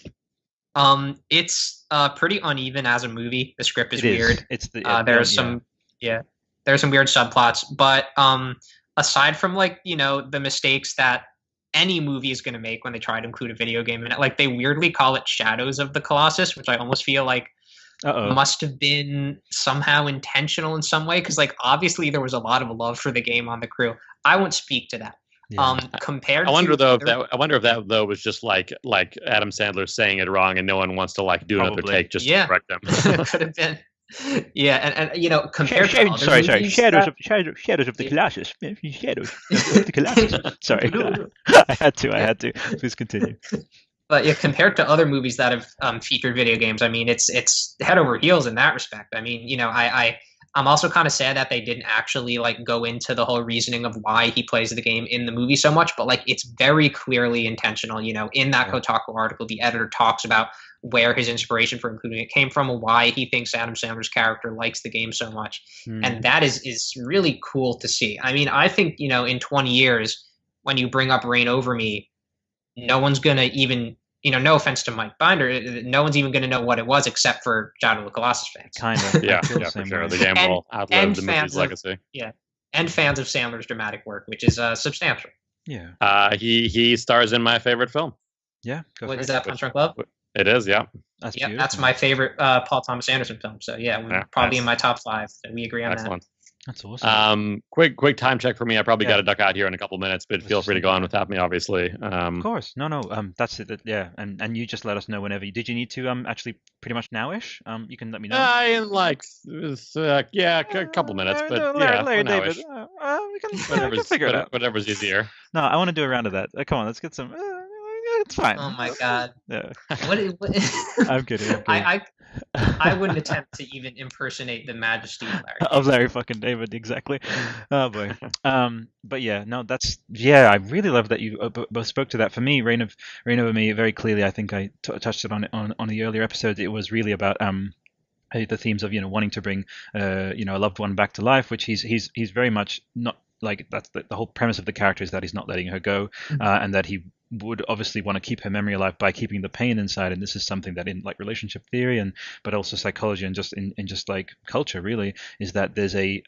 It's pretty uneven as a movie. The script is weird. It's there's some weird subplots, but aside from like the mistakes that any movie is going to make when they try to include a video game in it, like they weirdly call it Shadows of the Colossus, which I almost feel like must have been somehow intentional in some way, because like obviously there was a lot of love for the game on the crew. I won't speak to that. Yeah. Compared, I wonder if that though was just like Adam Sandler saying it wrong, and no one wants to like do another take just to correct them. Could have been. Yeah, and compared to other sorry, movies Shadows of the Colossus. Shadows of the Colossus. Sorry, I had to. Please continue. But yeah, compared to other movies that have featured video games, I mean, it's head over heels in that respect. I mean, I'm also kind of sad that they didn't actually like go into the whole reasoning of why he plays the game in the movie so much, but like it's very clearly intentional. In that Kotaku article, the editor talks about where his inspiration for including it came from and why he thinks Adam Sandler's character likes the game so much. And that is really cool to see. I mean, I think, in 20 years, when you bring up Reign Over Me, no one's going to even, no offense to Mike Binder, no one's even going to know what it was except for Shadow of the Colossus fans. Kind of. Yeah, for sure. The game will outlive the movie's legacy. And fans of Sandler's dramatic work, which is substantial. Yeah. He stars in my favorite film. Yeah. Is that Punch Drunk Love? It is, yeah. That's my favorite Paul Thomas Anderson film. So probably in my top 5. So we agree on Excellent. that. That's awesome. Quick time check for me. I probably got to duck out here in a couple minutes, but feel free to go on without me, obviously. Of course. No. That's it. Yeah, and you just let us know whenever. Did you need to actually pretty much now-ish? You can let me know. In like a couple minutes, but Larry David. We can figure it out. Whatever's easier. No, I want to do a round of that. Come on, let's get some. it's fine. Oh my god. Yeah. What I'm kidding. I wouldn't attempt to even impersonate the majesty of Larry. Of Larry fucking David, exactly. Oh boy. But yeah, no, I really love that you both spoke to that. For me, Reign Over Me, very clearly, I think I touched it on the earlier episodes. It was really about the themes of wanting to bring a loved one back to life, which he's very much not like. That's the whole premise of the character, is that he's not letting her go, and that he would obviously want to keep her memory alive by keeping the pain inside. And this is something that in like relationship theory but also psychology and just in just like culture really, is that there's a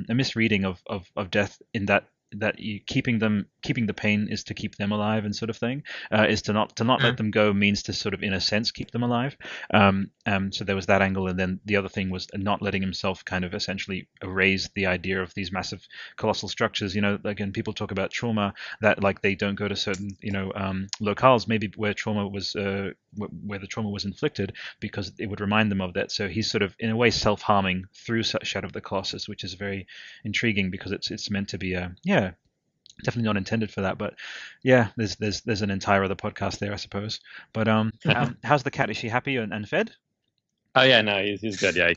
misreading of death, in that you keeping the pain is to keep them alive, and sort of thing, is to not let them go means to sort of in a sense keep them alive. So there was that angle, and then the other thing was not letting himself kind of essentially erase the idea of these massive colossal structures. Again, people talk about trauma, that like they don't go to certain locales maybe where the trauma was inflicted, because it would remind them of that. So he's sort of in a way self-harming through Shadow of the Colossus, which is very intriguing, because it's meant to be definitely not intended for that, but yeah, there's an entire other podcast there, I suppose. But how's the cat? Is she happy and fed? Oh yeah, no, he's good. Yeah, he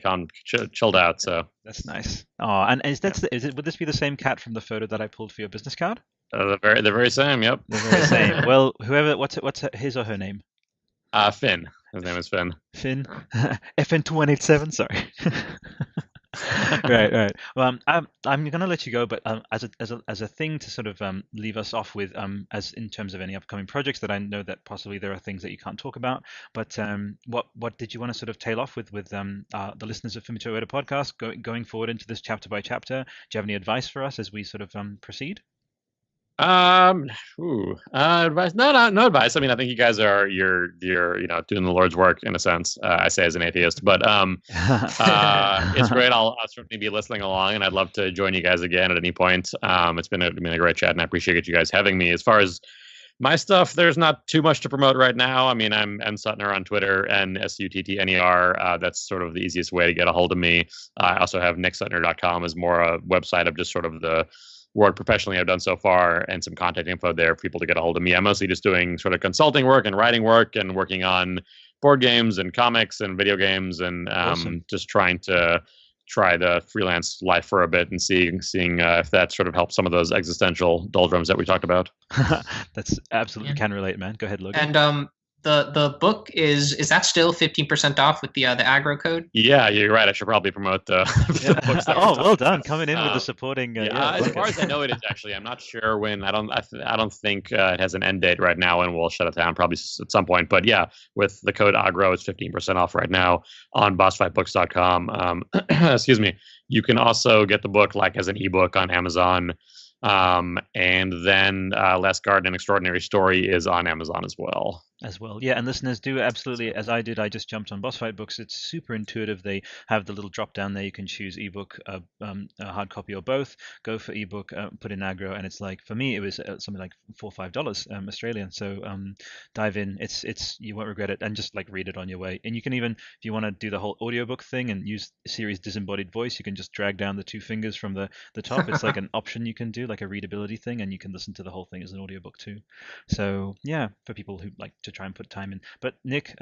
chilled out. So that's nice. Oh, and would this be the same cat from the photo that I pulled for your business card? The very same. Yep, the very same. Well, what's his or her name? Finn. His name is Finn. Finn. FN2187. Sorry. Right. Well, I'm gonna let you go, but as a thing to sort of leave us off with, as in terms of any upcoming projects, that I know that possibly there are things that you can't talk about, but what did you want to sort of tail off with the listeners of Fumito Ueda podcast going forward into this chapter by chapter? Do you have any advice for us as we sort of proceed? Advice? No advice. I mean, I think you guys you're doing the Lord's work in a sense. I say as an atheist, but it's great. I'll certainly be listening along, and I'd love to join you guys again at any point. It's been a great chat, and I appreciate you guys having me. As far as my stuff, there's not too much to promote right now. I mean, I'm Suttner on Twitter, and SUTTNER. That's sort of the easiest way to get a hold of me. I also have nicksuttner.com as more a website of just sort of the work professionally I've done so far, and some contact info there for people to get a hold of me. I'm mostly just doing sort of consulting work and writing work and working on board games and comics and video games, and awesome. Just trying to try the freelance life for a bit and seeing if that sort of helps some of those existential doldrums that we talked about. That's absolutely can relate, man. Go ahead, Logan. And the book is that still 15% off with the aggro code? Yeah, you're right. I should probably promote the books. Well done, coming in with the supporting. As far as I know, it is actually. I'm not sure when. I don't think it has an end date right now, and we'll shut it down probably at some point. But yeah, with the code aggro, it's 15% off right now on bossfightbooks.com. Excuse me. You can also get the book like as an ebook on Amazon. And then Last Garden, an Extraordinary Story is on Amazon as well. Yeah, and listeners, do absolutely as I did. I just jumped on Boss Fight Books. It's super intuitive. They have the little drop down there. You can choose ebook, a hard copy, or both. Go for ebook, put in aggro, and it's like, for me, it was something like $4 or $5 Australian. So dive in. It's you won't regret it, and just like read it on your way. And you can even, if you want to do the whole audiobook thing and use Siri's disembodied voice, you can just drag down the two fingers from the top. It's like an option you can do, like a readability thing, and you can listen to the whole thing as an audiobook too. So yeah, for people who like to try and put time in. But Nick,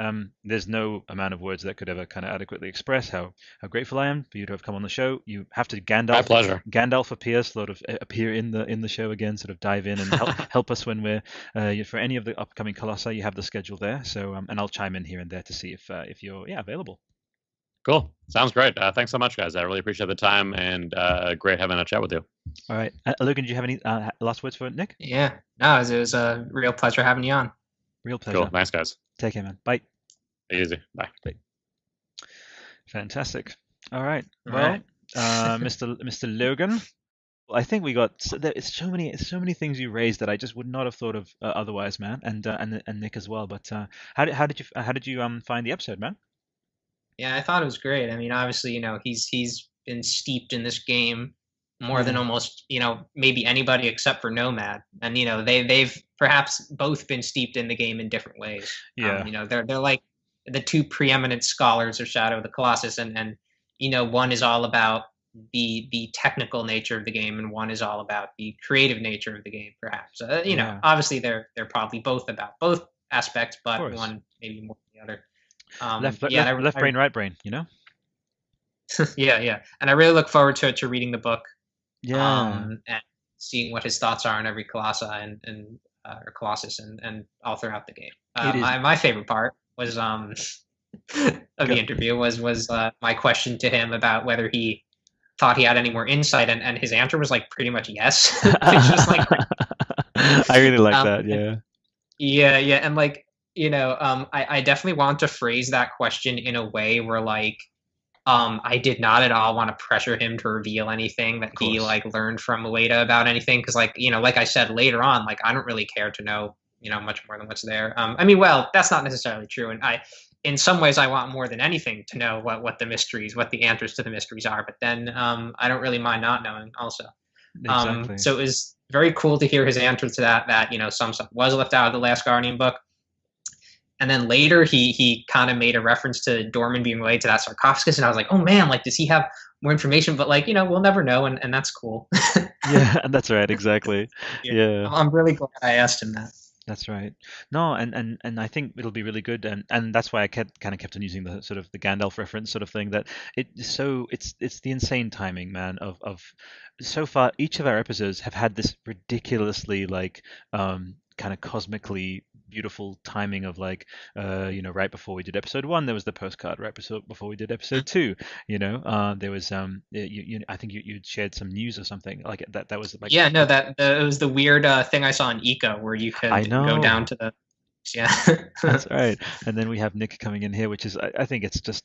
there's no amount of words that could ever kind of adequately express how grateful I am for you to have come on the show. You have to My pleasure. Gandalf appear in the show again, sort of dive in and help us when we're for any of the upcoming Colossi. You have the schedule there, so and I'll chime in here and there to see if you're available. Cool. Sounds great. Thanks so much, guys. I really appreciate the time, and great having a chat with you. All right. Logan, do you have any last words for Nick? Yeah. No, it was a real pleasure having you on. Real pleasure. Cool. Thanks, guys. Take care, man. Bye. Take it easy. Bye. Fantastic. All right. Well, Mr. Logan, I think we got it's so many things you raised that I just would not have thought of otherwise, man. And Nick as well. But how did you find the episode, man? Yeah, I thought it was great. I mean, obviously, he's been steeped in this game more than almost, maybe anybody except for Nomad. And, they've perhaps both been steeped in the game in different ways. Yeah. They're like the two preeminent scholars of Shadow of the Colossus. And one is all about, the technical nature of the game, and one is all about the creative nature of the game, perhaps. You know, Yeah. obviously they're probably both about both aspects, but course. one maybe more than the other. Left brain, right brain, you know? Yeah, and I really look forward to reading the book, Yeah. and seeing what his thoughts are on every and or Colossus and all throughout the game. It is. My favorite part was of the interview was my question to him about whether he thought he had any more insight, and his answer was like pretty much yes. It's just like I really like that. Yeah. Yeah, and like, you know, I definitely want to phrase that question in a way where like I did not at all want to pressure him to reveal anything that he like learned from Ueda about anything, because like, you know, like I said later on, like I don't really care to know, you know, much more than what's there. I mean, well, that's not necessarily true, and in some ways I want more than anything to know what the mysteries, what the answers to the mysteries are, but then I don't really mind not knowing also. Exactly. So it was very cool to hear his answer to that, you know, some stuff was left out of the Last Guardian book. And then later he kind of made a reference to Dorman being related to that sarcophagus, and I was like, oh man, like does he have more information? But like, you know, we'll never know, and that's cool. Yeah, that's right, exactly. Yeah. I'm really glad I asked him that. That's right. No, and I think it'll be really good, and that's why I kind of kept on using the sort of the Gandalf reference sort of thing. That it's the insane timing, man. Of so far, each of our episodes have had this ridiculously like kind of cosmically beautiful timing of like you know, right before we did episode 1 there was the postcard, right before we did episode 2, you know, there was I think you shared some news or something like that was like, yeah, no, it was the weird thing I saw in Eco where you could go down to the yeah. That's right. And then we have Nick coming in here, which is, I think it's just,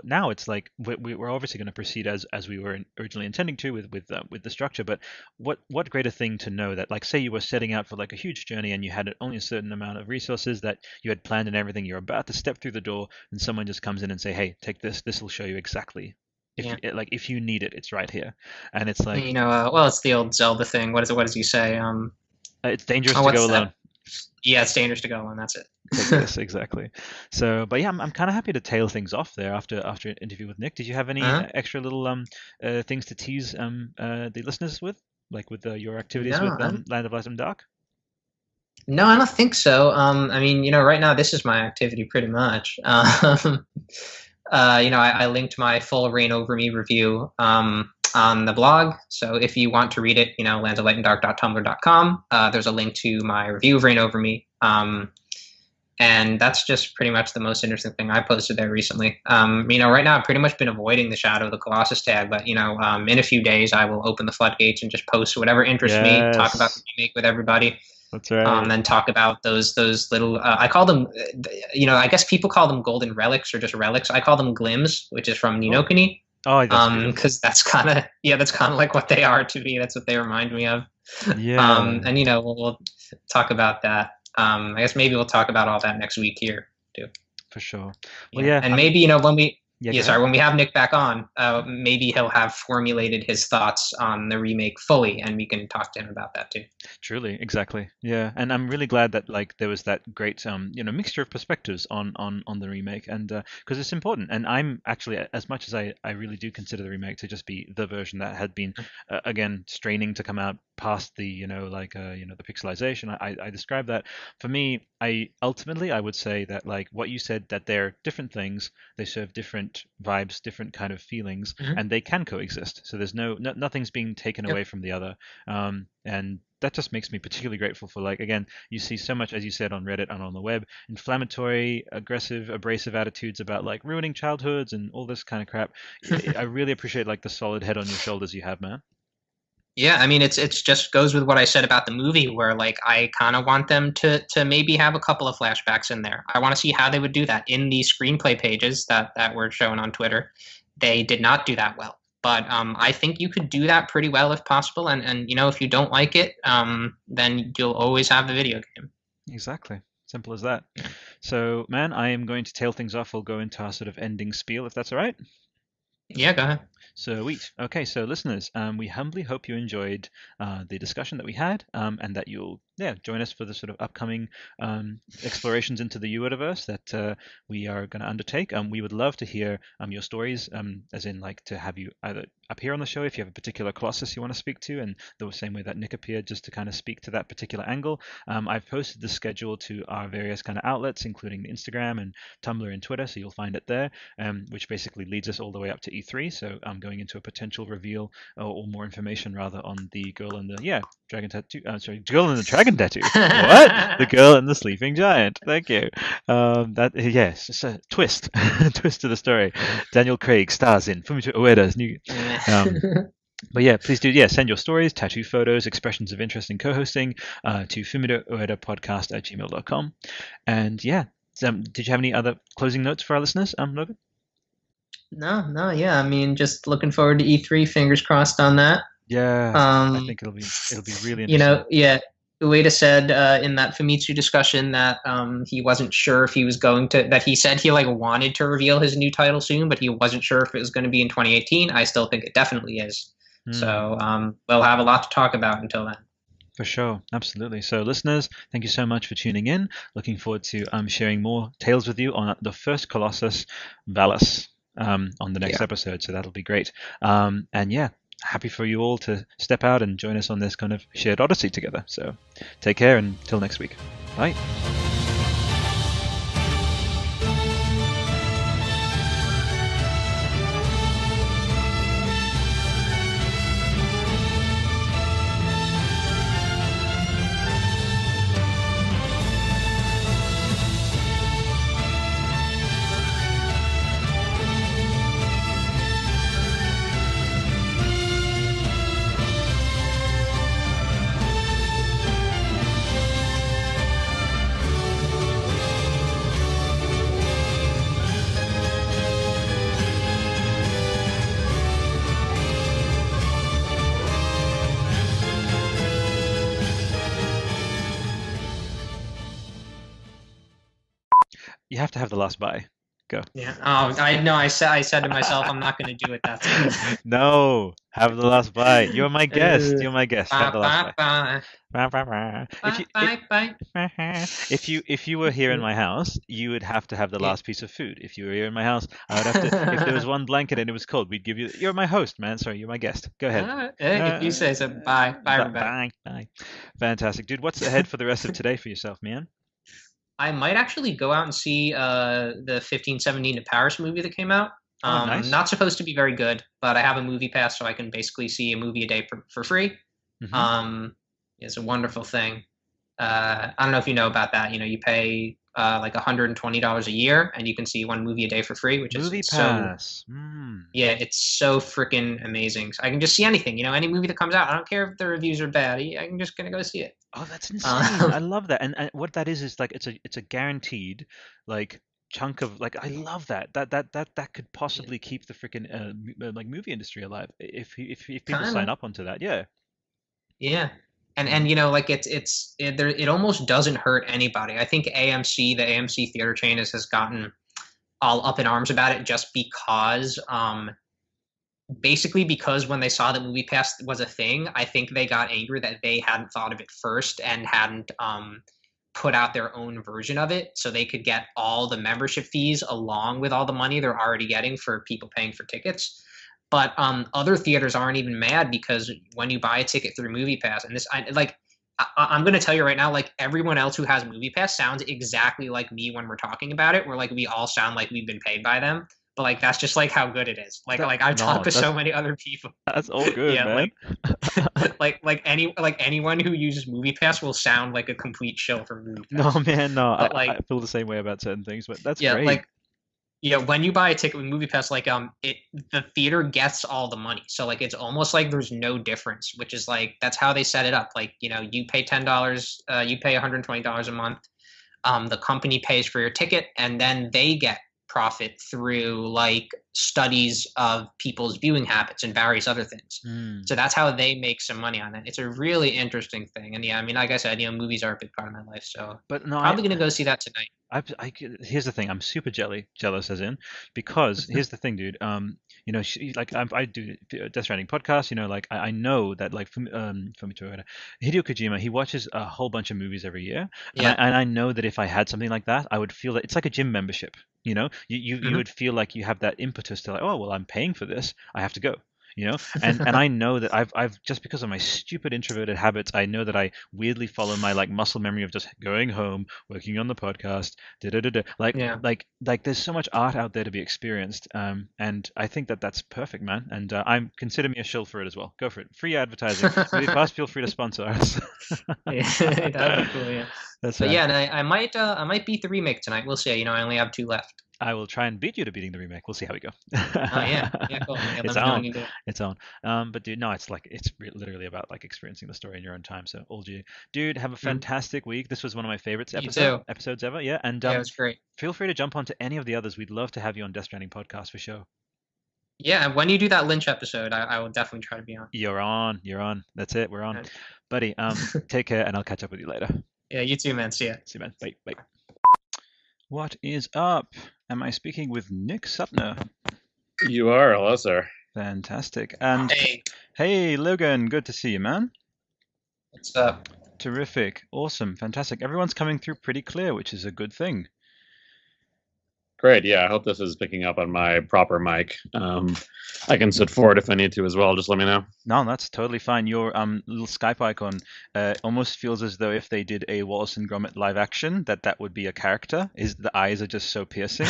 now it's like we're obviously going to proceed as we were originally intending to with the structure. But what greater thing to know that, like, say you were setting out for like a huge journey and you had only a certain amount of resources that you had planned and everything. You're about to step through the door, and someone just comes in and say, "Hey, take this. This will show you exactly." If you need it, it's right here, and it's like, you know, well, it's the old Zelda thing. What does he say? It's dangerous to go alone. Yeah, it's dangerous to go alone. That's it. Yes, exactly. So, but yeah, I'm kind of happy to tail things off there after an interview with Nick. Did you have any extra little things to tease the listeners with, like with your activities with Land of Light and Dark? No, I don't think so. I mean, you know, right now this is my activity pretty much. You know, I linked my full Reign Over Me review on the blog. So if you want to read it, you know, landsoflightanddark.tumblr.com. There's a link to my review of Reign Over Me. And that's just pretty much the most interesting thing I posted there recently. You know, right now I've pretty much been avoiding the Shadow of the Colossus tag, but, you know, in a few days I will open the floodgates and just post whatever interests me, talk about the remake with everybody. That's right. Then talk about those little, I call them, you know, I guess people call them golden relics or just relics. I call them glims, which is from Ni no Kuni. Oh, because that's kind of like what they are to me. That's what they remind me of. Yeah. And you know, we'll talk about that. I guess maybe we'll talk about all that next week here too. For sure. Well, yeah. And maybe, you know, when we Yeah, when we have Nick back on, maybe he'll have formulated his thoughts on the remake fully, and we can talk to him about that too. Truly, exactly. Yeah, and I'm really glad that like there was that great you know, mixture of perspectives on the remake, and because it's important. And I'm actually, as much as I really do consider the remake to just be the version that had been again straining to come out past the, you know, like you know, the pixelization. I describe that. For me, I would say that like what you said, that they're different things, they serve different vibes, different kind of feelings, and they can coexist. So there's nothing's being taken away from the other, and that just makes me particularly grateful for, like, again, you see so much, as you said, on Reddit and on the web, inflammatory, aggressive, abrasive attitudes about like ruining childhoods and all this kind of crap. I really appreciate like the solid head on your shoulders you have, man. Yeah, I mean, it's just goes with what I said about the movie, where like I kind of want them to maybe have a couple of flashbacks in there. I want to see how they would do that in the screenplay pages that were shown on Twitter. They did not do that well, but I think you could do that pretty well if possible. And you know, if you don't like it, then you'll always have the video game. Exactly. Simple as that. So, man, I am going to tail things off. We'll go into our sort of ending spiel, if that's all right. Yeah, go ahead. Sweet. Okay, so listeners, we humbly hope you enjoyed the discussion that we had, and that you'll yeah, join us for the sort of upcoming explorations into the Uediverse that we are going to undertake. We would love to hear your stories, as in like to have you either appear on the show if you have a particular Colossus you want to speak to, and the same way that Nick appeared, just to kind of speak to that particular angle. I've posted the schedule to our various kind of outlets, including the Instagram and Tumblr and Twitter, so you'll find it there, which basically leads us all the way up to E3. So I'm going into a potential reveal or more information rather on the girl in the dragon tattoo. Girl in the dragon tattoo. What? The girl and the sleeping giant. Thank you. Yes, it's a twist, twist to the story. Daniel Craig stars in Fumito Ueda's new. But yeah, please do send your stories, tattoo photos, expressions of interest in co-hosting to fumitouedapodcast@gmail.com. And yeah, did you have any other closing notes for our listeners, Logan? No, yeah. I mean, just looking forward to E3. Fingers crossed on that. Yeah, I think it'll be really interesting. Ueda said in that Famitsu discussion that he wasn't sure if he was going to. That he said he wanted to reveal his new title soon, but he wasn't sure if it was going to be in 2018. I still think it definitely is. So we'll have a lot to talk about until then. For sure, absolutely. So listeners, thank you so much for tuning in. Looking forward to sharing more tales with you on the first Colossus, Valus, on the next episode. So that'll be great. And yeah, happy for you all to step out and join us on this kind of shared odyssey together. So take care until next week. Bye. You have to have the last bye. Go. Yeah. Oh, I know. I said to myself, I'm not going to do it that time. No, have the last bye. You're my guest. You're my guest. Have the last bye. If you were here in my house, you would have to have the last piece of food. If you were here in my house, I would have to. If there was one blanket and it was cold, we'd give you. You're my host, man. Sorry, you're my guest. Go ahead. If you say so. Bye, everybody. Bye. Fantastic, dude. What's ahead for the rest of today for yourself, man? I might actually go out and see the 1517 to Paris movie that came out. Nice. Not supposed to be very good, but I have a movie pass, so I can basically see a movie a day for free. Mm-hmm. It's a wonderful thing. I don't know if you know about that. You pay like $120 a year, and you can see one movie a day for free, which movie is pass. Yeah, it's so freaking amazing. So I can just see anything. Any movie that comes out. I don't care if the reviews are bad. I'm just gonna go see it. Oh, that's insane! I love that. And what that is like it's a guaranteed like chunk of like I love that could possibly keep the freaking like movie industry alive if people sign up onto that. Yeah. And like it almost doesn't hurt anybody. I think the AMC theater chain has gotten all up in arms about it just because basically because when they saw that MoviePass was a thing, I think they got angry that they hadn't thought of it first and hadn't put out their own version of it so they could get all the membership fees along with all the money they're already getting for people paying for tickets. But other theaters aren't even mad because when you buy a ticket through MoviePass, and I'm going to tell you right now, like everyone else who has MoviePass sounds exactly like me when we're talking about it. We're like, we all sound like we've been paid by them. But like that's just like how good it is. I've talked to so many other people. That's all good, man. like anyone who uses MoviePass will sound like a complete shill for MoviePass. No, man, no. I feel the same way about certain things, but that's great. When you buy a ticket with MoviePass, the theater gets all the money. So like it's almost like there's no difference, which is like that's how they set it up. Like, you pay $10, you pay $120 a month. The company pays for your ticket, and then they get profit through like studies of people's viewing habits and various other things. So that's how they make some money on it. It's a really interesting thing. And yeah, I mean, like I said, movies are a big part of my life. So probably going to go see that tonight. Here's the thing. I'm super jealous as in because here's the thing, dude. You know, like I do Death Stranding podcast. You know, like I know that like Fumito Ueda, Hideo Kojima, he watches a whole bunch of movies every year, Yeah. and I know that if I had something like that, I would feel that it's like a gym membership. You know, you would feel like you have that impetus to like, oh well, I'm paying for this, I have to go. You know, and I know that I've just because of my stupid introverted habits, I know that I weirdly follow my like muscle memory of just going home, working on the podcast, like Yeah. like there's so much art out there to be experienced, and I think that that's perfect, man. And I'm consider me a shill for it as well. Go for it, free advertising. Movie Pass, feel free to sponsor us. Yeah, that'd be cool. Yeah. That's But right. yeah, and I might beat the remake tonight. We'll see. You know, I only have 2 left. I will try and beat you to beating the remake. We'll see how we go. Oh yeah, yeah, cool. Yeah, It's let me know when on. you do it. It's on. But dude, no, it's like literally about like experiencing the story in your own time. So all you, dude, have a fantastic week. This was one of my favorites You too. episodes ever. Yeah, and Yeah, it was great. feel free to jump onto any of the others. We'd love to have you on Death Stranding podcast for sure. Yeah, and when you do that Lynch episode, I will definitely try to be on. You're on. You're on. That's it. We're on, Alright. buddy. Take care, and I'll catch up with you later. Yeah, you too, man. See ya. See you, man. Bye. Bye. What is up? Am I speaking with Nick Sutner? You are. Hello, sir. Fantastic. And Hey, hey, Logan. Good to see you, man. what's up? Terrific. Awesome. Fantastic. Everyone's coming through pretty clear, which is a good thing. Great. Yeah, I hope this is picking up on my proper mic. I can sit forward if I need to as well. Just let me know. No, that's totally fine. Your little Skype icon almost feels as though if they did a Wallace and Gromit live action, that would be a character. Is the eyes are just so piercing.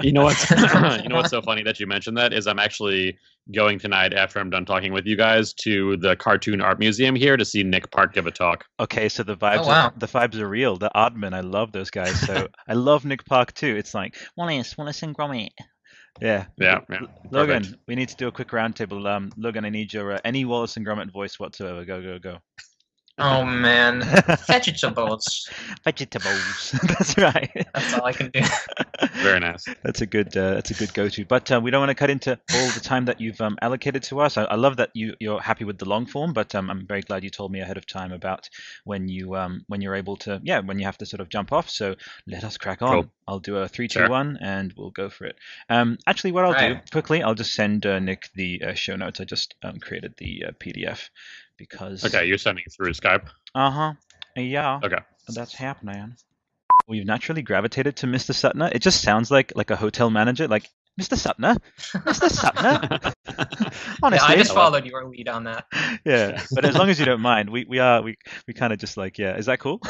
You know what's you know what's so funny that you mentioned that is I'm actually going tonight after I'm done talking with you guys to the Cartoon Art Museum here to see Nick Park give a talk. Okay, so the vibes wow. are, the vibes are real. The Aardmen, I love those guys. So I love Nick Park too. It's like Wallace and Gromit. Yeah. Yeah. Logan, Perfect. we need to do a quick roundtable. Logan, I need your any Wallace and Gromit voice whatsoever. Go. Oh man, vegetables. Vegetables. That's right. That's all I can do. Very nice. That's a good go-to. But we don't want to cut into all the time that you've allocated to us. I love that you're happy with the long form, but I'm very glad you told me ahead of time about when you're able to, when you have to sort of jump off. So let us crack on. Cool. I'll do a 3, 2, Sure. 1, and we'll go for it. Actually, what I'll do Right. quickly, I'll just send Nick the show notes. I just created the PDF because. Okay, you're sending it through Skype. Yeah. Okay. That's happening. We've naturally gravitated to Mr. Sutner. It just sounds like a hotel manager, like Mr. Sutner, Mr. Sutner. Yeah, Honestly, I just followed your lead on that. yeah. But as long as you don't mind, we kind of just like, yeah. Is that cool?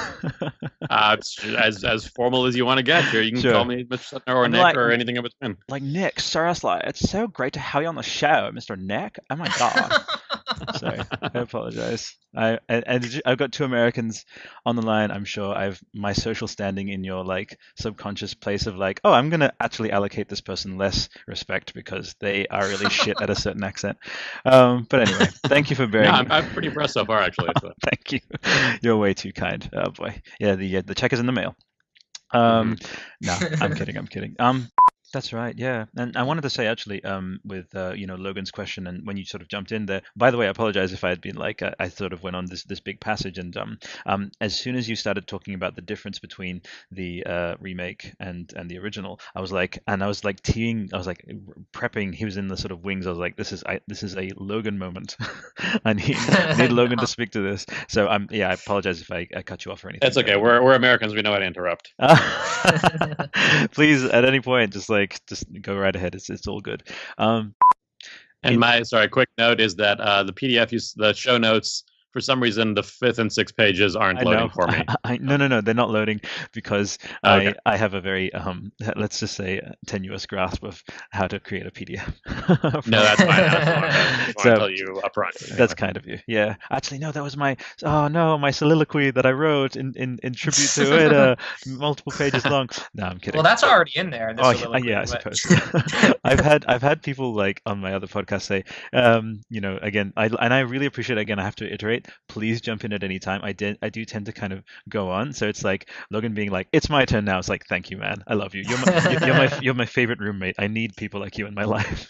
It's as formal as you want to get here. You can Sure. call me Mr. Sutner or I'm Nick like- or anything in between. Like Nick, seriously, it's so great to have you on the show, Mr. Nick. Oh my god. Sorry, I apologize. I've got 2 Americans on the line. I'm sure I've my social standing in your like subconscious place of like, oh, I'm gonna actually allocate this person less respect because they are really shit at a certain accent. But anyway, thank you for bearing. No, I'm pretty impressed so far, actually. So. Thank you. You're way too kind. Oh boy. Yeah, the check is in the mail. No, I'm kidding. That's right. Yeah, and I wanted to say actually, with Logan's question and when you sort of jumped in there. By the way, I apologize if I had been like I sort of went on this big passage, and as soon as you started talking about the difference between the remake and the original, I was like teeing, I was like prepping. He was in the sort of wings. I was like, this is a Logan moment. I need Logan to speak to this. So I apologize if I cut you off or anything. That's okay. We're Americans. We know how to interrupt. Please, at any point, just go right ahead. It's all good. And my quick note is that the PDF, the show notes, for some reason, the 5th and 6th pages aren't loading for me. No, they're not loading because Okay. I have a very let's just say tenuous grasp of how to create a PDF. No, that's fine. I just want So- to tell you up front. That's kind of you. Yeah. Actually, no, that was my soliloquy that I wrote in tribute to Ueda, multiple pages long. No, I'm kidding. Well, that's already in there. the Oh, soliloquy, yeah, I but- suppose. I've had people like on my other podcast say, again, I really appreciate it. Again, I have to iterate. Please jump in at any time. I do tend to kind of go on. So it's like Logan being like, "It's my turn now." It's like, "Thank you, man. I love you. You're my favorite roommate. I need people like you in my life."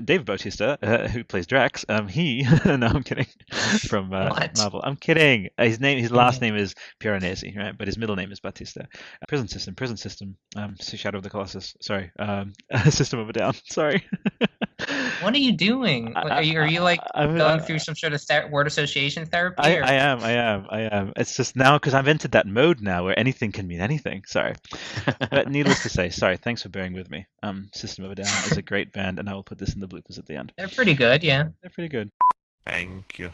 Dave Bautista, who plays Drax, he no, I'm kidding, from What? Marvel. I'm kidding. His last name is Piranesi, right? But his middle name is Bautista. Prison System. Shadow of the Colossus. Sorry, System of a Down. Sorry. What are you doing? Are you like going through some sort of word association therapy? I am. It's just now because I've entered that mode now where anything can mean anything. Sorry. But needless to say, sorry. Thanks for bearing with me. System of a Down is a great band, and I will put this in the bloopers at the end. They're pretty good, yeah. They're pretty good. Thank you.